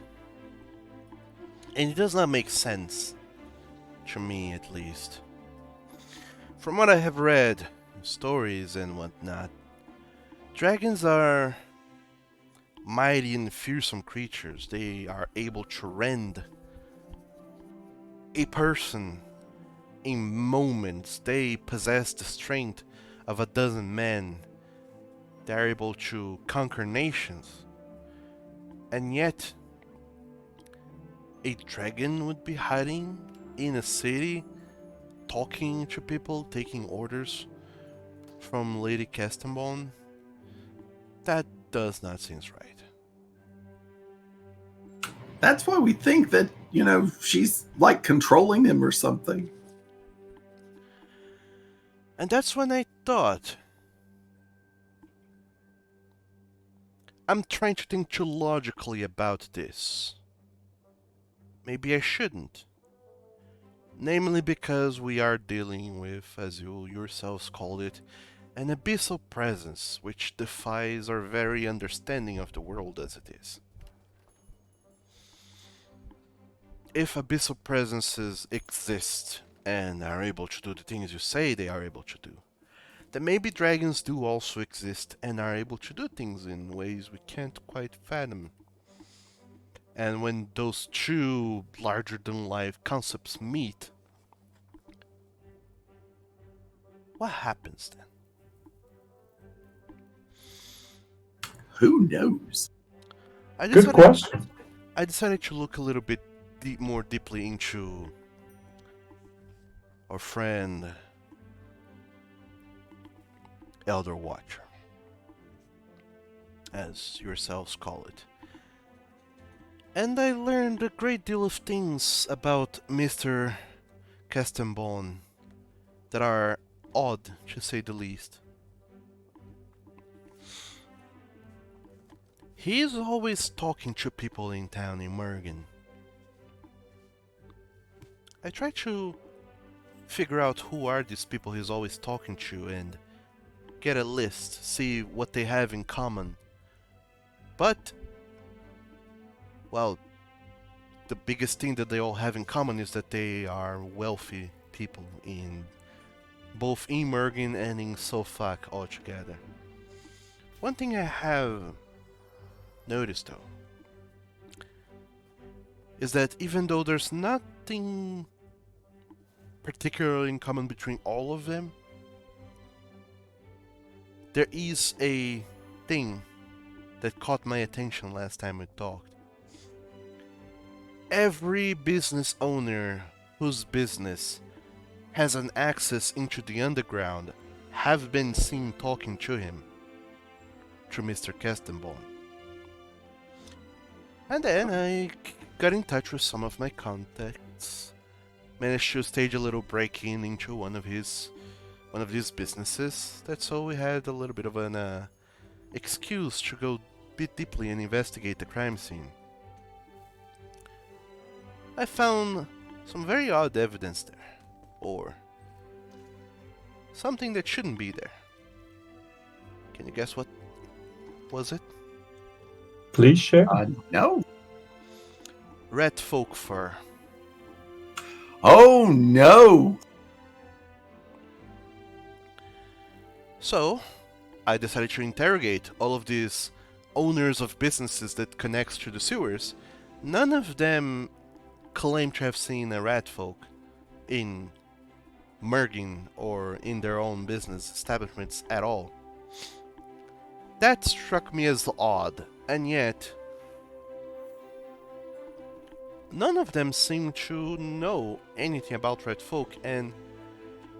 and it does not make sense. To me, at least. From what I have read, stories and whatnot, dragons are mighty and fearsome creatures. They are able to rend a person in moments. They possess the strength of 12 men. They are able to conquer nations. And yet, a dragon would be hiding in a city, talking to people, taking orders from Lady Castenbone. That does not seem right. That's why we think that, she's like controlling him or something. And that's when I thought, I'm trying to think too logically about this. Maybe I shouldn't. Namely because we are dealing with, as you yourselves called it, an abyssal presence which defies our very understanding of the world as it is. If abyssal presences exist and are able to do the things you say they are able to do, then maybe dragons do also exist and are able to do things in ways we can't quite fathom. And when those two larger-than-life concepts meet, what happens then? Who knows? Good question. I decided to look a little bit more deeply into our friend Elder Watcher, as yourselves call it. And I learned a great deal of things about Mr. Castenbone that are odd, to say the least. He is always talking to people in town in Mergen. I try to figure out who are these people he's always talking to and get a list, see what they have in common. But, well, the biggest thing that they all have in common is that they are wealthy people in both in Mergen and in Sofak altogether. One thing I have noticed though is that even though there's nothing particularly in common between all of them, there is a thing that caught my attention last time we talked. Every business owner whose business has an access into the underground have been seen talking to him through Mr. Castenbone. And then I got in touch with some of my contacts, managed to stage a little break-in into one of these businesses. That's so we had a little bit of an excuse to go a bit deeply and investigate the crime scene. I found some very odd evidence there, or something that shouldn't be there. Can you guess what was it? Please share. No. Rat folk fur. Oh, no. So, I decided to interrogate all of these owners of businesses that connects to the sewers. None of them claim to have seen a rat folk in Mergin or in their own business establishments at all. That struck me as odd, and yet none of them seem to know anything about rat folk, and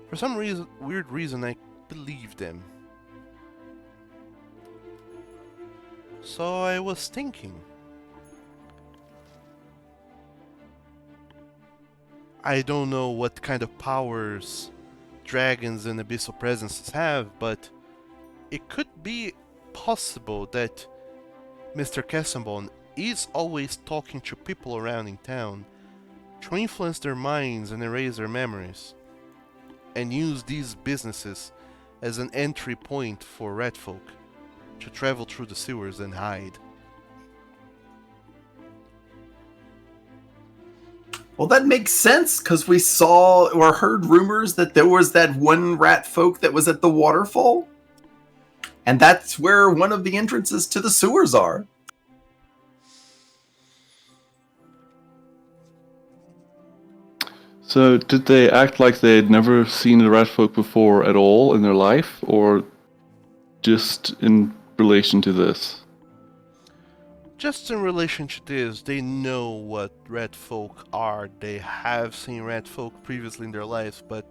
for some weird reason I believe them. So I was thinking, I don't know what kind of powers dragons and abyssal presences have, but it could be possible that Mr. Castenbone is always talking to people around in town to influence their minds and erase their memories, and use these businesses as an entry point for rat folk to travel through the sewers and hide. Well, that makes sense because we saw or heard rumors that there was that one rat folk that was at the waterfall. And that's where one of the entrances to the sewers are. So, did they act like they had never seen a rat folk before at all in their life, or just in relation to this? Just in relation to this, they know what rat folk are. They have seen rat folk previously in their lives, but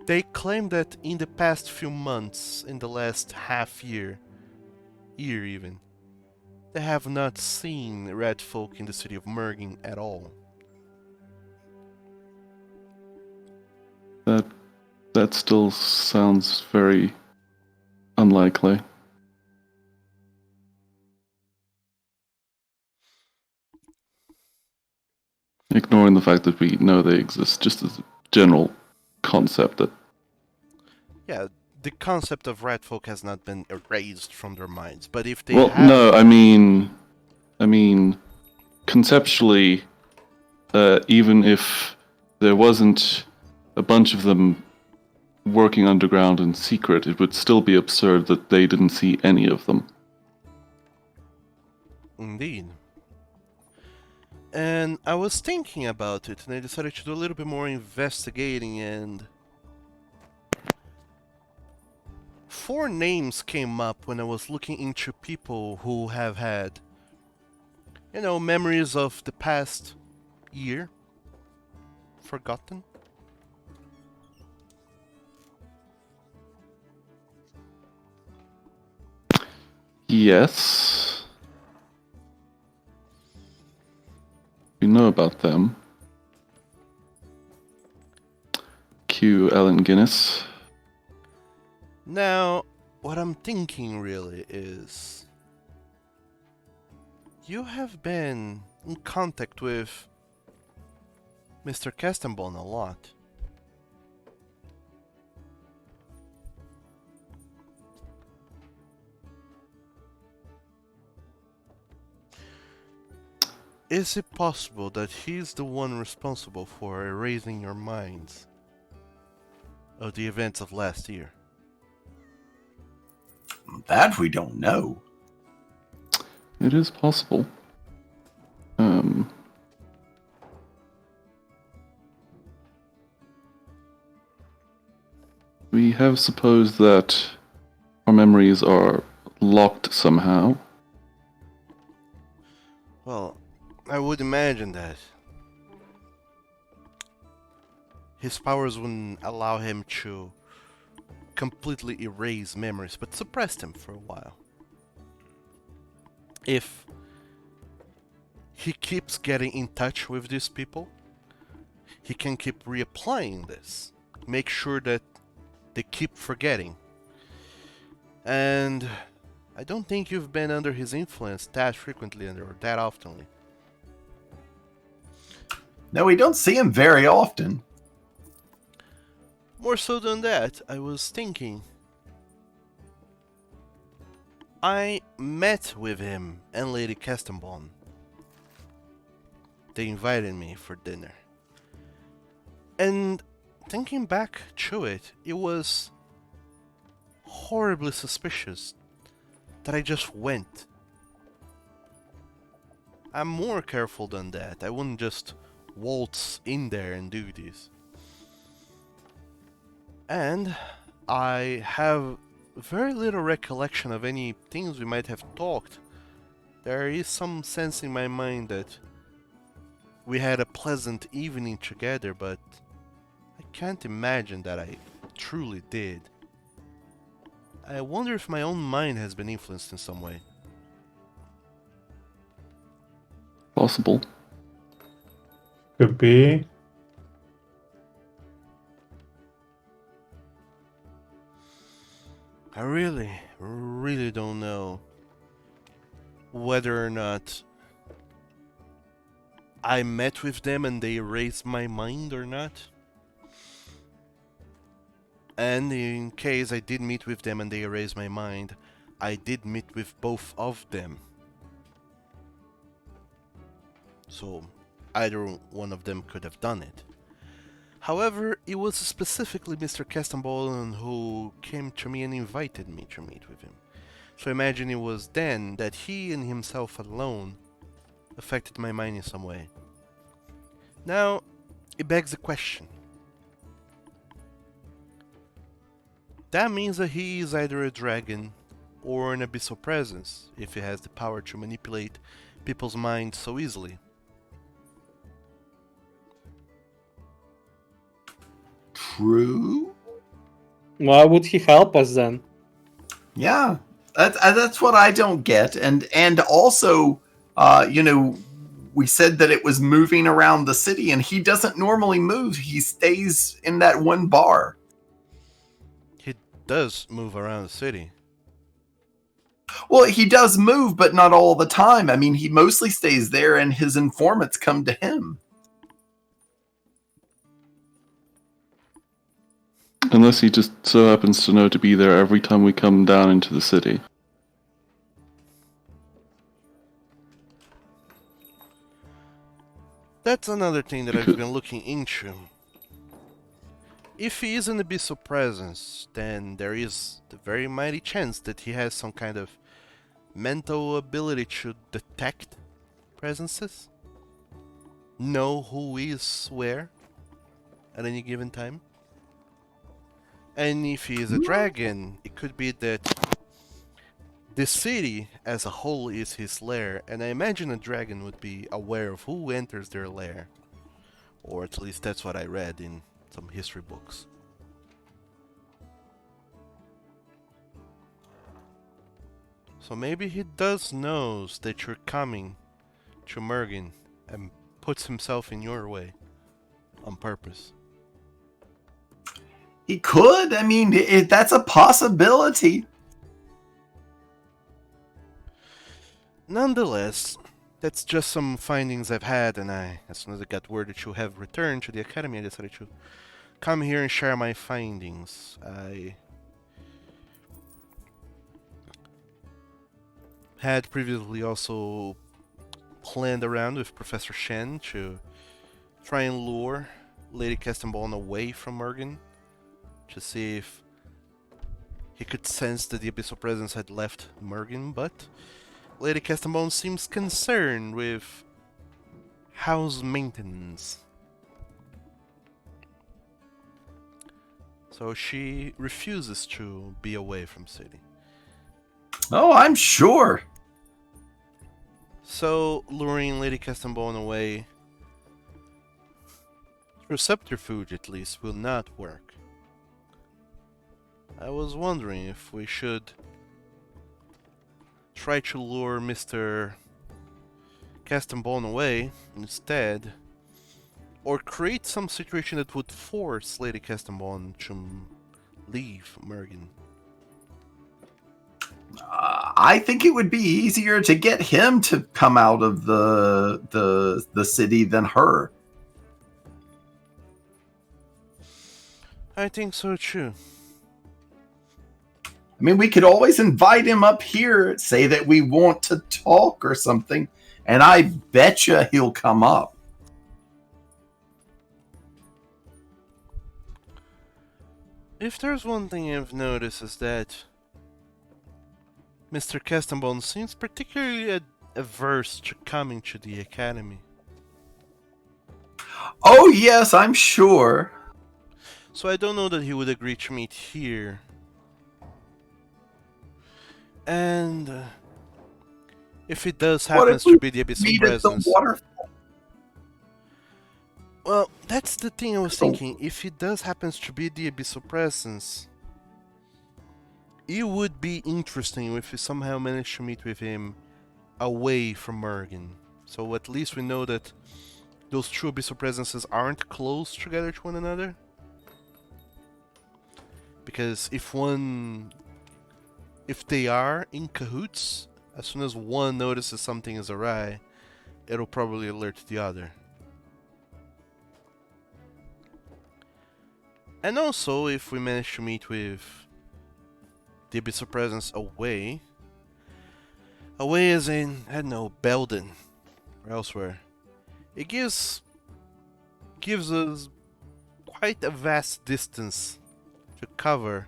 they claim that in the past few months, in the last half year, year even. They have not seen red folk in the city of Merging at all. That still sounds very unlikely. Ignoring the fact that we know they exist, just as a general concept that. Yeah, the concept of red folk has not been erased from their minds, but if they Well, have... no, I mean, conceptually, even if there wasn't a bunch of them working underground in secret, it would still be absurd that they didn't see any of them. Indeed. And I was thinking about it, and I decided to do a little bit more investigating, and 4 names came up when I was looking into people who have had, memories of the past year forgotten. Yes. We know about them. Q. Allen Guinness. Now, what I'm thinking really is... You have been in contact with Mr. Castenbone a lot. Is it possible that he's the one responsible for erasing your minds of the events of last year? That we don't know. It is possible. We have supposed that our memories are locked somehow. Well, I would imagine that his powers wouldn't allow him to completely erase memories, but suppress them for a while. If he keeps getting in touch with these people, he can keep reapplying this. Make sure that they keep forgetting. And I don't think you've been under his influence that frequently or that oftenly. No, we don't see him very often. More so than that, I was thinking. I met with him and Lady Castenbone. They invited me for dinner. And thinking back to it, it was horribly suspicious that I just went. I'm more careful than that. I wouldn't just waltz in there and do this. And I have very little recollection of any things we might have talked. There is some sense in my mind that we had a pleasant evening together, but I can't imagine that I truly did. I wonder if my own mind has been influenced in some way. Possible. Could be. I really don't know whether or not I met with them and they erased my mind or not. And in case I did meet with them and they erased my mind, I did meet with both of them. So either one of them could have done it. However, it was specifically Mr. Castenbone who came to me and invited me to meet with him. So imagine it was then that he and himself alone affected my mind in some way. Now, it begs the question. That means that he is either a dragon or an abyssal presence, if he has the power to manipulate people's minds so easily. True. Why would he help us then? Yeah. That's what I don't get, and also, we said that it was moving around the city, and he doesn't normally move. He stays in that one bar. He does move around the city. Well, he does move, but not all the time. I mean, he mostly stays there, and his informants come to him. Unless he just so happens to know to be there every time we come down into the city. That's another thing that I've been looking into. If he is an abyssal presence, then there is the very mighty chance that he has some kind of mental ability to detect presences, know who is where at any given time. And if he is a dragon, it could be that the city as a whole is his lair, and I imagine a dragon would be aware of who enters their lair. Or at least that's what I read in some history books. So maybe he does knows that you're coming to Mergen and puts himself in your way on purpose. He could. I mean, that's a possibility. Nonetheless, that's just some findings I've had, and as soon as I got word that you have returned to the academy, I decided to come here and share my findings. I had previously also planned around with Professor Shen to try and lure Lady Castenbone away from Mergen, to see if he could sense that the Abyssal Presence had left Mergen, but Lady Castenbone seems concerned with house maintenance. So she refuses to be away from city. Oh, I'm sure. So luring Lady Castenbone away through subterfuge at least will not work. I was wondering if we should try to lure Mr. Castenbone away instead, or create some situation that would force Lady Castenbone to leave Mergen. I think it would be easier to get him to come out of the city than her. I think so too. I mean, we could always invite him up here, say that we want to talk or something, and I betcha he'll come up. If there's one thing I've noticed is that Mr. Castenbone seems particularly averse to coming to the academy. Oh, yes, I'm sure. So I don't know that he would agree to meet here. And if it does happens to be the Abyssal Meet at the Presence. waterfall. Well, that's the thing I was thinking. If it does happens to be the Abyssal Presence, it would be interesting if we somehow managed to meet with him away from Mergen. So at least we know that those two Abyssal Presences aren't close together to one another. Because if they are in cahoots, as soon as one notices something is awry, it'll probably alert the other. And also, if we manage to meet with the Abyssal Presence away as in, I don't know, Belden or elsewhere, it gives us quite a vast distance to cover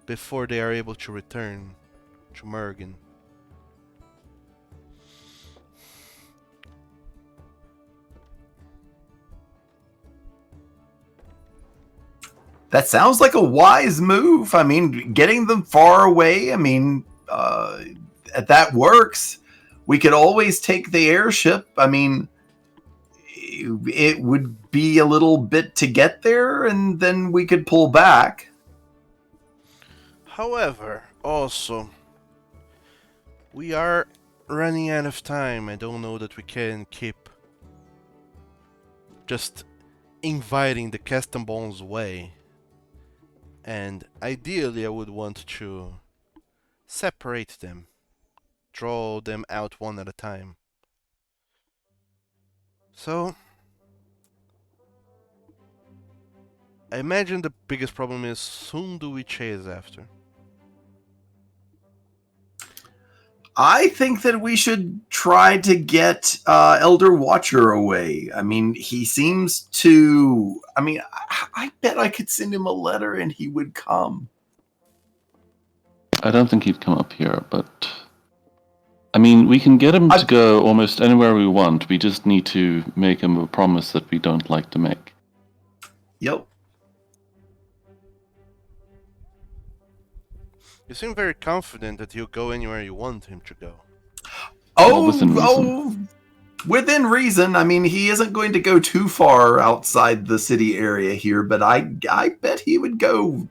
before they are able to return to Mergen. That sounds like a wise move. I mean, getting them far away, I mean, that works. We could always take the airship. I mean, it would be a little bit to get there, and then we could pull back. However, Also, we are running out of time. I don't know that we can keep just inviting the Castambons way. And ideally, I would want to separate them, draw them out one at a time. So, I imagine the biggest problem is whom do we chase after? I think that we should try to get Elder Watcher away. I mean, he seems to. I mean, I bet I could send him a letter and he would come. I don't think he'd come up here, but I mean, we can get him to go almost anywhere we want. We just need to make him a promise that we don't like to make. Yep. You seem very confident that he'll go anywhere you want him to go. Oh, within reason. Within reason. I mean, he isn't going to go too far outside the city area here, but I bet he would go,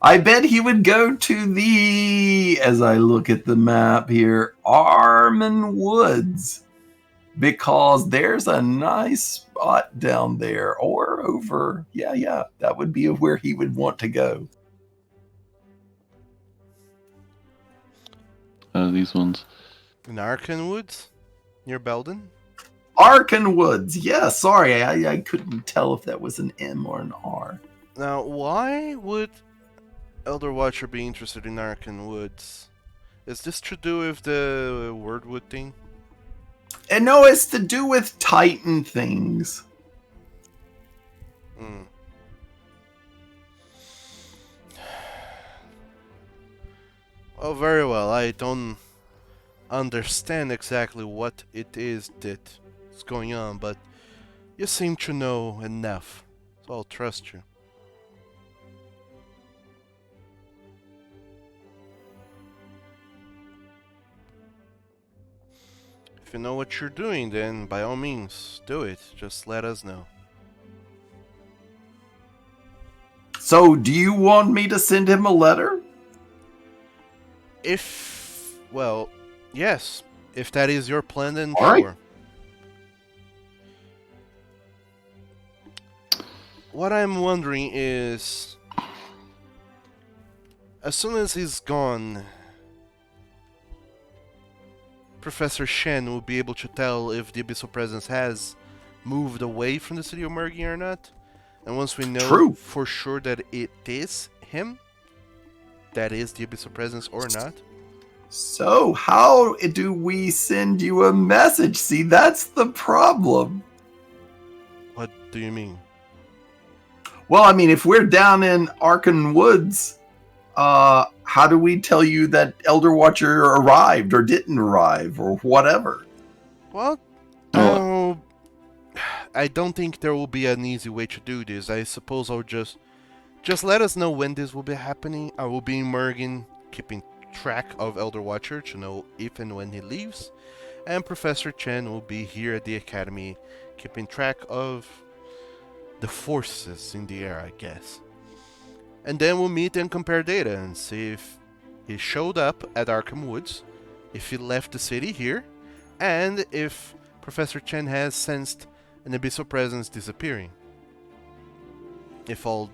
I bet he would go to the, as I look at the map here, Armen Woods, because there's a nice spot down there, or over, yeah, that would be where he would want to go. These ones. In Arkan Woods? Near Belden? Arken Woods, yeah, sorry, I couldn't tell if that was an M or an R. Now, why would Elder Watcher be interested in Arkan Woods? Is this to do with the Wordwood thing? And no, it's to do with Titan things. Oh, very well. I don't understand exactly what it is that is going on, but you seem to know enough, so I'll trust you. If you know what you're doing, then by all means, do it. Just let us know. So, do you want me to send him a letter? Well, yes. If that is your plan, then all sure. Right. What I'm wondering is, as soon as he's gone, Professor Shen will be able to tell if the Abyssal Presence has moved away from the city of Merging or not. And once we know for sure that it is him, that is the Abyssal Presence or not. So, how do we send you a message? See, that's the problem. What do you mean? Well, I mean, if we're down in Arkan Woods, how do we tell you that Elder Watcher arrived or didn't arrive or whatever? Well, I don't think there will be an easy way to do this. I suppose I'll just let us know when this will be happening. I will be in Mergin, keeping track of Elder Watcher to know if and when he leaves. And Professor Chen will be here at the Academy, keeping track of the forces in the air, I guess. And then we'll meet and compare data and see if he showed up at Arkham Woods, if he left the city here, and if Professor Chen has sensed an Abyssal Presence disappearing. If all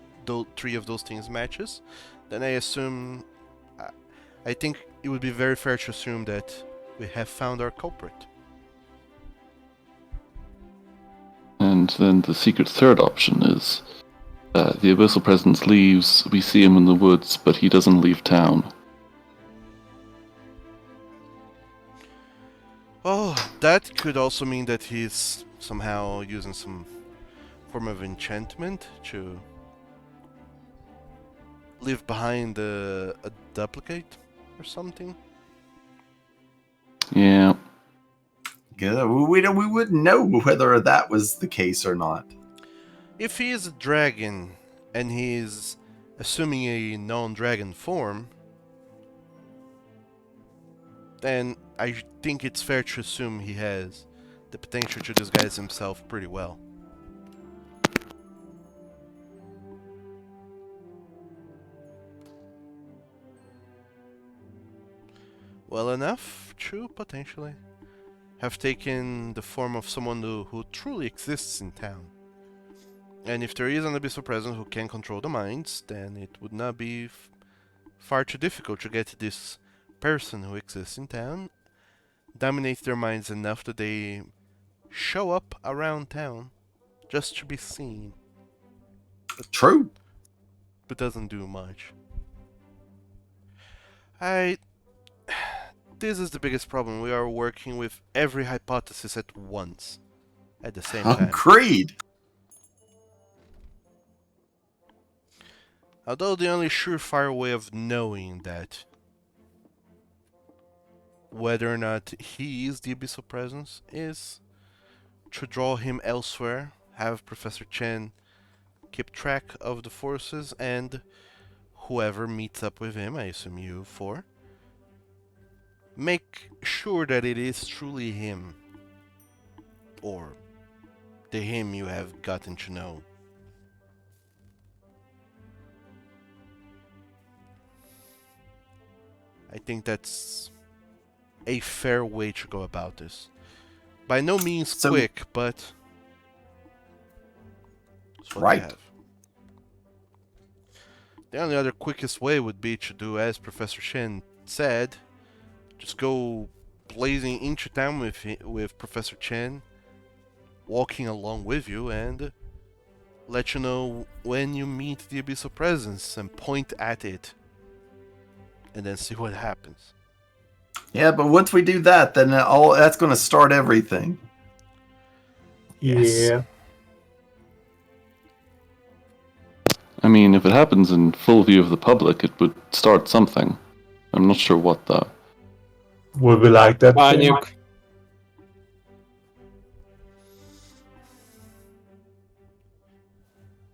three of those things matches, then I think it would be very fair to assume that we have found our culprit. And then the secret third option is the Abyssal Presence leaves, we see him in the woods, but he doesn't leave town. Oh, that could also mean that he's somehow using some form of enchantment to leave behind a duplicate or something. Yeah. Yeah, we wouldn't know whether that was the case or not. If he is a dragon and he's assuming a non-dragon form, then I think it's fair to assume he has the potential to disguise himself pretty well. well enough to potentially have taken the form of someone who truly exists in town. And if there is an abyssal presence who can control the minds, then it would not be far too difficult to get this person who exists in town, dominate their minds enough that they show up around town just to be seen, True. but doesn't do much. I. This is the biggest problem. We are working with every hypothesis at once, at the same time. Agreed. Although the only surefire way of knowing that whether or not he is the abyssal presence is to draw him elsewhere, have Professor Chen keep track of the forces, and whoever meets up with him, I assume you four, make sure that it is truly him, or the him you have gotten to know. I think that's a fair way to go about this. By no means So- quick, but it's what we Right. have. The only other quickest way would be to do as Professor Shen said, just go blazing into town with Professor Chen, walking along with you, and let you know when you meet the abyssal presence and point at it, and then see what happens. Yeah, but once we do that, then all that's going to start everything. Yes. Yeah. I mean, if it happens in full view of the public, it would start something. I'm not sure what though. Would we like that? Panic.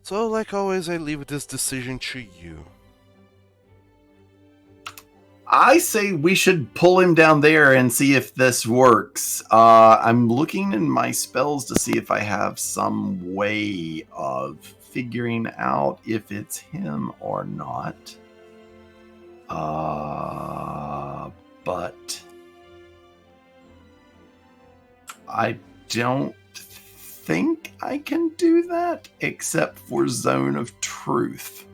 So, like always, I leave this decision to you. I say we should pull him down there and see if this works. I'm looking in my spells to see if I have some way of figuring out if it's him or not. But I don't think I can do that except for Zone of Truth.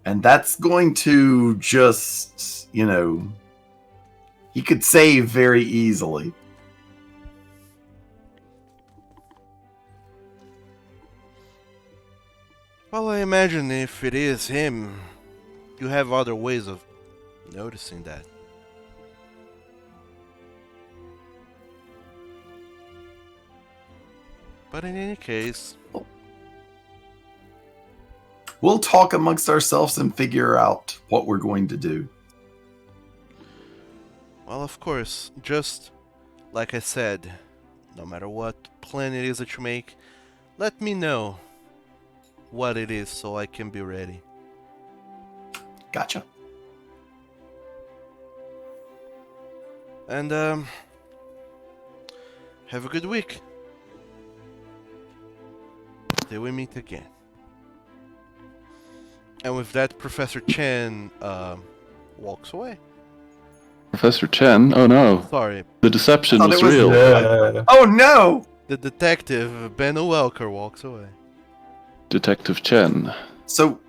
And that's going to just, he could save very easily. Well, I imagine if it is him, you have other ways of noticing that. But in any case, We'll talk amongst ourselves and figure out what we're going to do. well, of course, just like I said, no matter what plan it is that you make, let me know what it is so I can be ready. Gotcha. And, have a good week. Till we meet again. And with that, Professor Chen, walks away. Professor Chen? Oh no. Sorry, The deception Thought was it was- real. Oh no! the detective, Ben Welker, walks away. Detective Chen. So,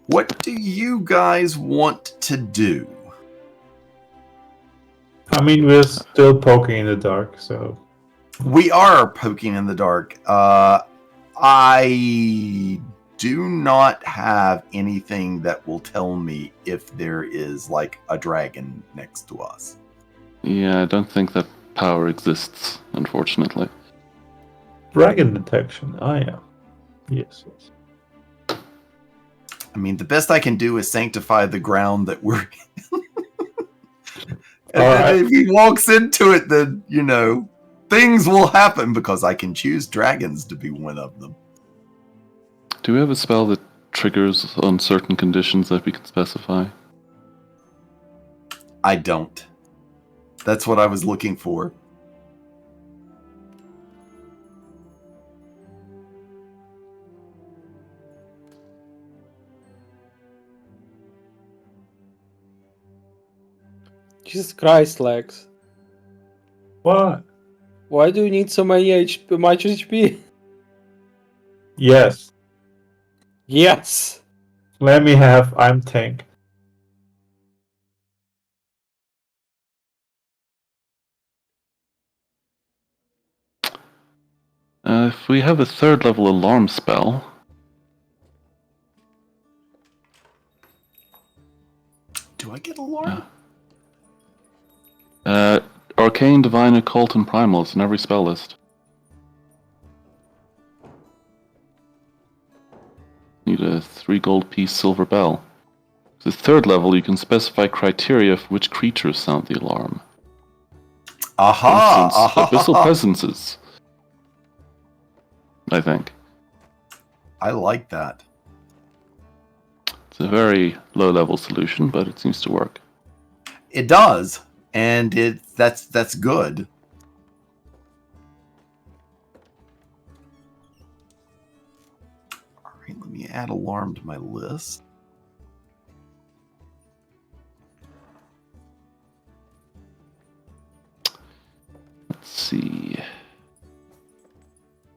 what do you guys want to do? I mean, we're still poking in the dark, so We are poking in the dark. I do not have anything that will tell me if there is like a dragon next to us. Yeah, I don't think that power exists, unfortunately. dragon detection. I am. Yes. I mean, the best I can do is sanctify the ground that we're in. And All then right. if he walks into it, then, things will happen because I can choose dragons to be one of them. Do we have a spell that triggers on certain conditions that we can specify? I don't. That's what I was looking for. Jesus Christ, Lex. What? Why do you need so much HP? Yes. Yes! Let me have. I'm tank. If we have a third level alarm spell, Do I get alarm? Arcane, Divine, Occult, and Primal is in every spell list. Need a 3 gold piece silver bell. The third level, you can specify criteria for which creatures sound the alarm. Aha! For instance, Abyssal Aha! Presences. I think. I like that. It's a very low-level solution, but it seems to work. It does, and that's good. All right, let me add alarm to my list. Let's see.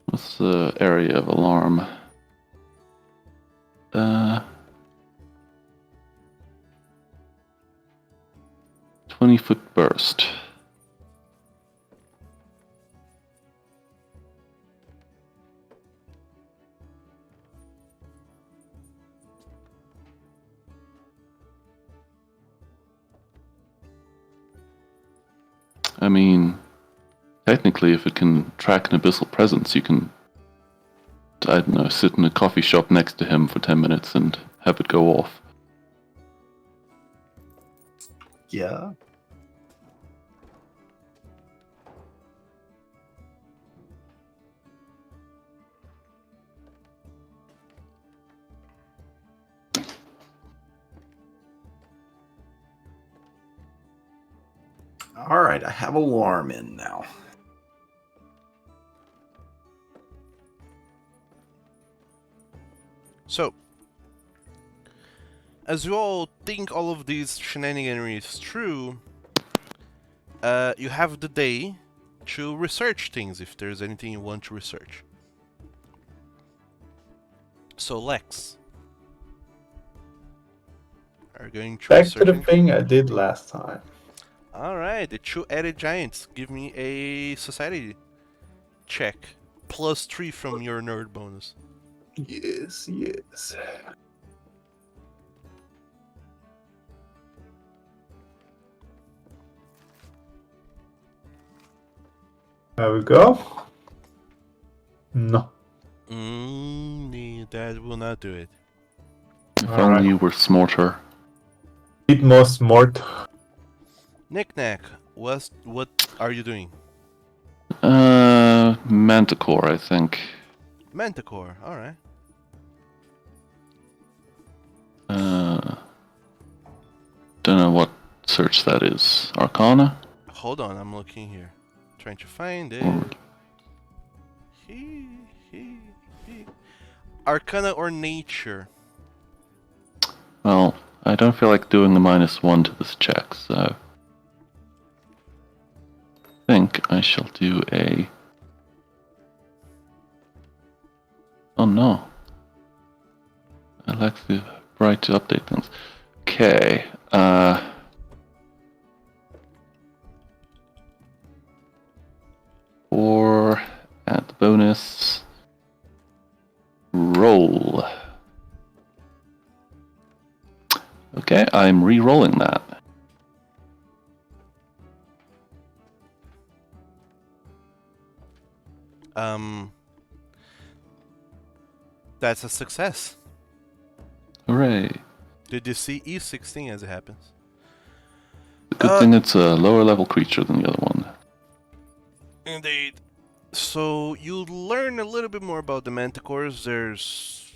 What's the area of alarm? 20-foot burst. I mean, technically, if it can track an abyssal presence, you can, I don't know, sit in a coffee shop next to him for 10 minutes and have it go off. Yeah. All right, I have alarm in now. So, as you all think all of these shenaniganery is true, you have the day to research things if there's anything you want to research. So, Lex, are you going to Back research to the anything? thing I did last time. Alright, the two-headed giants. Give me a society check. +3 from your nerd bonus. Yes, yes. There we go. No. That will not do it. If All only right. you were smarter. Need more smart. Knick-knack, what are you doing? Manticore, I think. Manticore, alright. Don't know what search that is. Arcana? Hold on, I'm looking here. Trying to find it. Or He. Arcana or nature? well, I don't feel like doing the -1 to this check, so I think I shall do a. Oh no. I like the right to update things. Okay, or add the bonus. Roll. Okay, I'm re-rolling that. That's a success. Hooray. Did you see E16 as it happens? Good thing it's a lower level creature than the other one. Indeed. So you learn a little bit more about the manticores. There's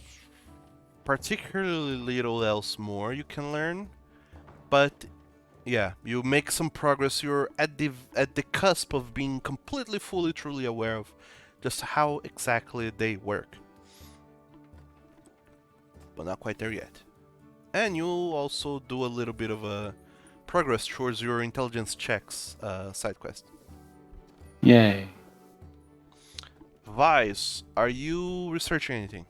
particularly little else more you can learn, but yeah, you make some progress. You're at the cusp of being completely, fully, truly aware of just how exactly they work, but not quite there yet. And you'll also do a little bit of a progress towards your intelligence checks side quest. Yay. Vice, are you researching anything?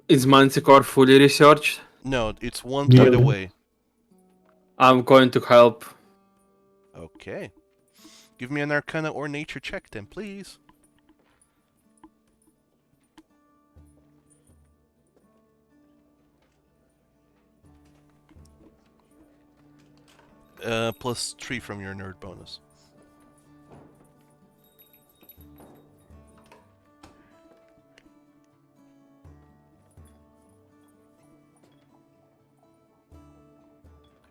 Is Manticore fully researched? No, it's one point Nearly. away. I'm going to help. Okay. Give me an Arcana or Nature check then, please. +3 from your nerd bonus.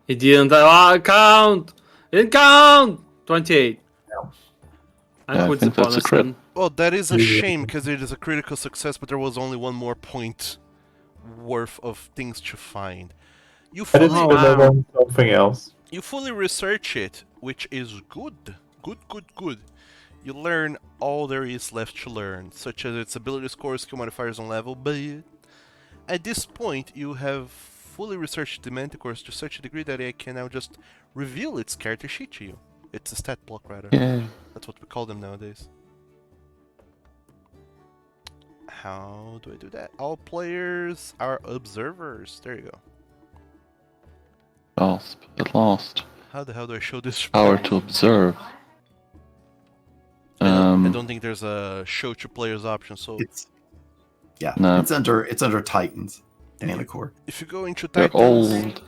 It didn't count! It didn't count! 28. And Yeah, I what's the think that's a bonus crit. then? Well, that is a Yeah. shame because it is a critical success, but there was only one more point worth of things to find. You I did fully, Oh, spend that wow. on something else. you fully research it, which is good. Good. You learn all there is left to learn, such as its ability scores, skill modifiers, and level, but at this point you have fully researched the Manticores to such a degree that I can now just reveal its character sheet to you. It's a stat block, rather. Yay. That's what we call them nowadays. How do I do that? All players are observers. There you go. Gasp. At last. How the hell do I show this? Power to observe. I don't think there's a show to players option. So It's yeah, No. it's under Titans. Manticore. if you go into They're Titans, old.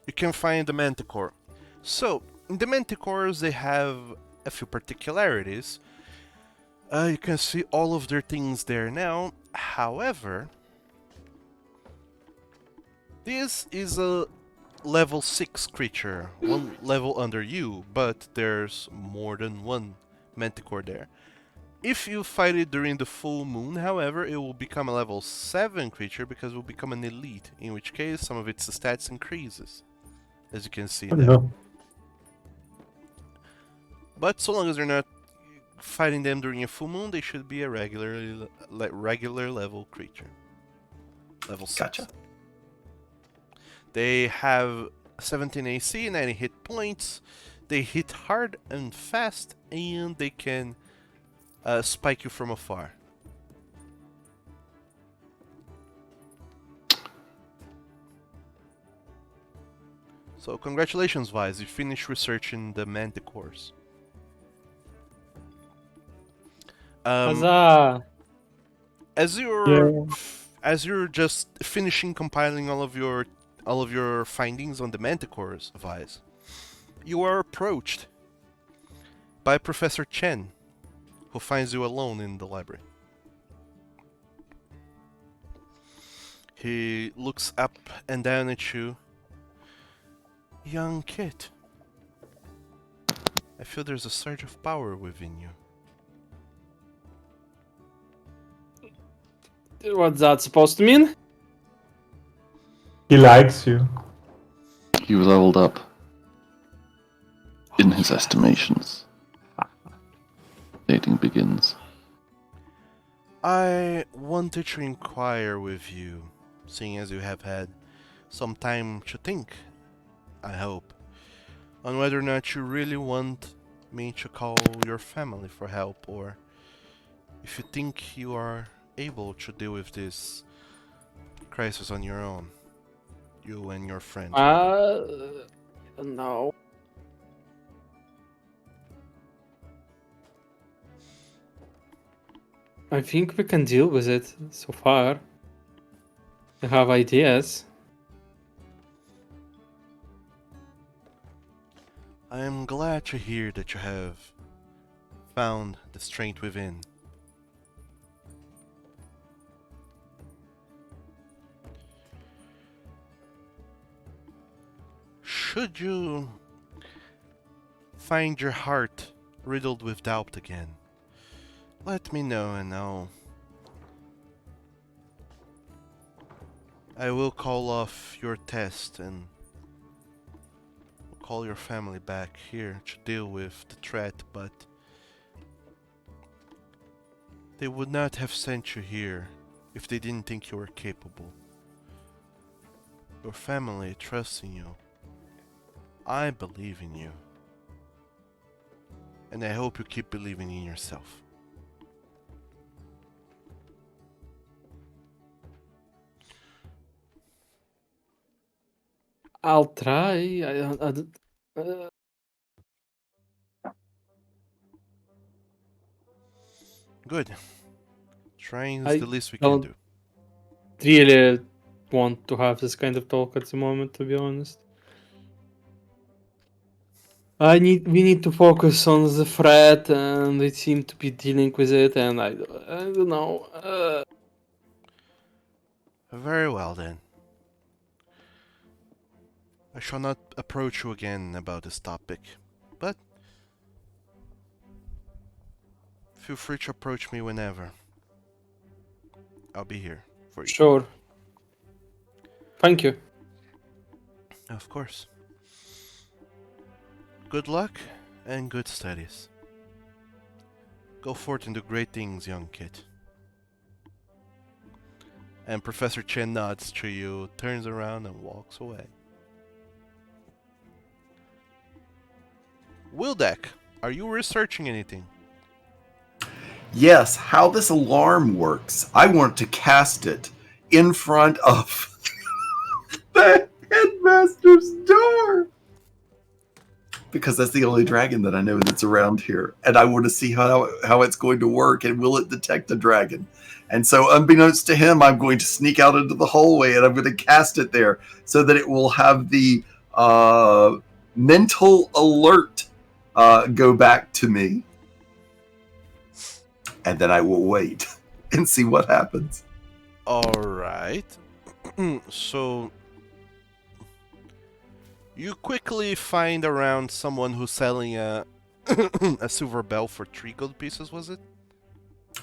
you can find the Manticore. So in the Manticores, they have a few particularities. You can see all of their things there now. However, this is a level 6 creature, one level under you, but there's more than one Manticore there. If you fight it during the full moon, however, it will become a level 7 creature because it will become an elite, in which case some of its stats increases, as you can see Oh, there. no. But so long as you're not fighting them during a full moon, they should be a regular level creature. Level 6. Gotcha. They have 17 AC, 90 hit points. They hit hard and fast, and they can spike you from afar. So congratulations, Vise. You finished researching the Manticores. Huzzah! As you're just finishing compiling all of your findings on the Manticores, Vise, you are approached by Professor Chen, who finds you alone in the library. He looks up and down at you. Young kid, I feel there's a surge of power within you. What's that supposed to mean? He likes you. You leveled up. In his estimations. Dating begins. I wanted to inquire with you, seeing as you have had some time to think, I hope, on whether or not you really want me to call your family for help, or if you think you are able to deal with this crisis on your own, you and your friend. No. I think we can deal with it so far. I have ideas. I am glad to hear that you have found the strength within. Should you find your heart riddled with doubt again, let me know and I will call off your test and call your family back here to deal with the threat, but they would not have sent you here if they didn't think you were capable. Your family trusts in you. I believe in you. And I hope you keep believing in yourself. I'll try. Uh, Good. Trying is I the least we can don't do. really want to have this kind of talk at the moment, to be honest. We need to focus on the threat, and we seem to be dealing with it, and I don't know. Very well then. I shall not approach you again about this topic, but feel free to approach me whenever. I'll be here for you. Sure. Thank you. Of course. Good luck and good studies. Go forth and do great things, young kid. And Professor Chen nods to you, turns around and walks away. Wildek, are you researching anything? Yes, how this alarm works. I want to cast it in front of the headmaster's door. Because that's the only dragon that I know that's around here. And I want to see how it's going to work and will it detect the dragon. And so unbeknownst to him, I'm going to sneak out into the hallway and I'm going to cast it there so that it will have the mental alert go back to me. And then I will wait and see what happens. Alright. So, you quickly find around someone who's selling a, a silver bell for 3 gold pieces, was it?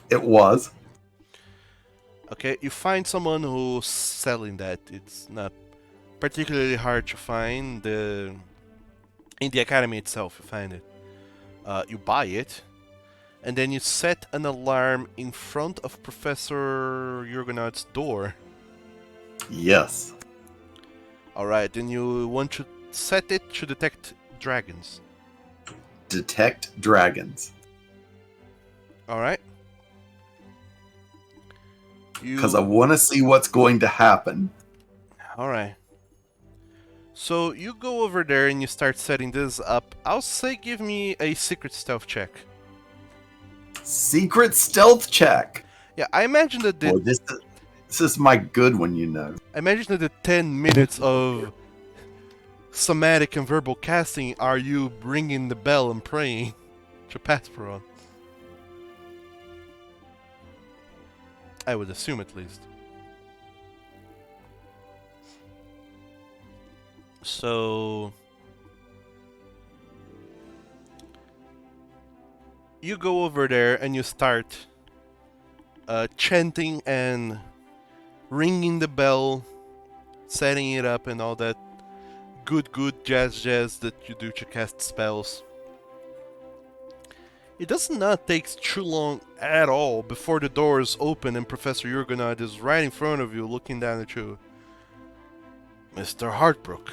It was. Okay, you find someone who's selling that. It's not particularly hard to find. In the academy itself, you find it. You buy it, and then you set an alarm in front of Professor Jurgenard's door. Yes. Alright, then you want to set it to detect dragons. Detect dragons. Alright. Because I want to see what's going to happen. Alright. So you go over there and you start setting this up. I'll say give me a secret stealth check. Secret stealth check. Yeah, I imagine that Boy, this is my good one, you know. I imagine that the 10 minutes of somatic and verbal casting are you ringing the bell and praying to Pasperon. I would assume at least. So you go over there and you start chanting and ringing the bell, setting it up and all that good jazz that you do to cast spells. It does not take too long at all before the doors open and Professor Jurgenard is right in front of you looking down at you. Mr. Heartbrook.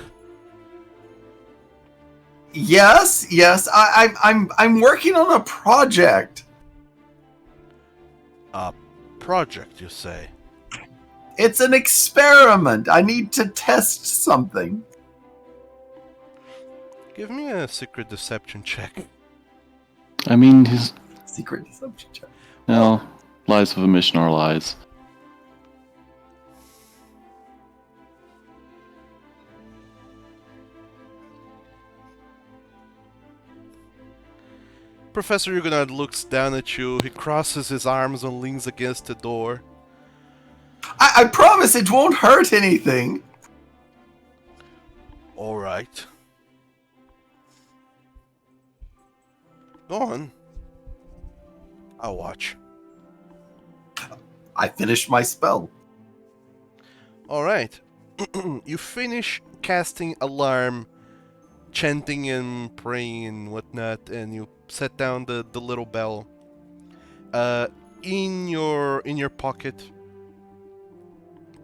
Yes. I'm working on a project. A project, you say? It's an experiment. I need to test something. Give me a secret deception check. I mean, his Secret deception check. lies of omission are lies. Professor Huguenot looks down at you, he crosses his arms and leans against the door. I promise it won't hurt anything. Alright. Go on. I'll watch. I finished my spell. Alright. You finish casting alarm, chanting and praying and whatnot, and you set down the little bell in your pocket,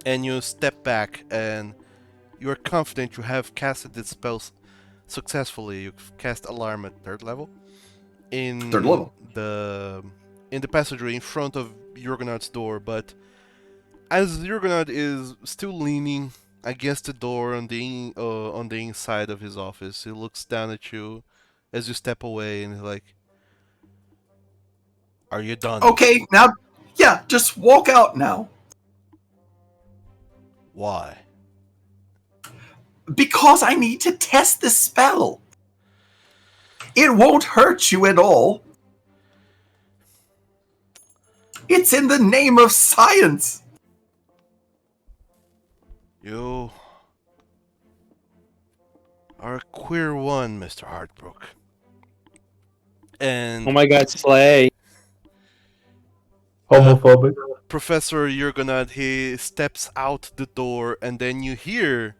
and you step back and you are confident you have casted the spells successfully. You cast alarm at 3rd level. In Third level. the passageway in front of Jurgenard's door, but as Jurgenard is still leaning against the door on the inside of his office, he looks down at you as you step away, and he's like, "Are you done?" Okay, now, yeah, just walk out now. Why? Because I need to test this spell. It won't hurt you at all. It's in the name of science. You are a queer one, Mr. Heartbrook. And Oh my god, Slay. Homophobic. Professor Jurgenard, he steps out the door, and then you hear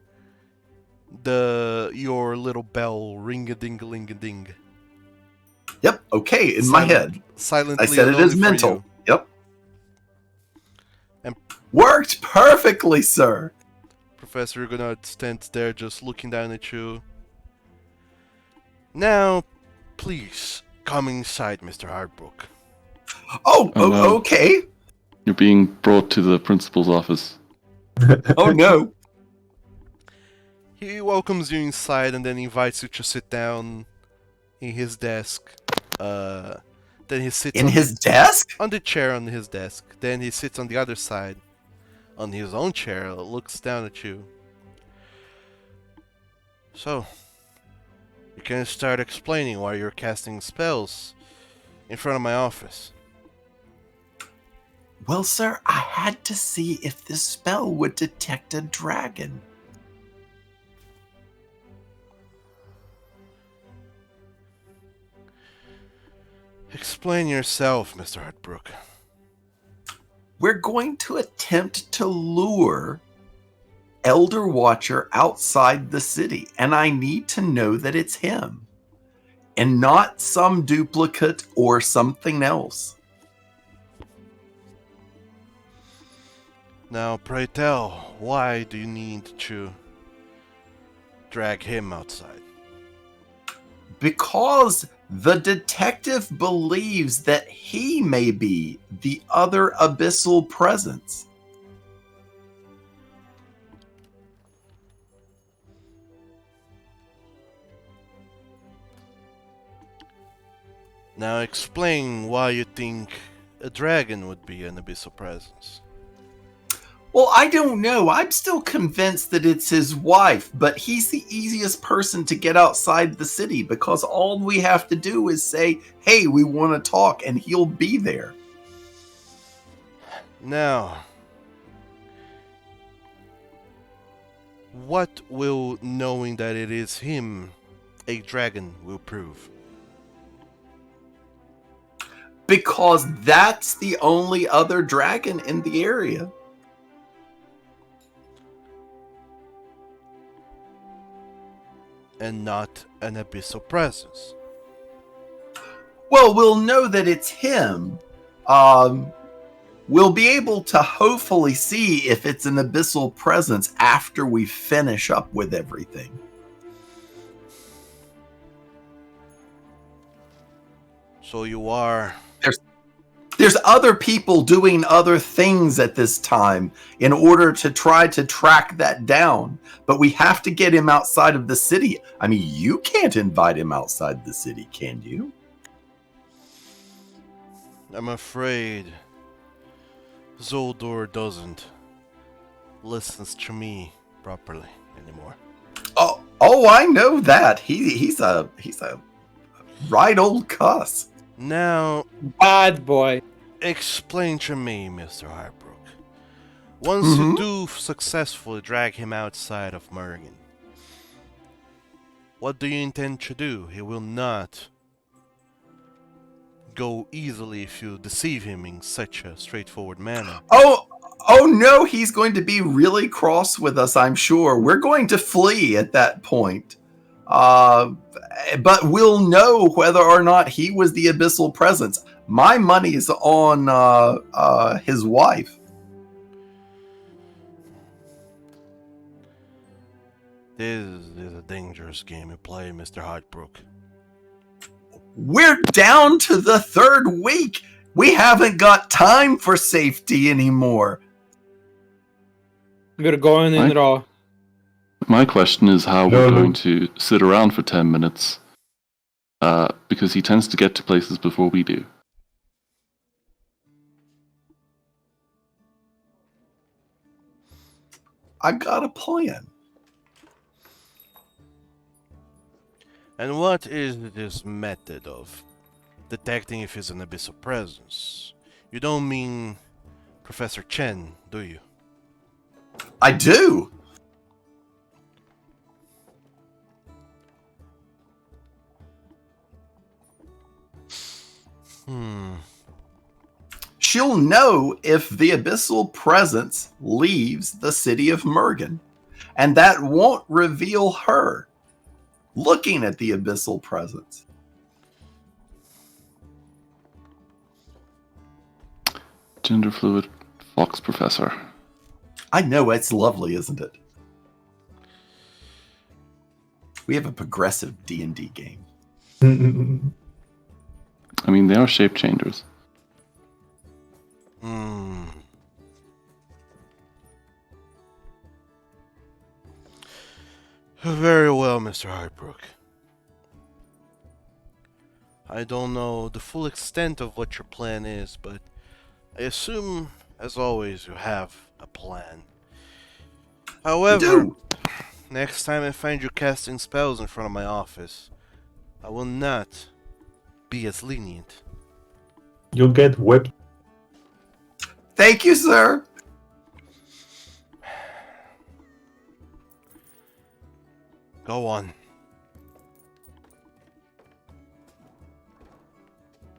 your little bell ring-a-ding-a-ling-a-ding. Yep, okay, in my head. Silently I said and it is only for mental. you. Yep. And worked perfectly, sir. Professor Jurgenard stands there just looking down at you. Now, please, come inside, Mr. Heartbrook. Oh, Oh, no. okay. You're being brought to the principal's office. Oh, no. He welcomes you inside and then invites you to sit down in his desk. Then he sits In his desk? on the chair on his desk. Then he sits on the other side on his own chair, looks down at you. So, you can start explaining why you're casting spells in front of my office. Well, sir, I had to see if this spell would detect a dragon. Explain yourself, Mr. Hartbrook. We're going to attempt to lure Elder Watcher outside the city, and I need to know that it's him, and not some duplicate or something else. Now, pray tell, why do you need to drag him outside? Because the detective believes that he may be the other abyssal presence. Now explain why you think a dragon would be an abyssal presence. Well, I don't know. I'm still convinced that it's his wife, but he's the easiest person to get outside the city because all we have to do is say, hey, we want to talk, and he'll be there. Now, what will knowing that it is him, a dragon, will prove? Because that's the only other dragon in the area. And not an abyssal presence. Well, we'll know that it's him. We'll be able to hopefully see if it's an abyssal presence after we finish up with everything. So you are... There's other people doing other things at this time in order to try to track that down. But we have to get him outside of the city. I mean, you can't invite him outside the city, can you? I'm afraid Zoldor doesn't listens to me properly anymore. Oh, I know that. He's a right old cuss. Now, Bad boy. explain to me, Mr. Heartbrook. Once you do successfully drag him outside of Mergen, what do you intend to do? He will not go easily if you deceive him in such a straightforward manner. Oh no, he's going to be really cross with us, I'm sure. We're going to flee at that point. But we'll know whether or not he was the abyssal presence. My money is on his wife. This is a dangerous game you play, Mr. Hartbrook. We're down to the 3rd week. We haven't got time for safety anymore. We're going in Right. raw. My question is how No, we're no. going to sit around for 10 minutes. Because he tends to get to places before we do. I got a plan. And what is this method of detecting if it's an abyssal presence? You don't mean Professor Chen, do you? I do. She'll know if the abyssal presence leaves the city of Mergen, and that won't reveal her looking at the abyssal presence. Gender fluid fox professor. I know, it's lovely, isn't it? We have a progressive D&D game. I mean, they are shape changers. Very well, Mr. Hartbrook. I don't know the full extent of what your plan is, but I assume, as always, you have a plan. We However, do. next time I find you casting spells in front of my office, I will not be as lenient. You'll get whipped. Thank you, sir. Go on.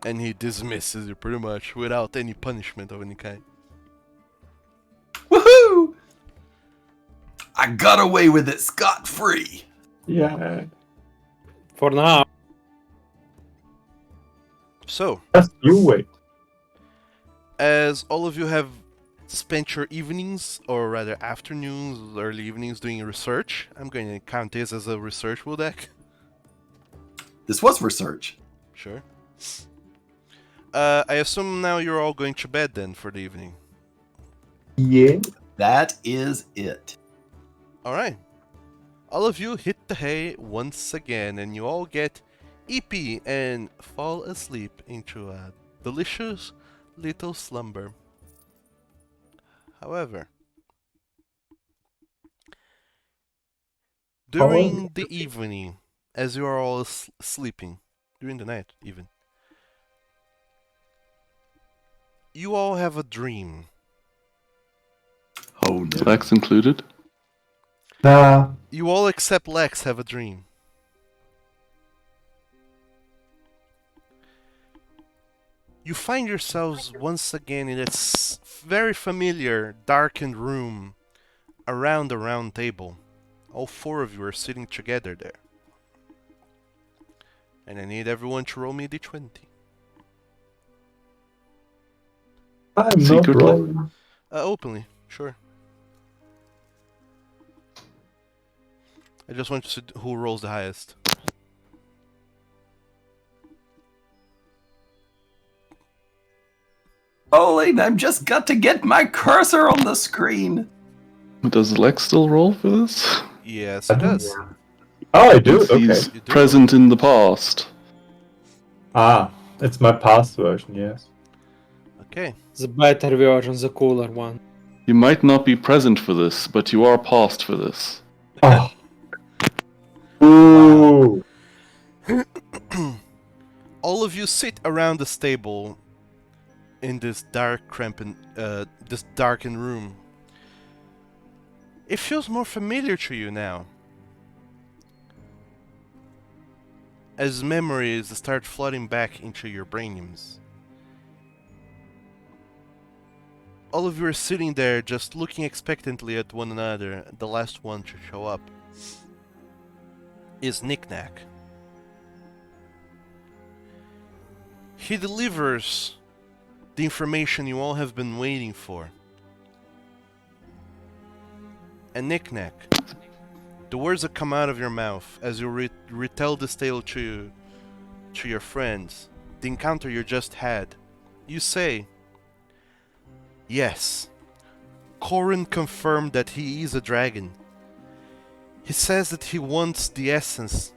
And he dismisses you pretty much without any punishment of any kind. Woohoo! I got away with it scot-free. Yeah. For now. So, Just you wait. as all of you have spent your evenings, or rather afternoons, early evenings doing research, I'm going to count this as a research deck. This was research. Sure. I assume now you're all going to bed then for the evening. Yeah. That is it. Alright. All of you hit the hay once again, and you all get EP and fall asleep into a delicious little slumber. However, during the evening, as you are all sleeping, during the night even, you all have a dream. Oh no. Lex included. Nah. You all except Lex have a dream. You find yourselves once again in that very familiar darkened room around a round table. All 4 of you are sitting together there. And I need everyone to roll me a d20. I'm Secretly? not rolling. Openly, sure. I just want to see who rolls the highest. Olin, I've just got to get my cursor on the screen. Does Lex still roll for this? Yes, it does. Oh, I do? Okay. He's You do. present in the past. Ah, it's my past version, yes. Okay. The better version, the cooler one. You might not be present for this, but you are past for this. Oh. Ooh. All of you sit around the stable in this this darkened room. It feels more familiar to you now, as memories start flooding back into your brainiums. All of you are sitting there just looking expectantly at one another. The last one to show up is Knick-Knack. He delivers the information you all have been waiting for. And Knick-Knack, The words that come out of your mouth as you retell this tale to your friends, the encounter you just had, you say, yes, Corrin confirmed that he is a dragon. He says that he wants the essence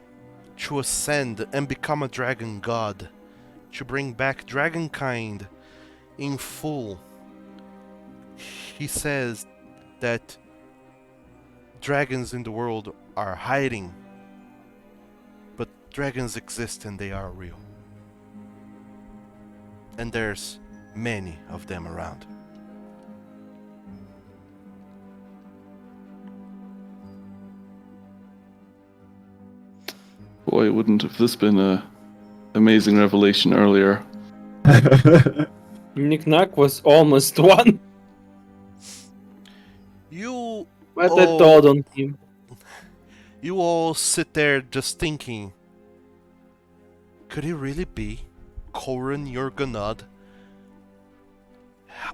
to ascend and become a dragon god, to bring back dragonkind in full. He says that dragons in the world are hiding, but dragons exist and they are real. And there's many of them around. Boy, wouldn't have this been a amazing revelation earlier. Knick-knack was almost one, You but I told on him. You all sit there just thinking, could he really be Corrin Jurgenod?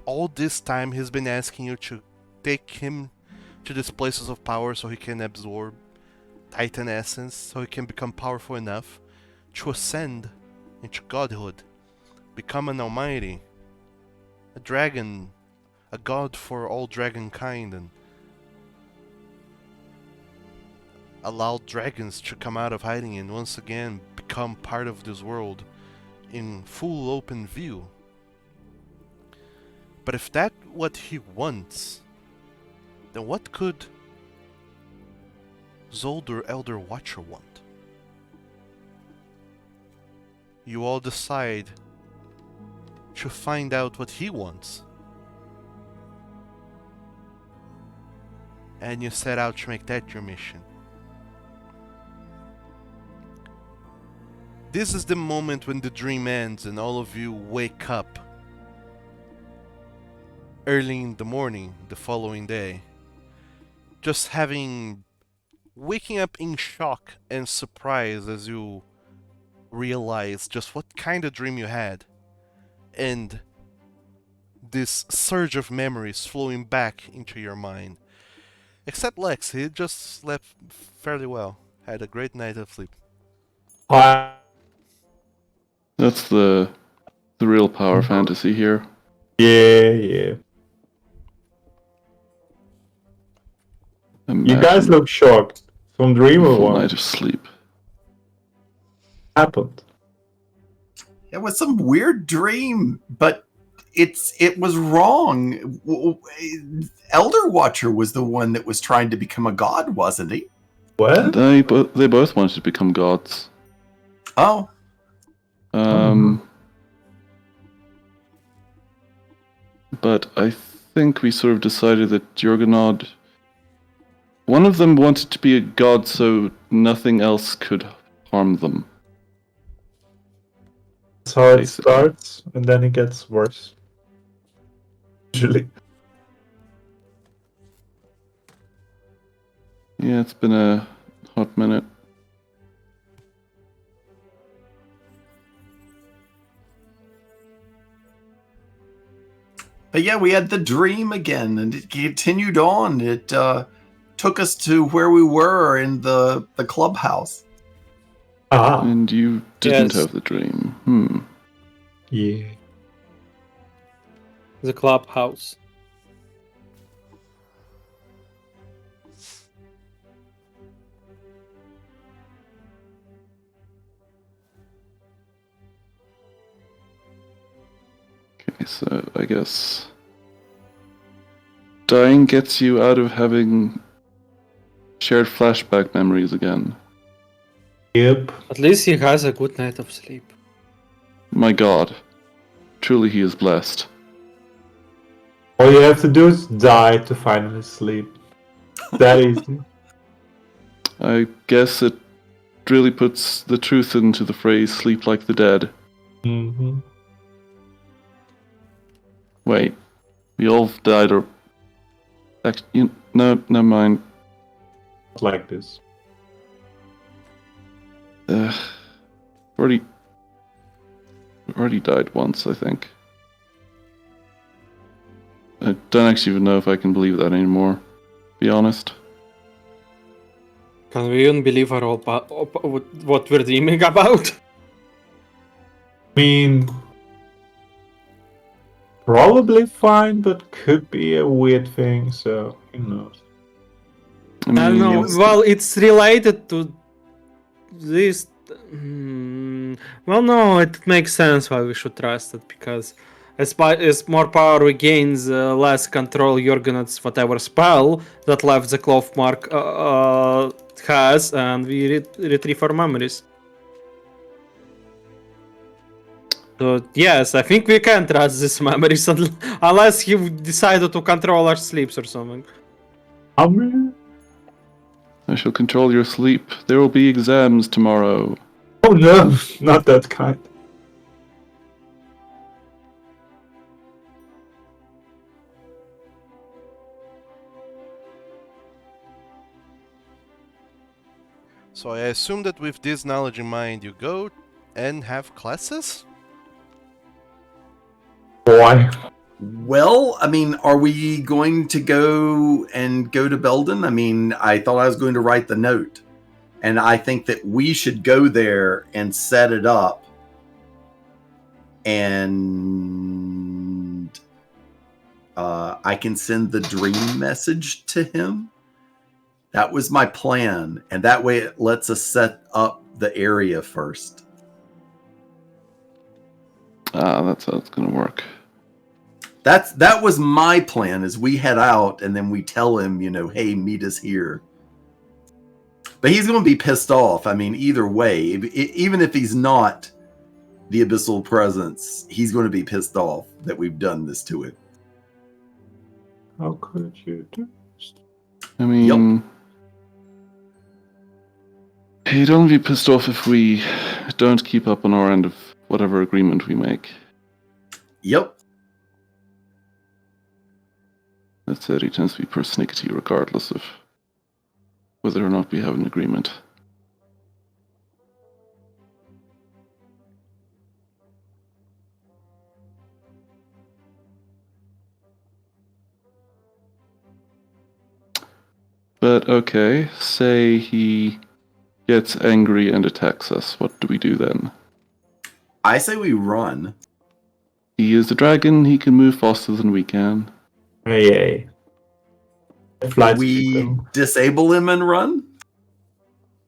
All this time he's been asking you to take him to these places of power so he can absorb Titan essence, so he can become powerful enough to ascend into godhood, become an almighty, a dragon, a god for all dragonkind, and allow dragons to come out of hiding and once again become part of this world in full open view. But if that's what he wants, then what could Zoldur Elder Watcher want? You all decide to find out what he wants. And you set out to make that your mission. This is the moment when the dream ends and all of you wake up early in the morning the following day. Just waking up in shock and surprise as you realize just what kind of dream you had. And this surge of memories flowing back into your mind. Except Lex, he just slept fairly well. Had a great night of sleep. Hi. That's the real power fantasy here. Yeah. You Imagine guys look shocked. From dream a or full what night of sleep. happened? It was some weird dream, but it was wrong. Elder Watcher was the one that was trying to become a god, wasn't he? What? They both wanted to become gods. Oh, But I think we sort of decided that Jurgenod... One of them wanted to be a god so nothing else could harm them. That's how it Basically. starts, and then it gets worse. Usually. Yeah, it's been a hot minute. but yeah, we had the dream again, and it continued on. It took us to where we were in the clubhouse. Ah, And you didn't Yes. have the dream. yeah. The clubhouse. Okay, so I guess... Dying gets you out of having shared flashback memories again. Yep. At least he has a good night of sleep. My god. Truly he is blessed. All you have to do is die to finally sleep. That easy. I guess it really puts the truth into the phrase sleep like the dead. Mm-hmm. Wait, we all died or... Actually, no, never mind. Like this. Already died once, I think. I don't actually even know if I can believe that anymore, to be honest. Can we even believe our what we're dreaming about? I mean, probably fine, but could be a weird thing, so who knows. I I mean, don't know. was- Well, it's related to this. Well, no, it makes sense why we should trust it because as more power we gain, the less control Jurgen's whatever spell that left the cloth mark has, and we retrieve our memories. So yes, I think we can trust these memories unless he decided to control our sleeps or something. I mean, I shall control your sleep. There will be exams tomorrow. oh no, not that kind. So I assume that with this knowledge in mind, you go and have classes? Why? Well, I mean, are we going to go to Belden? I mean, I thought I was going to write the note. And I think that we should go there and set it up. And I can send the dream message to him. That was my plan. And that way it lets us set up the area first. That's how it's gonna work. That was my plan, is we head out and then we tell him, hey, meet us here. But he's going to be pissed off. I mean, either way, even if he's not the Abyssal Presence, he's going to be pissed off that we've done this to him. How could you do this? I mean, he'd only be pissed off if we don't keep up on our end of whatever agreement we make. Yep. That said, he tends to be persnickety regardless of whether or not we have an agreement. But okay, say he gets angry and attacks us. What do we do then? I say we run. He is the dragon, he can move faster than we can. Hey. Flight We system. disable him and run?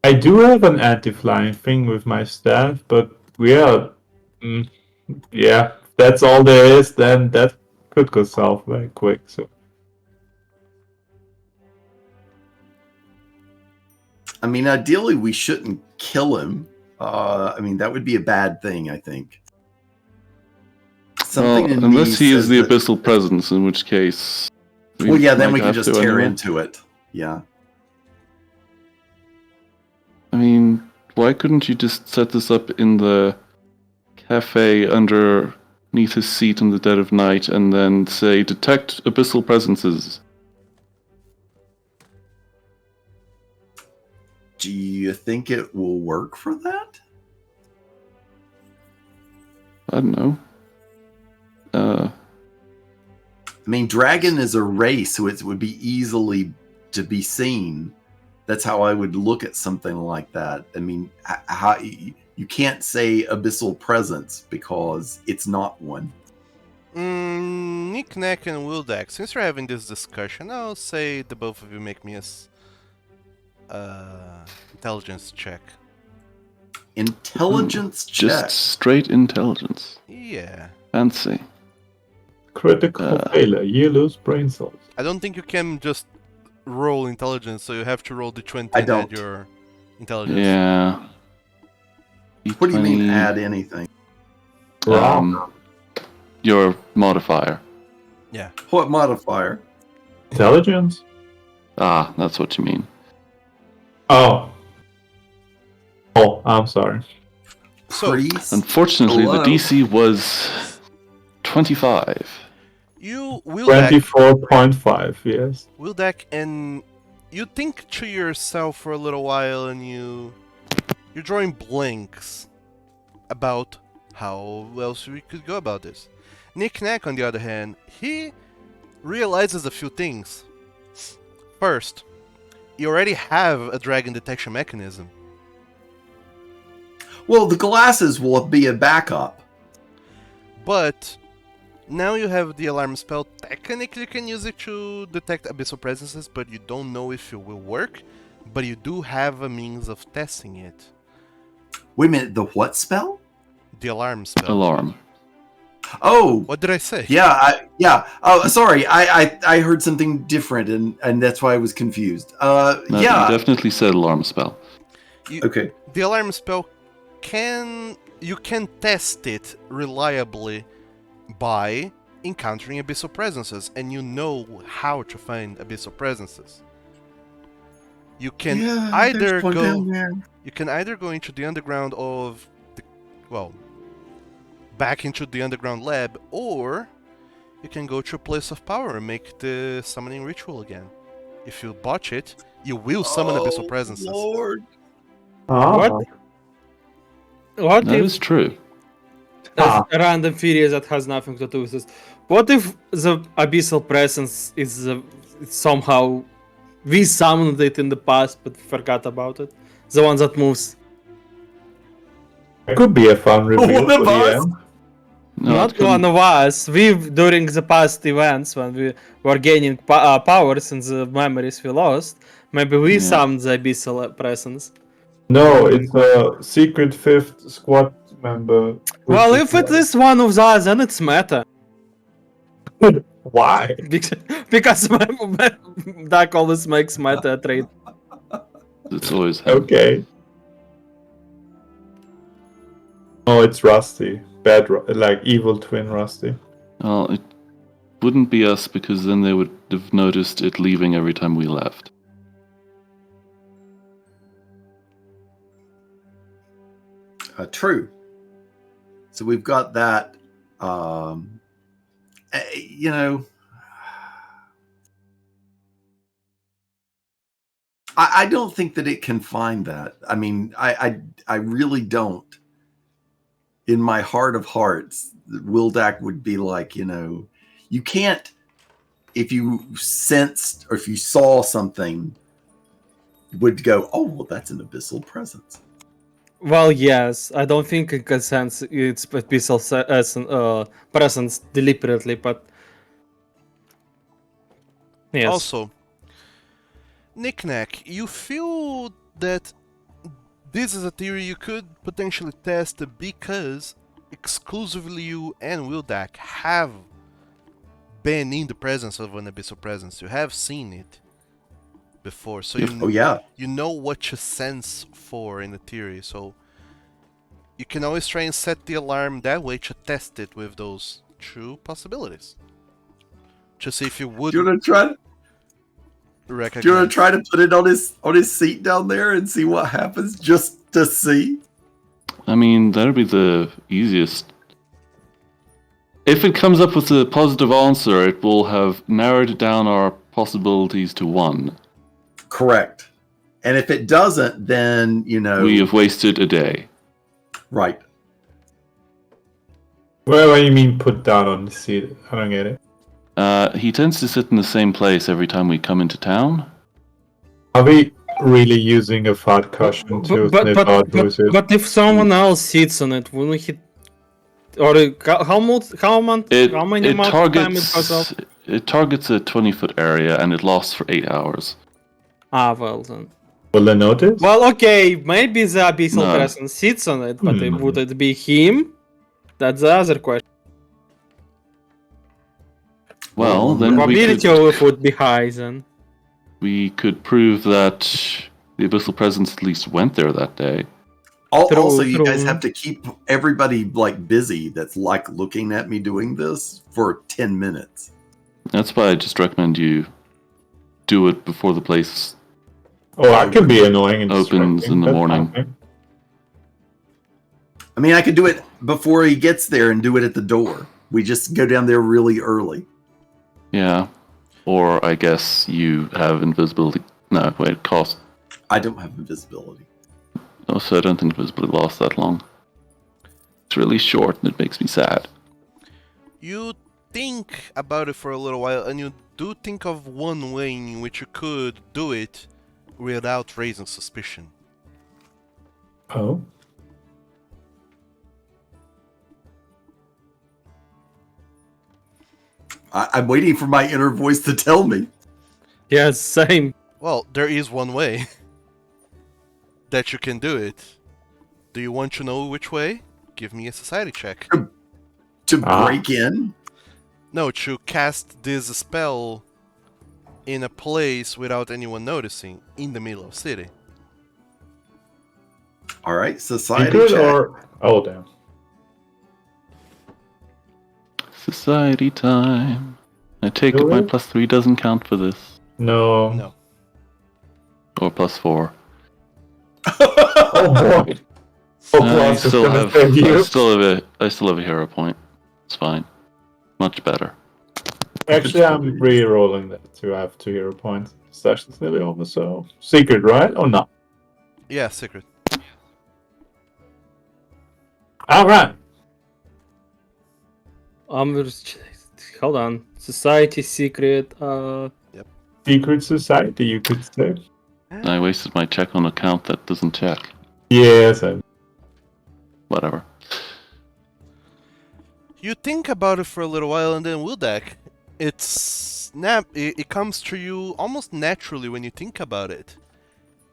I do have an anti-flying thing with my staff, but yeah, if that's all there is, then that could go south very quick. So I mean, ideally, we shouldn't kill him. I mean, that would be a bad thing, I think. Well, in unless me he is says the that- abyssal presence, in which case... Well, yeah, then might we can have just to tear anyway. into it. Yeah. I mean, why couldn't you just set this up in the cafe underneath his seat in the dead of night and then say, detect abyssal presences? Do you think it will work for that? I don't know. I mean, dragon is a race, so it would be easily to be seen. That's how I would look at something like that. I mean, how you can't say abyssal presence because it's not one. Nick, Knack, and Wildak, since we're having this discussion, I'll say the both of you make me a intelligence check. Intelligence check. Just straight intelligence. Yeah. Fancy. critical failure, you lose brain cells. I don't think you can just roll intelligence, so you have to roll the 20 I and add don't. your intelligence. Yeah. What do you mean D20, add anything? Your modifier. Yeah. What modifier? Intelligence? Ah, that's what you mean. Oh, I'm sorry. So, Priest? Unfortunately, Hello? the DC was 25. you, Wildak, 24.5, yes. Wildak, and you think to yourself for a little while, and you're drawing blanks about how else we could go about this. Nick Knack, on the other hand, he realizes a few things. First, you already have a dragon detection mechanism. Well, the glasses will be a backup. But now you have the alarm spell. Technically, you can use it to detect abyssal presences, but you don't know if it will work. But you do have a means of testing it. Wait a minute, the what spell? The alarm spell. Alarm. Oh, What did I say? yeah. Oh, sorry, I heard something different, and that's why I was confused. No, You Yeah. definitely said alarm spell. Okay. The alarm spell you can test it reliably by encountering abyssal presences, and you know how to find abyssal presences. You can either go into the underground of back into the underground lab, or you can go to a place of power and make the summoning ritual again. If you botch it, you will summon abyssal presences. Lord. Ah. What That if is true. that's a random theory that has nothing to do with this? What if the abyssal presence is somehow we summoned it in the past but forgot about it? The one that moves. It could be a fun reveal One of for the us? end. No, Not it couldn't- one of us. We during the past events when we were gaining powers and the memories we lost, maybe we Yeah. summoned the abyssal presence. No, it's a secret fifth squad member. Well, if it is one of us, then it's meta. Why? Because Doc always makes meta trade. It's always him. Okay. Oh, it's Rusty. Like evil twin Rusty. Well, it wouldn't be us because then they would have noticed it leaving every time we left. True. So we've got that. You know, I don't think that it can find that. I mean, I really don't. In my heart of hearts, Wildak would be like, you know, you can't. If you sensed or if you saw something, would go, oh, well, that's an abyssal presence. Well, yes, I don't think it can sense its abyssal presence deliberately, but yes. Also, Knick-Knack, you feel that this is a theory you could potentially test because exclusively you and Wildak have been in the presence of an abyssal presence. You have seen it before, so Oh, yeah. you know what to sense for in the theory. So you can always try and set the alarm that way to test it with those true possibilities. To see if you would Do you want to try? recognize. Do you want to try to put it on his seat down there and see what happens, just to see? I mean, that'd be the easiest. If it comes up with a positive answer, it will have narrowed down our possibilities to 1. Correct. And if it doesn't, then, you know... We have wasted a day. Right. Well, what do you mean put down on the seat? I don't get it. He tends to sit in the same place every time we come into town. Are we really using a fart cushion to sniff out who is it? But if someone else sits on it, wouldn't he? Or how many It amount of time it goes off? targets a 20-foot area and it lasts for 8 hours. Ah, well then. Will they notice? Well, okay, maybe the abyssal No. presence sits on it, but would it be him? That's the other question. Well, then Probability of it would be high then. we could prove that the abyssal presence at least went there that day. Also, you guys true. have to keep everybody like busy that's like looking at me doing this for 10 minutes. That's why I just recommend you do it before the place. Oh, I can be annoying and Opens distracting, in the that's morning. fine. I mean, I could do it before he gets there and do it at the door. We just go down there really early. Yeah. Or I guess you have invisibility. No, wait, cost. I don't have invisibility. Oh, so I don't think invisibility lasts that long. It's really short and it makes me sad. You think about it for a little while, and you do think of one way in which you could do it without raising suspicion. Oh. I'm waiting for my inner voice to tell me. Yes, same. Well, there is one way that you can do it. Do you want to know which way? Give me a society check. To Ah. break in? No, to cast this spell in a place without anyone noticing, in the middle of city. All right, society Secret check. or... Oh, damn. Society time. I take it my Really? +3 doesn't count for this. No. No. Or +4. Oh, boy. Oh, I plus is still gonna have save you. I still have a hero point. It's fine. Much better. Actually, I'm re-rolling that to have 2 hero points. Session's nearly over, so... Secret, right? Or not? Yeah, secret. Alright! Hold on. Society secret. Secret society, you could say. I wasted my check on account that doesn't check. Yes, Whatever. You think about it for a little while, and then Wildak, it comes to you almost naturally when you think about it.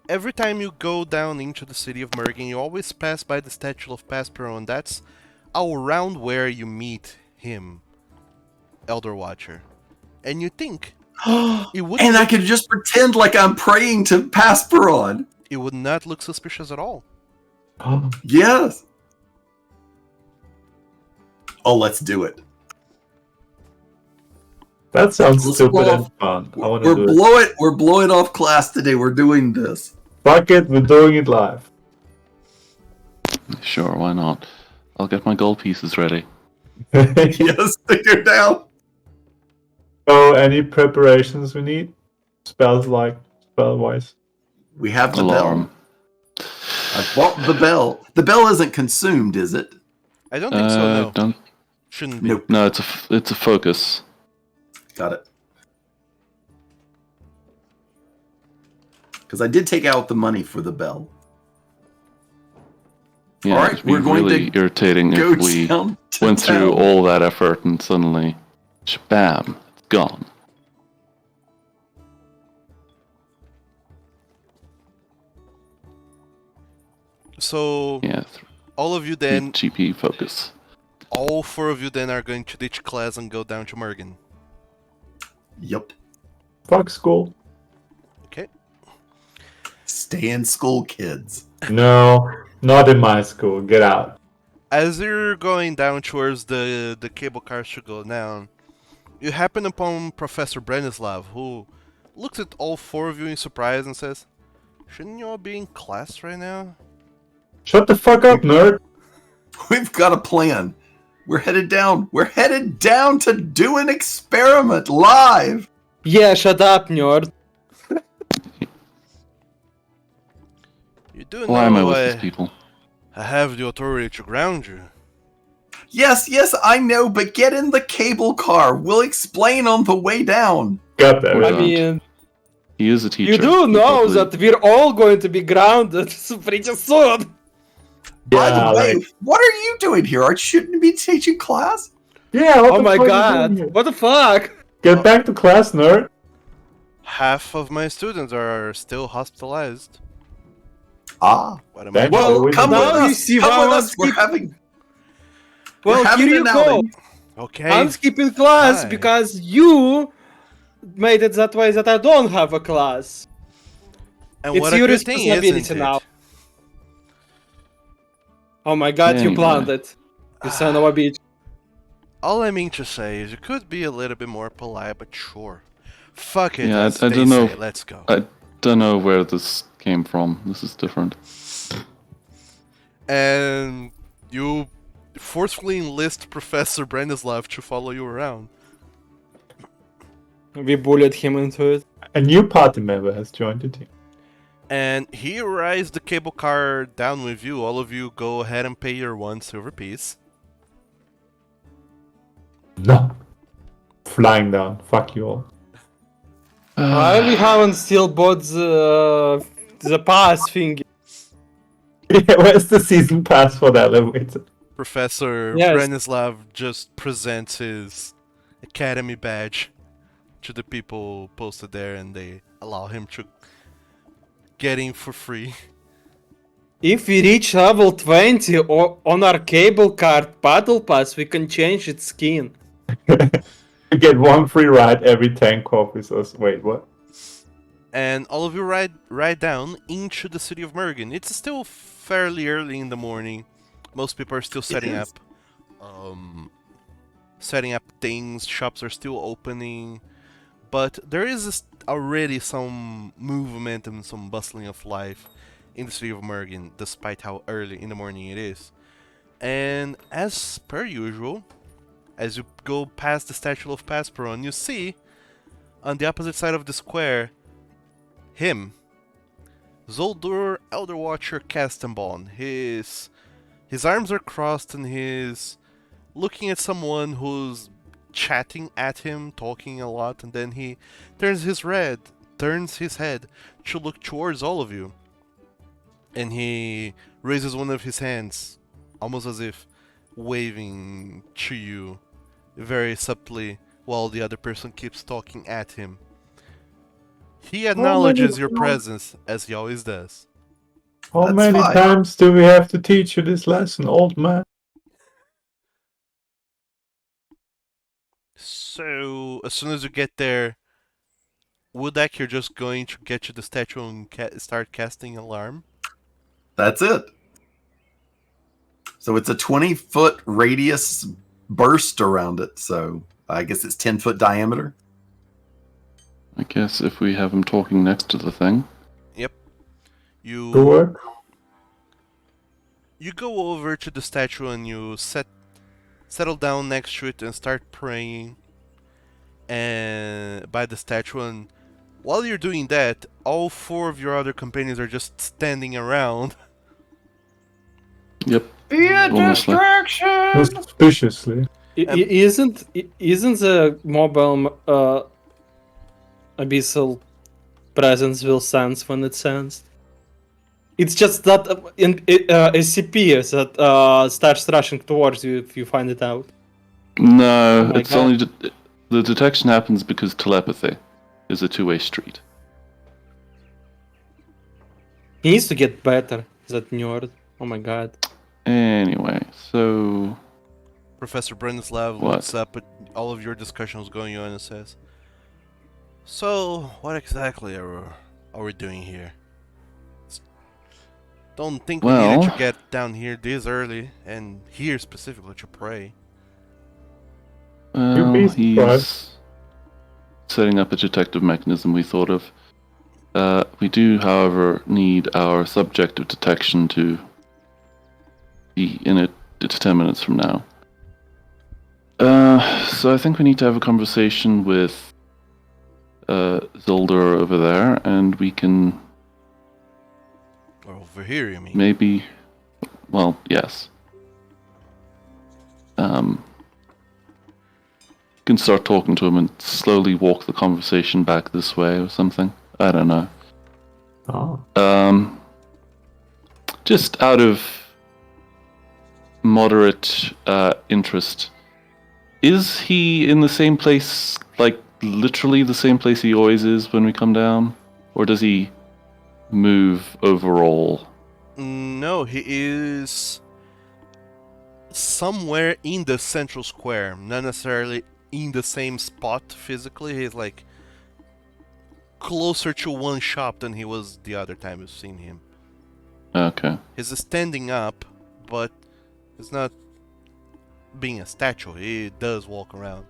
Every time you go down into the city of Mergen, you always pass by the statue of Paspero, and that's around where you meet him, Elder Watcher. And you think it would And I could just pretend like I'm praying to Pasperon. it would not look suspicious at all. Yes. Oh, let's do it. That sounds Let's stupid blow and off- fun. I want to do it. We're blowing off class today. We're doing this. Fuck it, we're doing it live. Sure, why not? I'll get my gold pieces ready. Yes, figure down. So, any preparations we need? Spell-wise? We have the Alarm. bell. I bought the bell. The bell isn't consumed, is it? I don't think so, no. Don't. Shouldn't be. Nope. No, it's a focus. Got it. Because I did take out the money for the bell. Yeah, All right, it'd be we're going really to irritating Go if we down to went through town. all that effort and suddenly, shabam, it's gone. So, Yeah, all of you then, GP focus. all 4 of you then are going to ditch class and go down to Mergen. Yep. Fuck school. Okay. Stay in school, kids. No, not in my school. Get out. As you're going down towards the cable cars to go down, you happen upon Professor Branislav, who looks at all 4 of you in surprise and says, "Shouldn't you all be in class right now?" Shut the fuck up, nerd. We've got a plan. We're headed down. We're headed down to do an experiment live. Yeah, shut up, nerd. You do Why am I know with these people? I have the authority to ground you. Yes, I know, but get in the cable car. We'll explain on the way down. God damn We're it. I mean, He is a teacher. you do He know probably- that we're all going to be grounded pretty soon. By Yeah, the way, like- what are you doing here? Shouldn't you be teaching class? Yeah, what Oh the my fuck are you god, doing here? what the fuck? Get back to class, nerd. Half of my students are still hospitalized. Ah. What am I Thank doing? you. Well, we come can with now you us. see Come why with I us. was We're keep- having. Well, we're having here you an go. outing. Okay. I'm skipping class Hi. because you made it that way that I don't have a class. And It's what a your good thing, responsibility isn't now. it? Oh my god, you Anyway. planned it. You son of a bitch. All I mean to say is you could be a little bit more polite, but sure. Fuck it, Yeah, as I they don't know. say. Let's go. I don't know where this came from. This is different. And you forcefully enlist Professor Branislav to follow you around. We bullied him into it. A new party member has joined the team. And he rides the cable car down with you. All of you go ahead and pay your 1 silver piece. No. Flying down. Fuck you all. Why we haven't still bought the pass thing? Yeah, where's the season pass for the elevator? Professor Yes. Branislav just presents his academy badge to the people posted there, and they allow him to get in for free. If we reach level 20 or on our cable card battle pass, we can change its skin. You get one free ride every 10 copies. Wait, what? And all of you ride down into the city of Mergen. It's still fairly early in the morning. Most people are still setting is. up. Setting up things. Shops are still opening. But there is already some movement and some bustling of life in the city of Mergen, despite how early in the morning it is. And as per usual, as you go past the statue of Pasperon, you see, on the opposite side of the square, him, Zoldur Elder Watcher Castenbon. His arms are crossed and he's looking at someone who's chatting at him, talking a lot, and then he turns his head to look towards all of you. And he raises one of his hands, almost as if waving to you very subtly, while the other person keeps talking at him. He acknowledges your presence, as he always does. How That's many fine. times do we have to teach you this lesson, old man? So, as soon as you get there, Woodak, you're just going to get to the statue and start casting alarm? That's it. So it's a 20-foot radius burst around it. So I guess it's 10-foot diameter. I guess if we have him talking next to the thing. You Good work. you go over to the statue and you settle down next to it and start praying and by the statue, and while you're doing that, all four of your other companions are just standing around. Yep. Be a Almost like- distraction. Suspiciously. Isn't the mobile abyssal presence will sense when it sends? It's just that SCP that starts rushing towards you if you find it out. No, Oh my it's God. only the detection happens because telepathy is a two-way street. He needs to get better, that nerd. Oh my god. Anyway, so Professor Branislav What? looks up at all of your discussions going on and says, "So, what exactly are we doing here? Don't think we needed Well- to get down here this early, and here specifically to pray." well, be he's surprised. setting up a detective mechanism we thought of. We do, however, need our subject of detection to be in it. It's 10 minutes from now. So I think we need to have a conversation with Zoldur over there, and we can Or over here, you mean? maybe, well, yes. Can start talking to him and slowly walk the conversation back this way or something. I don't know. Oh. Just out of moderate interest, is he in the same place, like literally the same place he always is when we come down? Or does he move overall? No, he is somewhere in the central square, not necessarily in the same spot physically. He's like closer to one shop than he was the other time you've seen him. Okay. He's standing up, but it's not being a statue. He does walk around.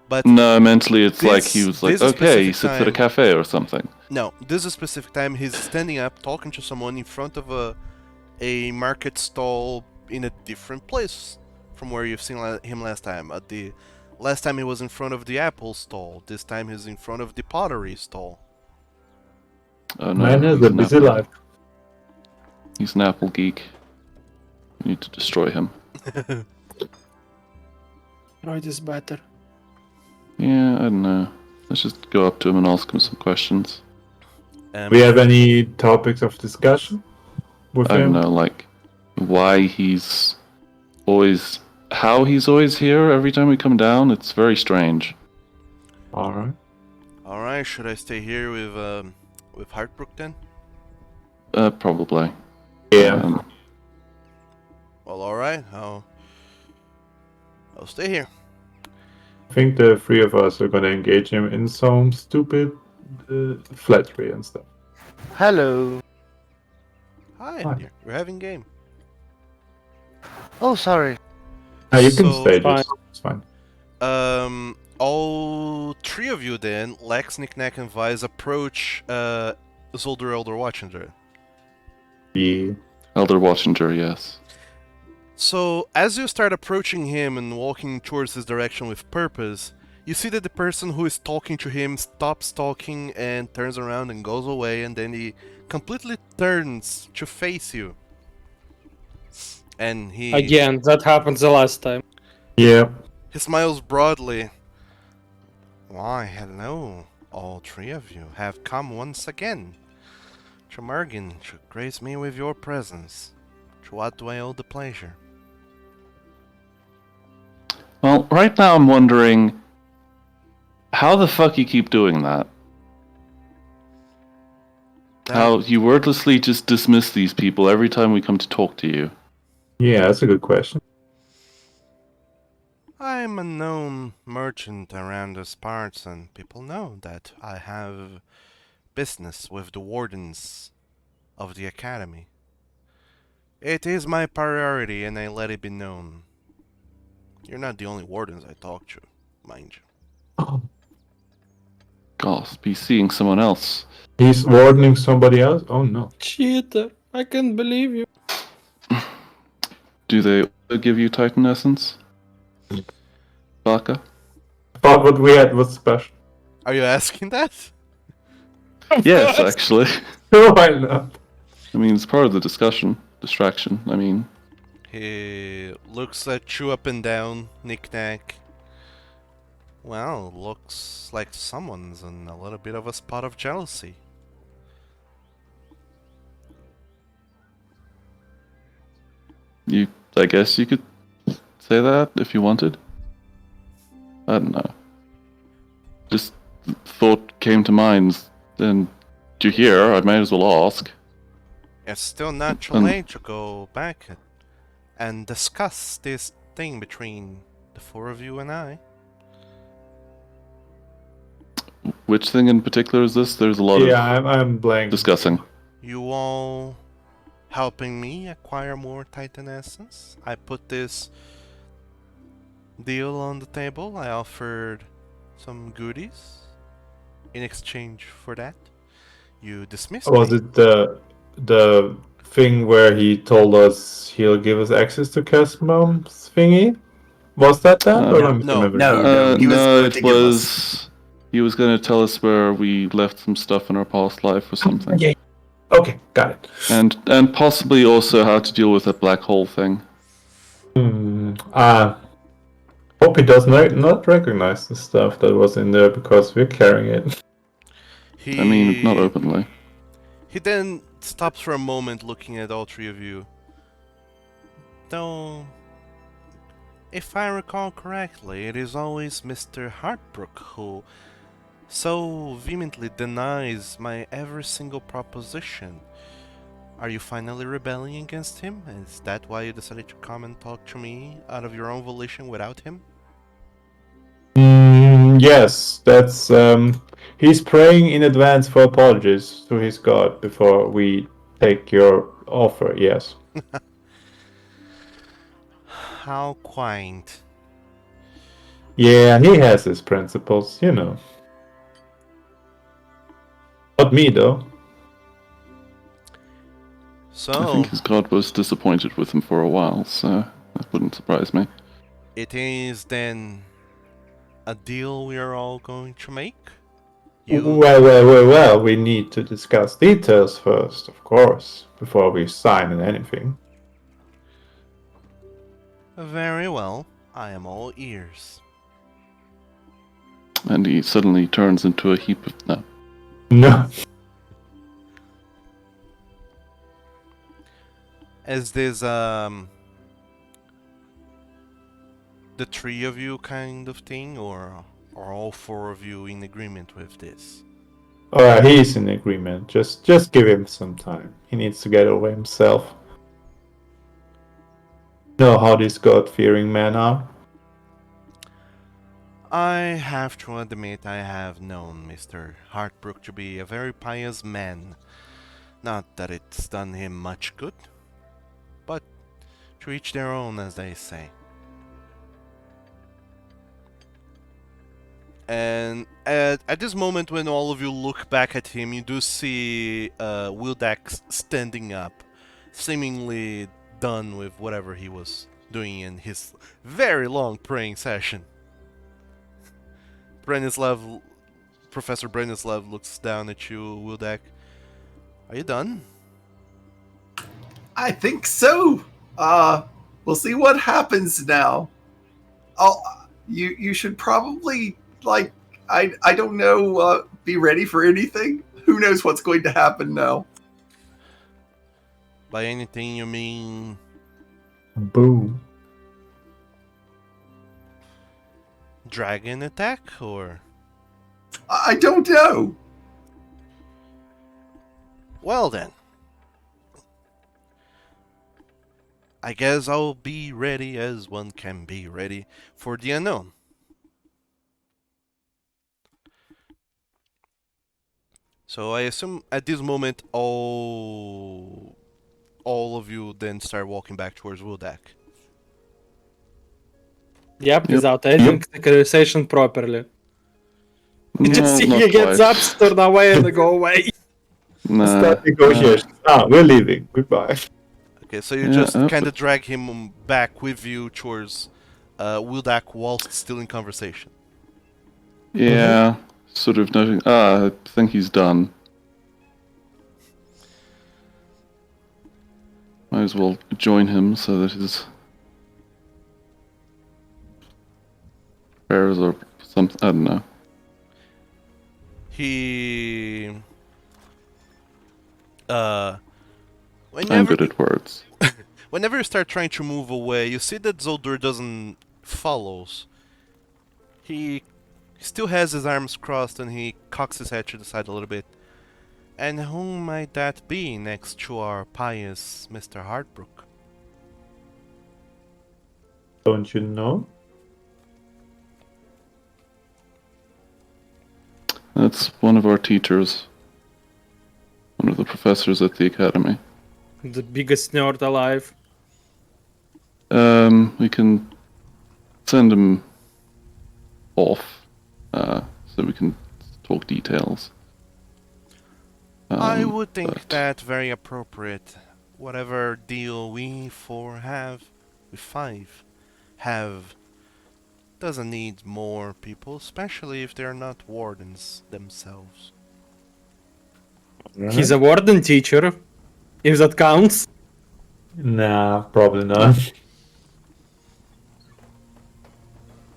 But No, mentally it's like This- he was like, this okay, he specific sits at a time- cafe or something. no, this is a specific time he's standing up talking to someone in front of a market stall in a different place from where you've seen him last time. The last time he was in front of the apple stall. This time he's in front of the pottery stall. Oh no, Man has he's a an busy apple- life. He's an apple geek. We need to destroy him. Right is better. Yeah, I don't know. Let's just go up to him and ask him some questions. We have any topics of discussion with I don't him? know, like why he's always, how he's always here every time we come down. It's very strange. All right. All right, should I stay here with Heartbrook then? Probably. Yeah. Well, all right. I'll stay here. I think the three of us are gonna engage him in some stupid flattery and stuff. Hello. Hi, Hi. you're having game. Oh, sorry. You can So, stay, fine. just it's fine. All three of you then, Lex, Knick-Knack, and Vise, approach Zolder Elder Watchender. Yeah. Elder Watchinger, yes. So, as you start approaching him and walking towards his direction with purpose, you see that the person who is talking to him stops talking and turns around and goes away, and then he completely turns to face you. And he Again, that happened the last time. Yeah. he smiles broadly. Why, hello, all three of you have come once again. Tremargin should grace me with your presence. To what do I owe the pleasure? Well, right now I'm wondering how the fuck you keep doing that. How you wordlessly just dismiss these people every time we come to talk to you. Yeah, that's a good question. I'm a known merchant around these parts, and people know that I have business with the wardens of the academy. It is my priority, and I let it be known. You're not the only wardens I talk to, mind you. Oh. Gosh, be seeing someone else. He's warning somebody else? Oh no. Cheater. I can't believe you. Do they also give you Titan Essence? Baka? Thought what we had was special. Are you asking that? Yes, actually. Why not? I mean, it's part of the distraction. I mean, He looks at you up and down, Knick-Knack. Well, looks like someone's in a little bit of a spot of jealousy. I guess you could say that if you wanted. I don't know. Just thought came to mind, and you're here, I might as well ask. It's still not too late to go back and discuss this thing between the four of you and I. Which thing in particular is this? There's a lot of I'm blank. discussing. You all helping me acquire more Titan Essence. I put this deal on the table. I offered some goodies in exchange for that. You dismissed Was me. it the thing where he told us he'll give us access to Casmom's thingy? Was that No. or am I No. misremembering? No. He was no, going to it give was. He was going to tell us where we left some stuff in our past life or something, Yeah. Okay, got it. and possibly also how to deal with that black hole thing. Hope he does not recognize the stuff that was in there because we're carrying it. He I mean, not openly. He then stops for a moment looking at all three of you. Though, if I recall correctly, it is always Mr. Heartbrook who so vehemently denies my every single proposition. Are you finally rebelling against him? Is that why you decided to come and talk to me out of your own volition without him? Yes, that's he's praying in advance for apologies to his god before we take your offer. Yes. How quaint. Yeah, he has his principles, you know. Not me though. I So, think his god was disappointed with him for a while, so that wouldn't surprise me. it is then a deal we are all going to make? You Well, we need to discuss details first, of course, before we sign on anything. very well. I am all ears. And he suddenly turns into a heap of... No. No. Is this the three of you kind of thing, or are all four of you in agreement with this? He's in agreement. Just give him some time. He needs to get over himself. Know how these God-fearing men are. I have to admit I have known Mr. Hartbrook to be a very pious man. Not that it's done him much good, but to each their own, as they say. And at this moment, when all of you look back at him, you do see Wildax standing up, seemingly done with whatever he was doing in his very long praying session. Professor Brenislav looks down at you, Wildak. Are you done? I think so. We'll see what happens now. You should probably I don't know, be ready for anything. Who knows what's going to happen now? By anything you mean Boom. dragon attack, or? I don't know. Well then. I guess I'll be ready as one can be ready for the unknown. So I assume at this moment all of you then start walking back towards Wildak. Yep, Yep. without ending the conversation properly. You just see not he gets quite. up, turn away, and go away. Nah, Start negotiations. We're leaving. Goodbye. Okay, so you Yeah, just but- kind of drag him back with you towards Wildak whilst still in conversation. Yeah, sort of noting. I think he's done. Might as well join him so that his prayers or something. I don't know. He I'm whenever good at words. whenever you start trying to move away, you see that Zoldur doesn't follows. He still has his arms crossed and he cocks his head to the side a little bit. And who might that be next to our pious Mr. Hartbrook? Don't you know? That's one of our teachers. One of the professors at the academy. The biggest nerd alive. We can send him off, so we can talk details. I would think but- that very appropriate. Whatever deal we five have, doesn't need more people, especially if they're not wardens themselves. He's a warden teacher, if that counts. Nah, probably not.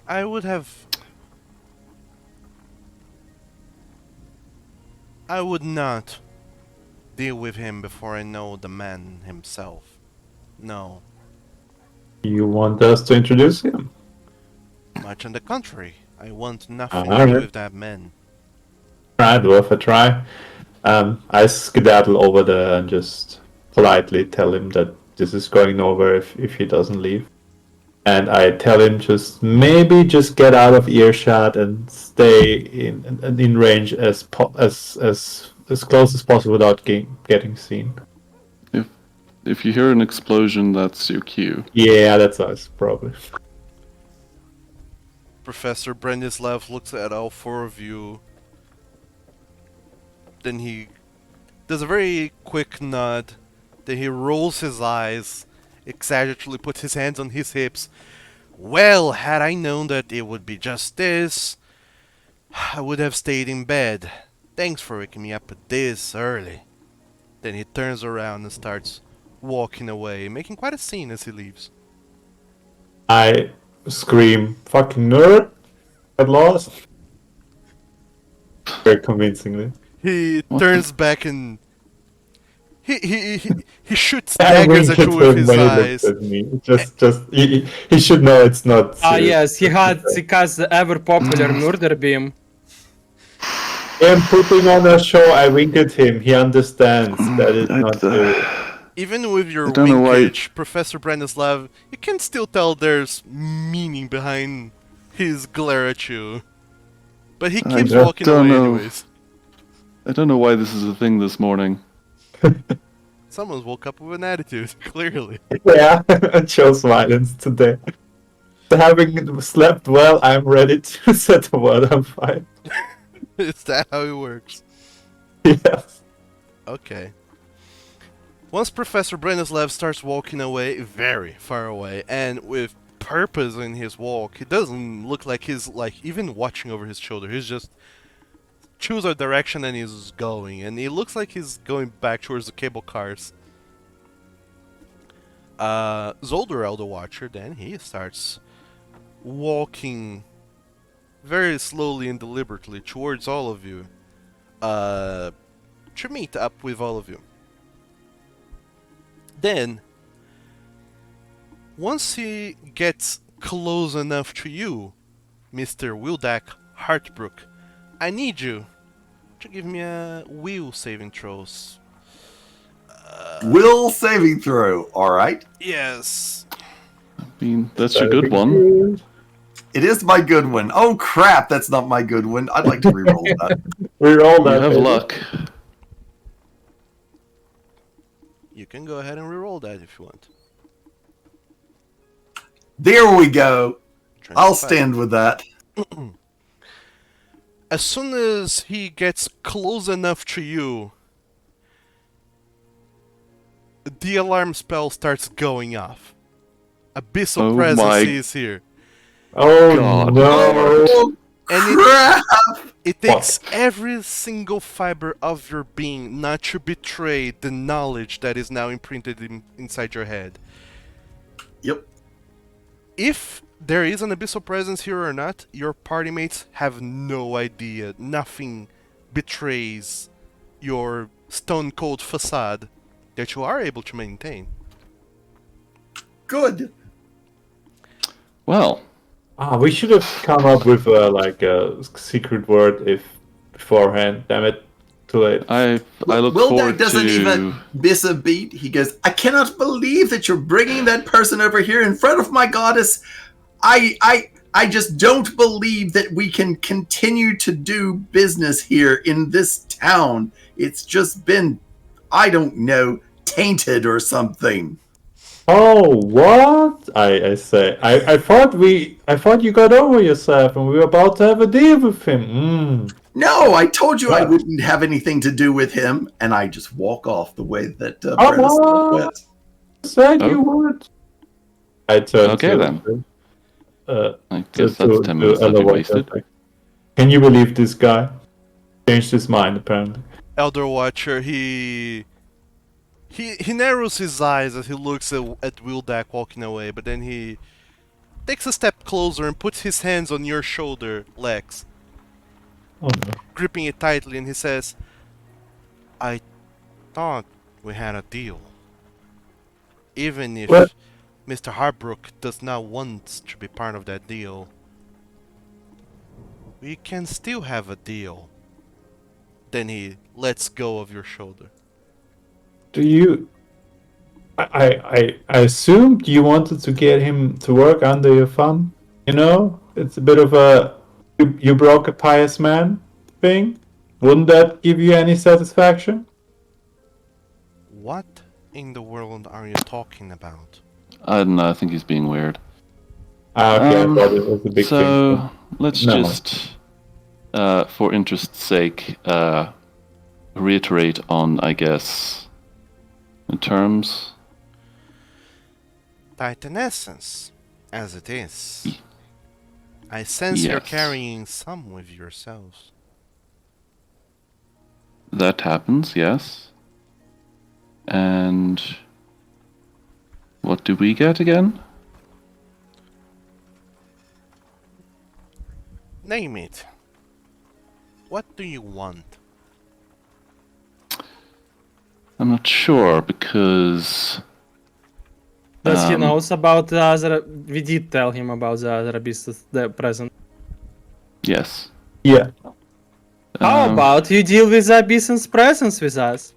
I would not deal with him before I know the man himself. No, You want us to introduce him? much on the contrary. I want nothing to do Alright. with that man. Right, worth a try. I skedaddle over there and just politely tell him that this is going nowhere if he doesn't leave. And I tell him maybe just get out of earshot and stay in range as close as possible without getting seen. If you hear an explosion, that's your cue. Yeah, that's us, probably. Professor Brenislav looks at all four of you. Then he does a very quick nod. Then he rolls his eyes, exaggeratedly puts his hands on his hips. Well, had I known that it would be just this, I would have stayed in bed. Thanks for waking me up this early. Then he turns around and starts walking away, making quite a scene as he leaves. I scream, fucking nerd! At lost. very convincingly. He What turns back and he shoots I daggers wink at at you with him his when he looks eyes. at me. He should know it's not serious. Yes, he has the ever popular murder beam. I'm putting on a show. I wink at him. He understands that it's not serious. Even with your I don't know why- winkage, Professor Branislav, you can still tell there's meaning behind his glare at you. But he I keeps don't walking away know. anyways. I don't know why this is a thing this morning. Someone's woke up with an attitude, clearly. Yeah, I chose violence today. Having slept well, I'm ready to set the world on fire. Is that how it works? Yes. Okay. Once Professor Branislav starts walking away, very far away, and with purpose in his walk, it doesn't look like he's even watching over his shoulder. He's just choose a direction and he's going, and it looks like he's going back towards the cable cars. Zolder, Elder Watcher, then he starts walking very slowly and deliberately towards all of you, to meet up with all of you. Then, once he gets close enough to you, Mr. Wildak Hartbrook, I need you to give me a will saving throws. Will saving throw. All right. Yes. I mean, that's your good one. It is my good one. Oh crap, that's not my good one. I'd like to re-roll that. We're all You that. have baby. luck. You can go ahead and reroll that if you want. There we go. I'll 25. stand with that. As soon as he gets close enough to you, the alarm spell starts going off. Abyssal Oh presence my is here. Oh God. no! Oh And crap! it takes every single fiber of your being not to betray the knowledge that is now imprinted inside your head. Yep. If there is an abyssal presence here or not, your party mates have no idea. Nothing betrays your stone cold facade that you are able to maintain. Good. Well, We should have come up with like a secret word if beforehand. Damn it, too late. I look Wildak forward doesn't to. even miss a beat. He goes, I cannot believe that you're bringing that person over here in front of my goddess. I just don't believe that we can continue to do business here in this town. It's just been, I don't know, tainted or something. Oh, what? I say. I thought you got over yourself and we were about to have a deal with him. No, I told you I What? wouldn't have anything to do with him, and I just walk off the way that Oh, Branislav went. Said Oh. you would. I turned Okay, to, then. Uh, I guess that's 10 minutes that Elder you Watcher. wasted. Can you believe this guy? Changed his mind apparently. Elder Watcher, he narrows his eyes as he looks at Wildak walking away, but then he takes a step closer and puts his hands on your shoulder, Lex, Oh no. gripping it tightly, and he says, I thought we had a deal. Even if What? Mr. Harbrook does not want to be part of that deal, we can still have a deal. Then he lets go of your shoulder. Do you? I assumed you wanted to get him to work under your thumb. You know, it's a bit of a you broke a pious man thing. Wouldn't that give you any satisfaction? What in the world are you talking about? I don't know, I think he's being weird. Okay, I thought it was a big so, thing. let's No. just, for interest's sake, reiterate on, I guess, the terms. Titan essence, as it is. I sense you're Yes. carrying some with yourselves. That happens, yes. And what do we get again? Name it. What do you want? I'm not sure because Does he Um, knows about the other? We did tell him about the other abyss, the present. yes. Yeah. How Um, about you deal with the abyss's presence with us?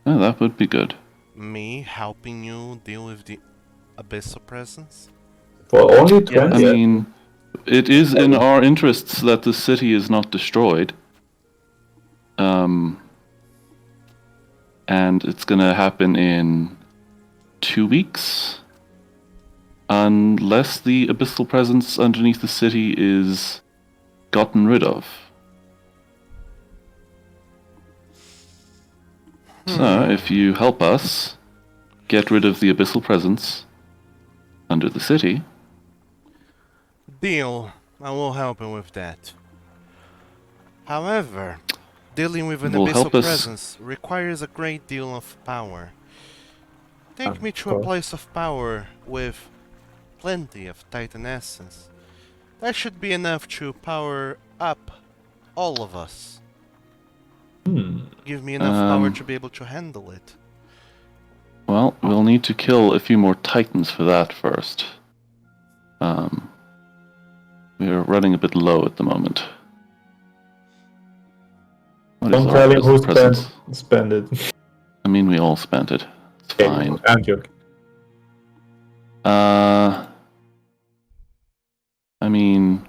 oh, that would be good. Me helping you deal with the abyssal presence? For only Yes. 20. I mean, it is in our interests that the city is not destroyed. And it's gonna happen in 2 weeks, unless the abyssal presence underneath the city is gotten rid of. So, if you help us get rid of the abyssal presence under the city, Deal. I will help him with that. However, dealing with an Will abyssal help us- presence requires a great deal of power. Take me to a course. place of power with plenty of Titan essence. That should be enough to power up all of us. Give me enough power to be able to handle it. well, we'll need to kill a few more titans for that first. We're running a bit low at the moment. What is Don't our tell him who abyssal presence? spend it. I mean, we all spent it. It's fine. I'm joking. I mean,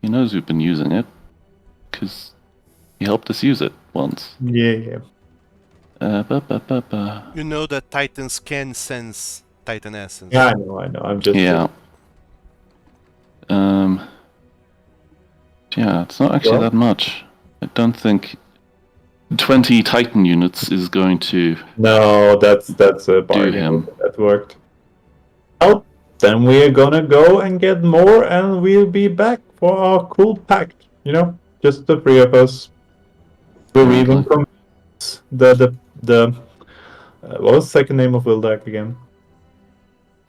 he knows we've been using it because he helped us use it once. Yeah. You know that Titans can sense Titan essence. Yeah, I know. I'm just. Yeah. Yeah, it's not actually Well. that much. I don't think 20 Titan units is going to. No, that's a bargain. him. That worked. Well, then we're gonna go and get more, and we'll be back for our cool pact. You know, just the three of us. We'll even Apparently. convince the what was the second name of Wildak again?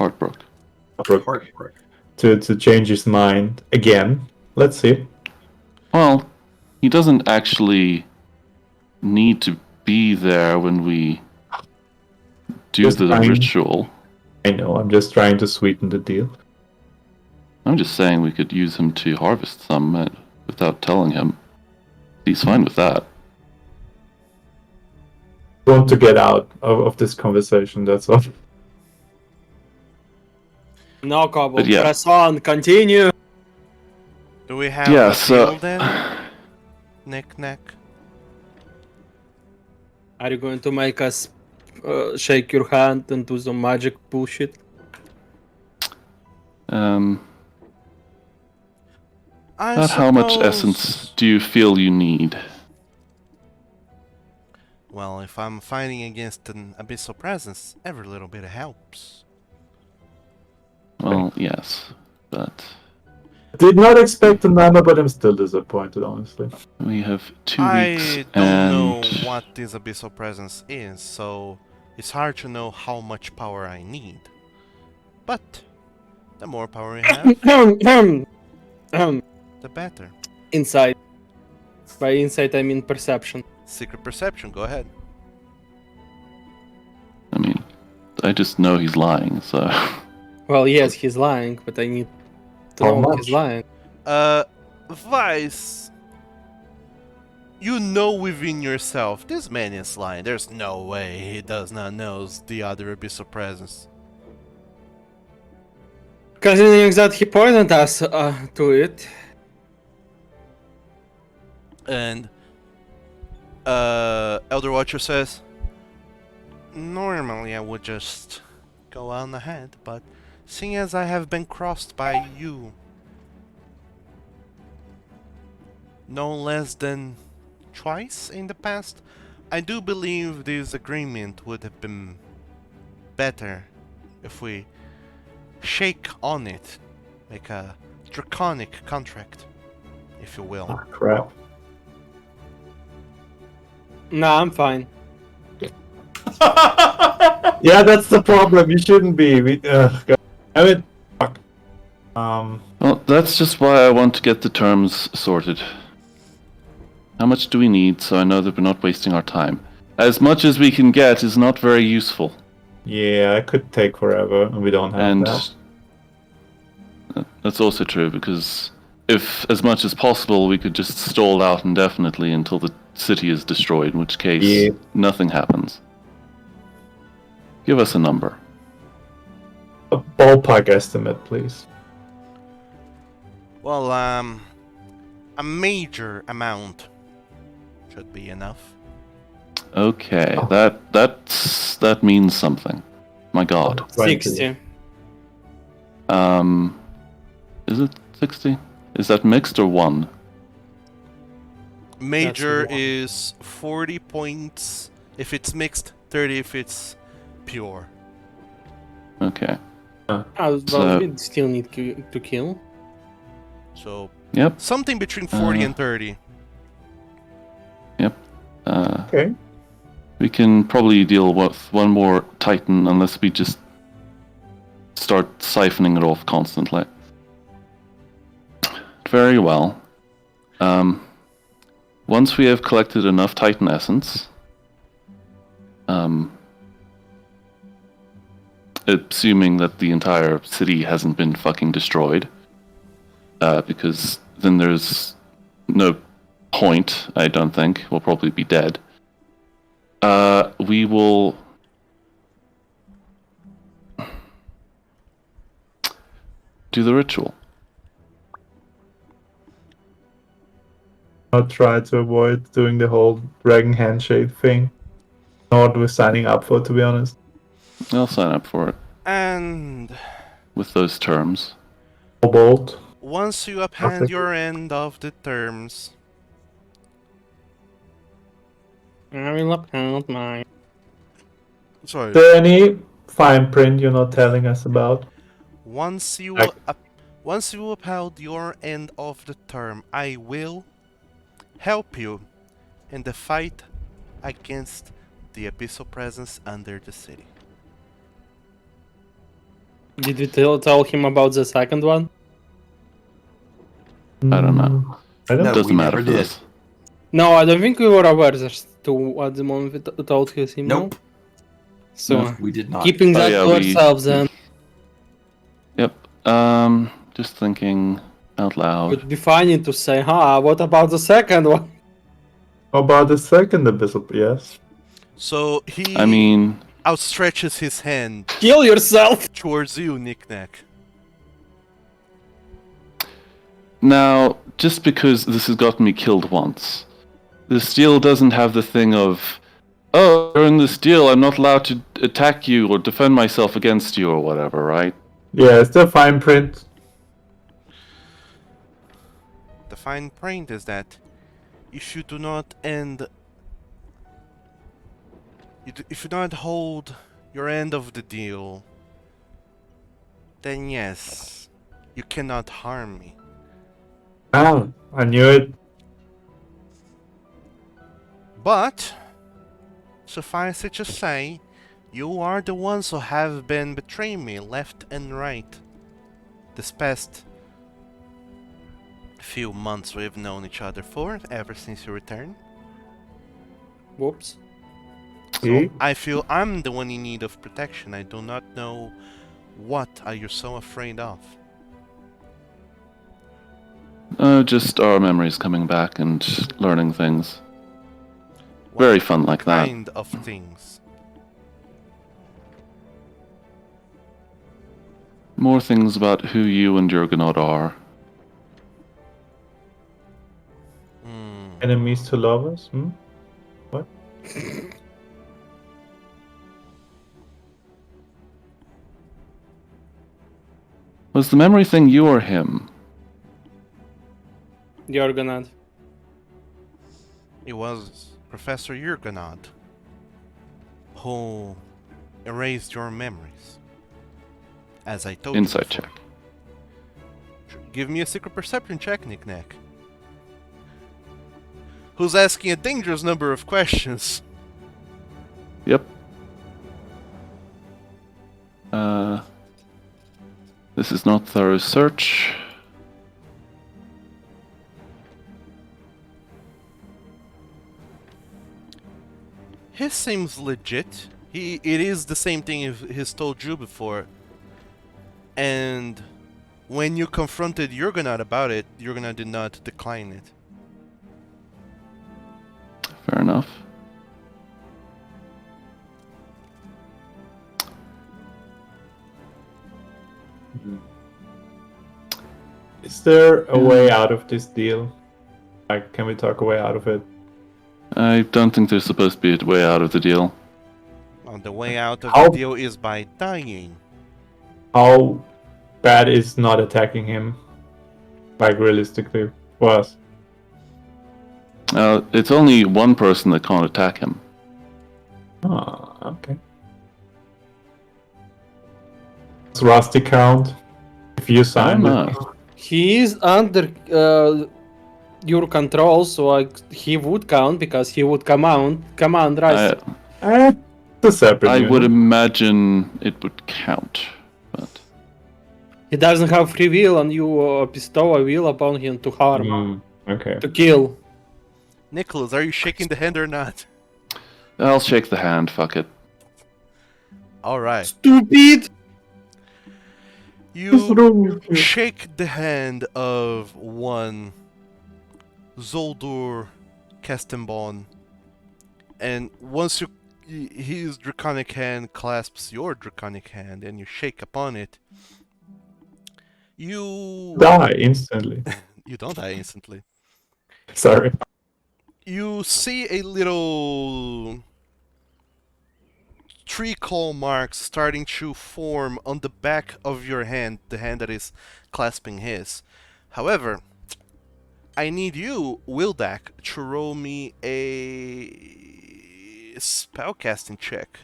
Heartbrook. Heartbreak. To change his mind again. Let's see. Well, he doesn't actually need to be there when we do Just the fine. ritual. I know. I'm just trying to sweeten the deal. I'm just saying we could use him to harvest some without telling him. He's fine with that. Want to get out of this conversation. That's all. No, Cobble. But yeah. Press on. Continue. Do we have Yeah, a so- deal then? Knick-knack. Are you going to make us shake your hand and do some magic bullshit? I About how much suppose- essence do you feel you need? Well, if I'm fighting against an abyssal presence, every little bit helps. Well, yes, but Did not expect the number, but I'm still disappointed, honestly. we have 2 weeks I don't know and what this abyssal presence is, so it's hard to know how much power I need. But the more power we have, the better. Insight. By insight, I mean perception. Secret perception, go ahead. I mean, I just know he's lying, so Well, yes, he's lying, but I need to How know much? he's lying. Vice, you know within yourself, this man is lying. There's no way he does not know the other abyssal presence. Considering that he pointed us to it. And Elder Watcher says, normally I would just go on ahead, but seeing as I have been crossed by you no less than twice in the past, I do believe this agreement would have been better if we shake on it, make a draconic contract, if you will. Oh, crap. Nah, I'm fine. Yeah, that's the problem. You shouldn't be. God. I mean, fuck. Well, that's just why I want to get the terms sorted. How much do we need so I know that we're not wasting our time? As much as we can get is not very useful. Yeah, it could take forever, and we don't have And that. that's also true, because if, as much as possible, we could just stall out indefinitely until the city is destroyed, in which case Yeah. nothing happens. Give us a number. A ballpark estimate, please. Well, a major amount should be enough. Okay, Oh. that means something. My God. 60. Is it 60? Is that mixed or one? Major one. is 40 points if it's mixed, 30 if it's pure. Okay. Well, So- we still need to kill. So Yep. something between 40 and 30. Okay. We can probably deal with one more Titan unless we just start siphoning it off constantly. Very well. Once we have collected enough Titan essence, assuming that the entire city hasn't been fucking destroyed, because then there's no point, I don't think. We'll probably be dead. We will do the ritual. I'll try to avoid doing the whole dragon handshake thing. Not what we're signing up for, to be honest. I'll sign up for it And with those terms. Bolt. once you uphand Perfect. your end of the terms, I will uphold mine. sorry, Is there any fine print you're not telling us about? once you once you upheld your end of the term, I will help you in the fight against the abyssal presence under the city. Did we tell him about the second one? I don't know. I don't No. Doesn't we matter never for did. this. No, I don't think we were aware there's two at the moment we told him. Nope. No? So, We did not. keeping Oh, that yeah, to ourselves then. Yep. Just thinking out loud. Would be funny to say, what about the second one? How about the second abyssal? Yes. So he I mean, outstretches his hand Kill yourself! towards you, Knick-Knack. now, just because this has gotten me killed once, this deal doesn't have the thing of, oh, during this deal, I'm not allowed to attack you or defend myself against you or whatever, right? Yeah, it's the fine print. The fine print is that if you do not end, if you do not hold your end of the deal, then yes, you cannot harm me. Ah, I knew it. But suffice it to say, you are the ones who have been betraying me left and right. This past few months we've known each other for, ever since your return. Whoops. See? I feel I'm the one in need of protection. I do not know what are you so afraid of. Just our memories coming back and learning things. What Very fun like that. kind of things? More things about who you and Jurgenod are. Hmm. Enemies to lovers? Hmm? What? Was the memory thing you or him? You're gonna. It was Professor Jurgenod who erased your memories. As I told Insight you before. check. Give me a secret perception check, Knick-Knack. Who's asking a dangerous number of questions? Yep. This is not thorough search. His seems legit. It is the same thing he's told you before. And when you confronted Jurgenot about it, Jurgenot did not decline it. Fair enough. Is there a way out of this deal? Like, can we talk a way out of it? I don't think there's supposed to be a way out of the deal. Well, the way out of How- the deal is by dying. How bad is not attacking him? Like, realistically, was. It's only one person that can't attack him. Oh, okay. Does Rusty count? If you I sign don't with know. He is under your control, so he would count because he would command Rusty. it's a separate I unit. would imagine it would count, but He doesn't have free will, and you bestow a will upon him to harm, Okay. to kill. Nicholas, are you shaking the hand or not? I'll shake the hand. Fuck it. Alright. Stupid! You shake the hand of one Zoldur Kastenbon, and once his draconic hand clasps your draconic hand and you shake upon it, you Die instantly. you don't die instantly. Sorry. You see a little tree claw marks starting to form on the back of your hand, the hand that is clasping his. However, I need you, Wildak, to roll me a spellcasting check.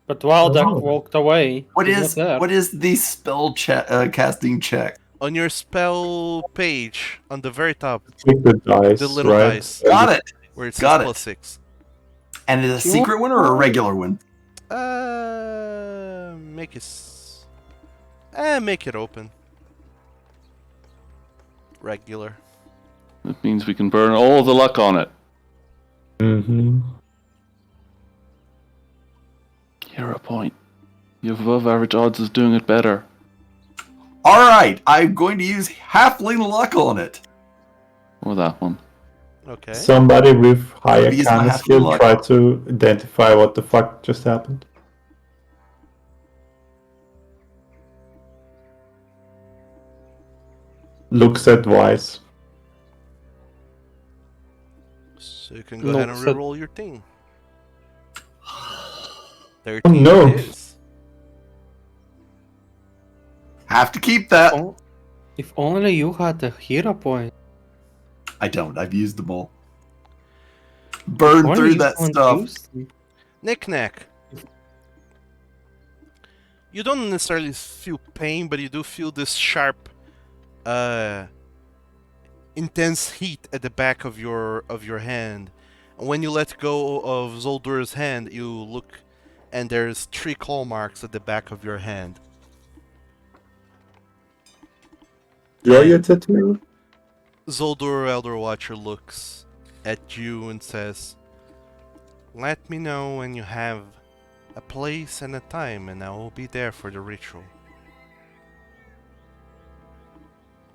But Waldak Oh. walked away. What He's is not there. what is the spell casting check? On your spell page, on the very top, Click the dice, the little right? dice, Got it. where it says Got it. +6. And is it a You secret one or a regular one? Make it make it open. Regular. That means we can burn all the luck on it. Mm-hmm. Hero point. You have above average odds of doing it better. All right, I'm going to use halfling luck on it. Or that one. Okay. Somebody with higher Use my kind of half skill luck. try to identify what the fuck just happened. Looks advice. So you can go No, ahead and so- reroll your thing. Oh 13 no! it is. Have to keep that. Oh, if only you had a hero point. I don't. I've used them all. Burn Only through you that can't stuff. use them. Knick-knack. You don't necessarily feel pain, but you do feel this sharp, intense heat at the back of your hand. And when you let go of Zoldur's hand, you look, and there's 3 claw marks at the back of your hand. Draw your tattoo? Zoldur Elder Watcher looks at you and says, "Let me know when you have a place and a time, and I will be there for the ritual."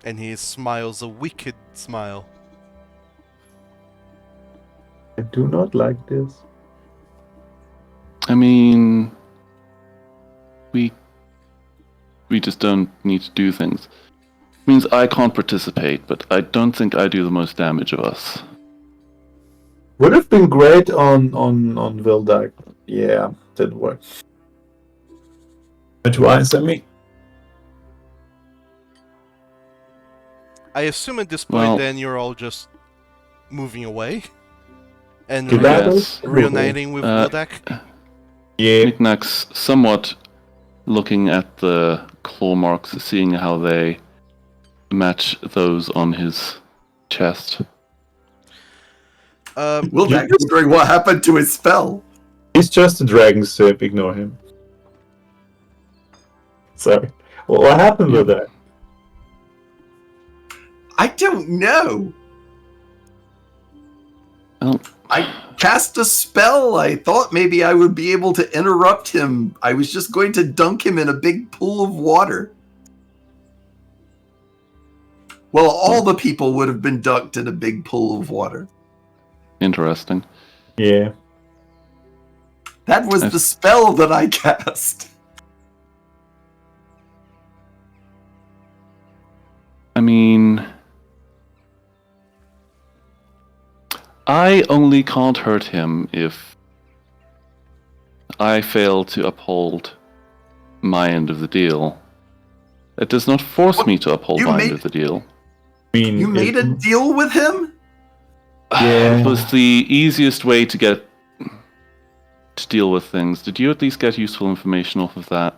And he smiles a wicked smile. I do not like this. I mean, we just don't need to do things. Means I can't participate, but I don't think I do the most damage of us. Would have been great on Vildak. Yeah, didn't work. Advice, I mean. I assume at this point Well- then you're all just moving away and Good Yes. battles? reuniting with Wildak. Yeah. Knickknack's somewhat looking at the claw marks, seeing how they match those on his chest. Will that wondering what happened to his spell? He's just a dragon sip, ignore him. Sorry. What happened with that? I don't know. Well, I cast a spell. I thought maybe I would be able to interrupt him. I was just going to dunk him in a big pool of water. Well, all the people would have been dunked in a big pool of water. interesting. Yeah. That was the spell that I cast. I mean, I only can't hurt him if I fail to uphold my end of the deal. It does not force me to uphold my end of the deal. I mean, You made a deal with him? Yeah. It was the easiest way to deal with things. Did you at least get useful information off of that?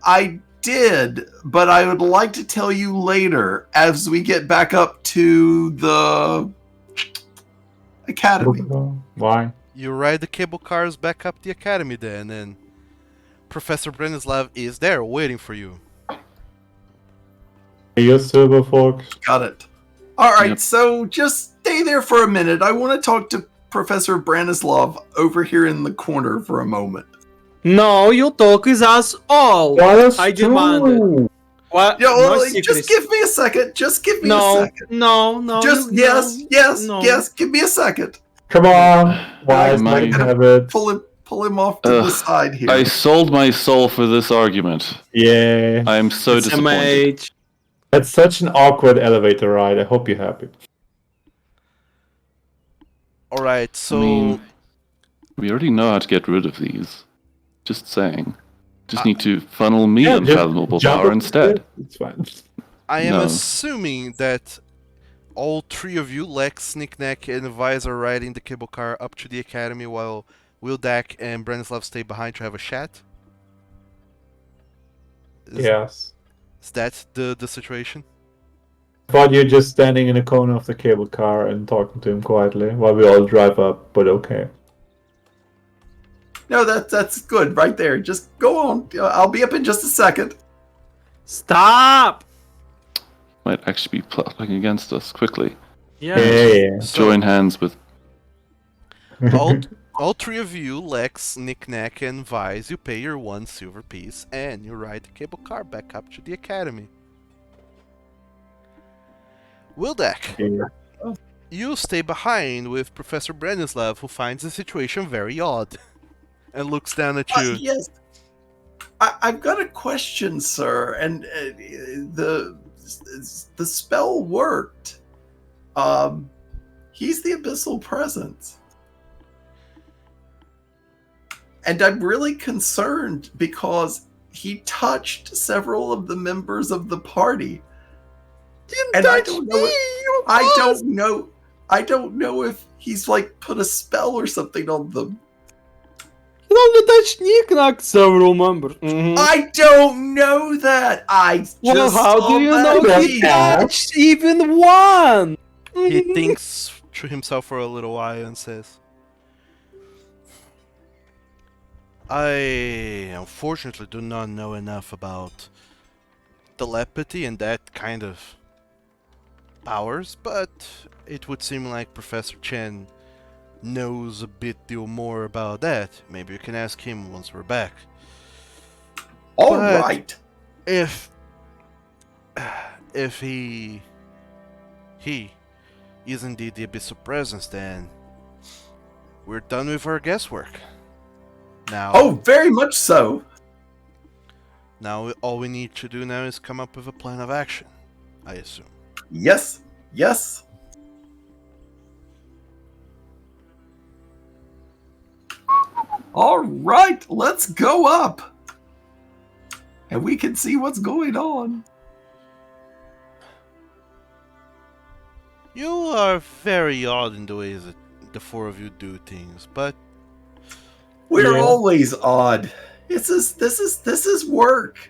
I did, but I would like to tell you later as we get back up to the academy. Why? You ride the cable cars back up the academy then, and Professor Brenislav is there waiting for you. You silver fox. Got it. All right, Yep. so just stay there for a minute. I want to talk to Professor Branislav over here in the corner for a moment. No, you talk with us all. I demand it. What? Yeah, well, No just secrets. give me a second. Just give me a No, second. no. Just no, yes, no. yes. Give me a second. Come on. Wise My- men have it. Pull him off to the side here. I sold my soul for this argument. Yeah. I am so It's a disappointed. mage. That's such an awkward elevator ride. I hope you're happy. Alright, so I mean, we already know how to get rid of these. Just saying. Just need to funnel me Yeah, unfathomable jump power up instead. It's fine. I am No. assuming that all three of you, Lex, Knickknack, and Vise, are riding the cable car up to the academy while Wildak and Branislav stay behind to have a chat. Yes. Is that the situation? I thought you're just standing in a corner of the cable car and talking to him quietly while we all drive up, but okay. No, that's good right there. Just go on. I'll be up in just a second. Stop. Might actually be plotting against us quickly. Yeah. So, Join hands with. all three of you, Lex, Knickknack, and Vise, you pay your 1 silver piece and you ride the cable car back up to the academy. Wildak, Yeah. you stay behind with Professor Branislav, who finds the situation very odd and looks down at you. Yes. I've got a question, sir, and the spell worked. He's the abyssal presence, and I'm really concerned because he touched several of the members of the party, and I don't know. I don't know if he's like put a spell or something on them. You only touched Knickknack, several members. Mhm. I don't know that. I just Well, how saw do you that know he piece. touched even one? He thinks to himself for a little while and says, I unfortunately do not know enough about telepathy and that kind of powers, but it would seem like Professor Chen knows a bit deal more about that. Maybe you can ask him once we're back. All But- right. If he is indeed the abyssal presence, then we're done with our guesswork. Now, Oh, very much so. now all we need to do now is come up with a plan of action, I assume. Yes. Yes. All right, let's go up. And we can see what's going on. You are very odd in the ways that the four of you do things, but We're Yeah. always odd. This is work.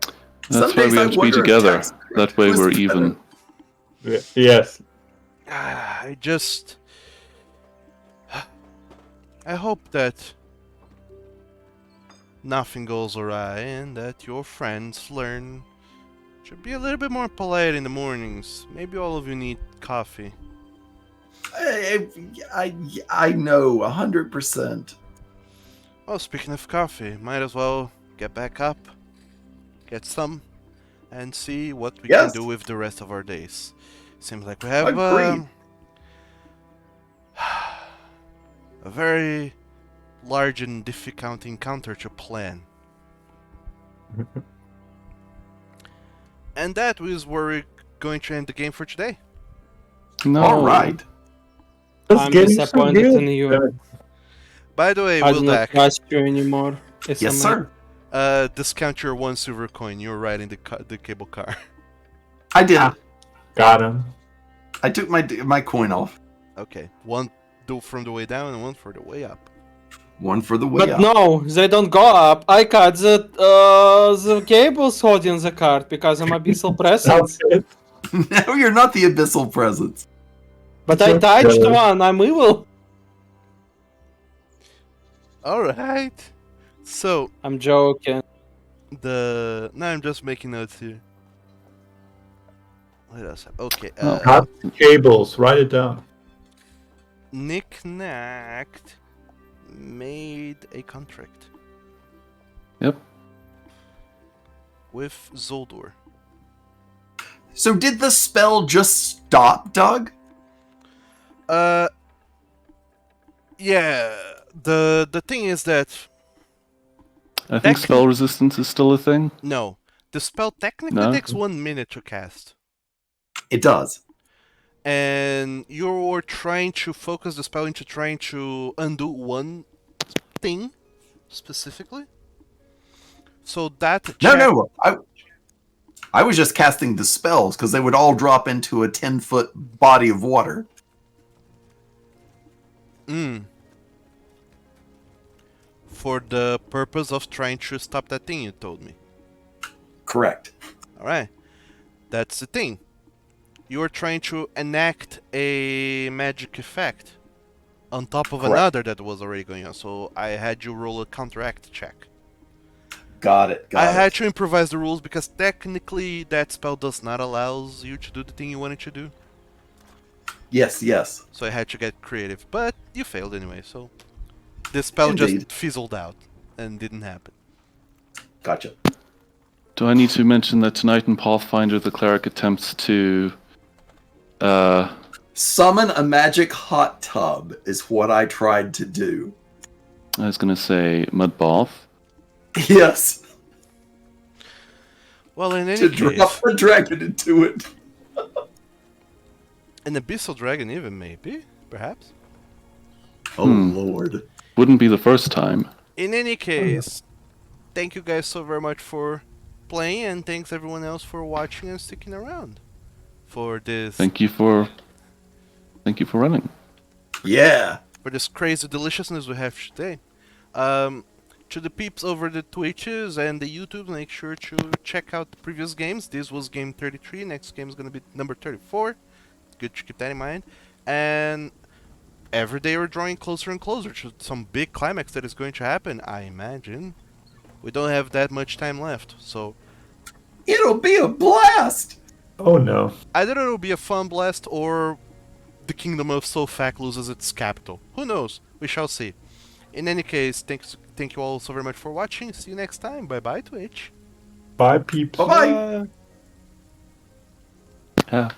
That's Some why days we I have to be wonder if together. tax That way was we're better. even. Yes. I hope that nothing goes awry and that your friends learn to be a little bit more polite in the mornings. Maybe all of you need coffee. I know 100%. Oh, speaking of coffee, might as well get back up, get some, and see what we can Yes. do with the rest of our days. Seems like we have Agreed. a very large and difficult encounter to plan. And that is where we're going to end the game for today. No. All right. This I'm game is so disappointed good. in you. By the way, I do not Wildak, trust you anymore. It's Yes, amazing. sir. discount your 1 silver coin. You're riding the cable car. I did. Got him. I took my coin off. Okay, one from the way down and one for the way up. One for the way But up. no, they don't go up. I cut the cables holding the cart because I'm abyssal presence. Okay. No, you're not the abyssal presence. But I So touched jealous. one. I'm evil. All right. So I'm joking. no, I'm just making notes here. What else? Okay. Oh. Cut cables. Write it down. Nick Nacked made a contract Yep. with Zoldur. So did the spell just stop, Doug? Yeah. The thing is that I think spell resistance is still a thing. no, the spell technically No? takes 1 minute to cast, It does. and you're trying to focus the spell into trying to undo one thing specifically. So that No. I was just casting the spells because they would all drop into a 10-foot body of water. For the purpose of trying to stop that thing you told me. Correct. Alright. That's the thing. You are trying to enact a magic effect on top of Correct. another that was already going on. So I had you roll a counteract check. Got it. I had to improvise the rules because technically that spell does not allow you to do the thing you wanted to do. Yes. So I had to get creative. But you failed anyway, so this spell Indeed. just fizzled out and didn't happen. Gotcha. Do I need to mention that tonight in Pathfinder the cleric attempts to Summon a magic hot tub is what I tried to do. I was gonna say mud bath. Yes. Well, in any To case, drop a dragon into it. an abyssal dragon even maybe, perhaps. Oh, Lord. Wouldn't be the first time. In any case, thank you guys so very much for playing, and thanks everyone else for watching and sticking around for this Thank you for running. Yeah. for this crazy deliciousness we have today. To the peeps over the Twitches and the YouTube, make sure to check out the previous games. This was game 33. Next game is going to be number 34. Good to keep that in mind. And every day we're drawing closer and closer to some big climax that is going to happen, I imagine. We don't have that much time left, so It'll be a blast. Oh no. either it'll be a fun blast or the Kingdom of Sofak loses its capital. Who knows? We shall see. In any case, thank you all so very much for watching. See you next time. Bye bye, Twitch. Bye, peeps. Bye-bye. Yeah.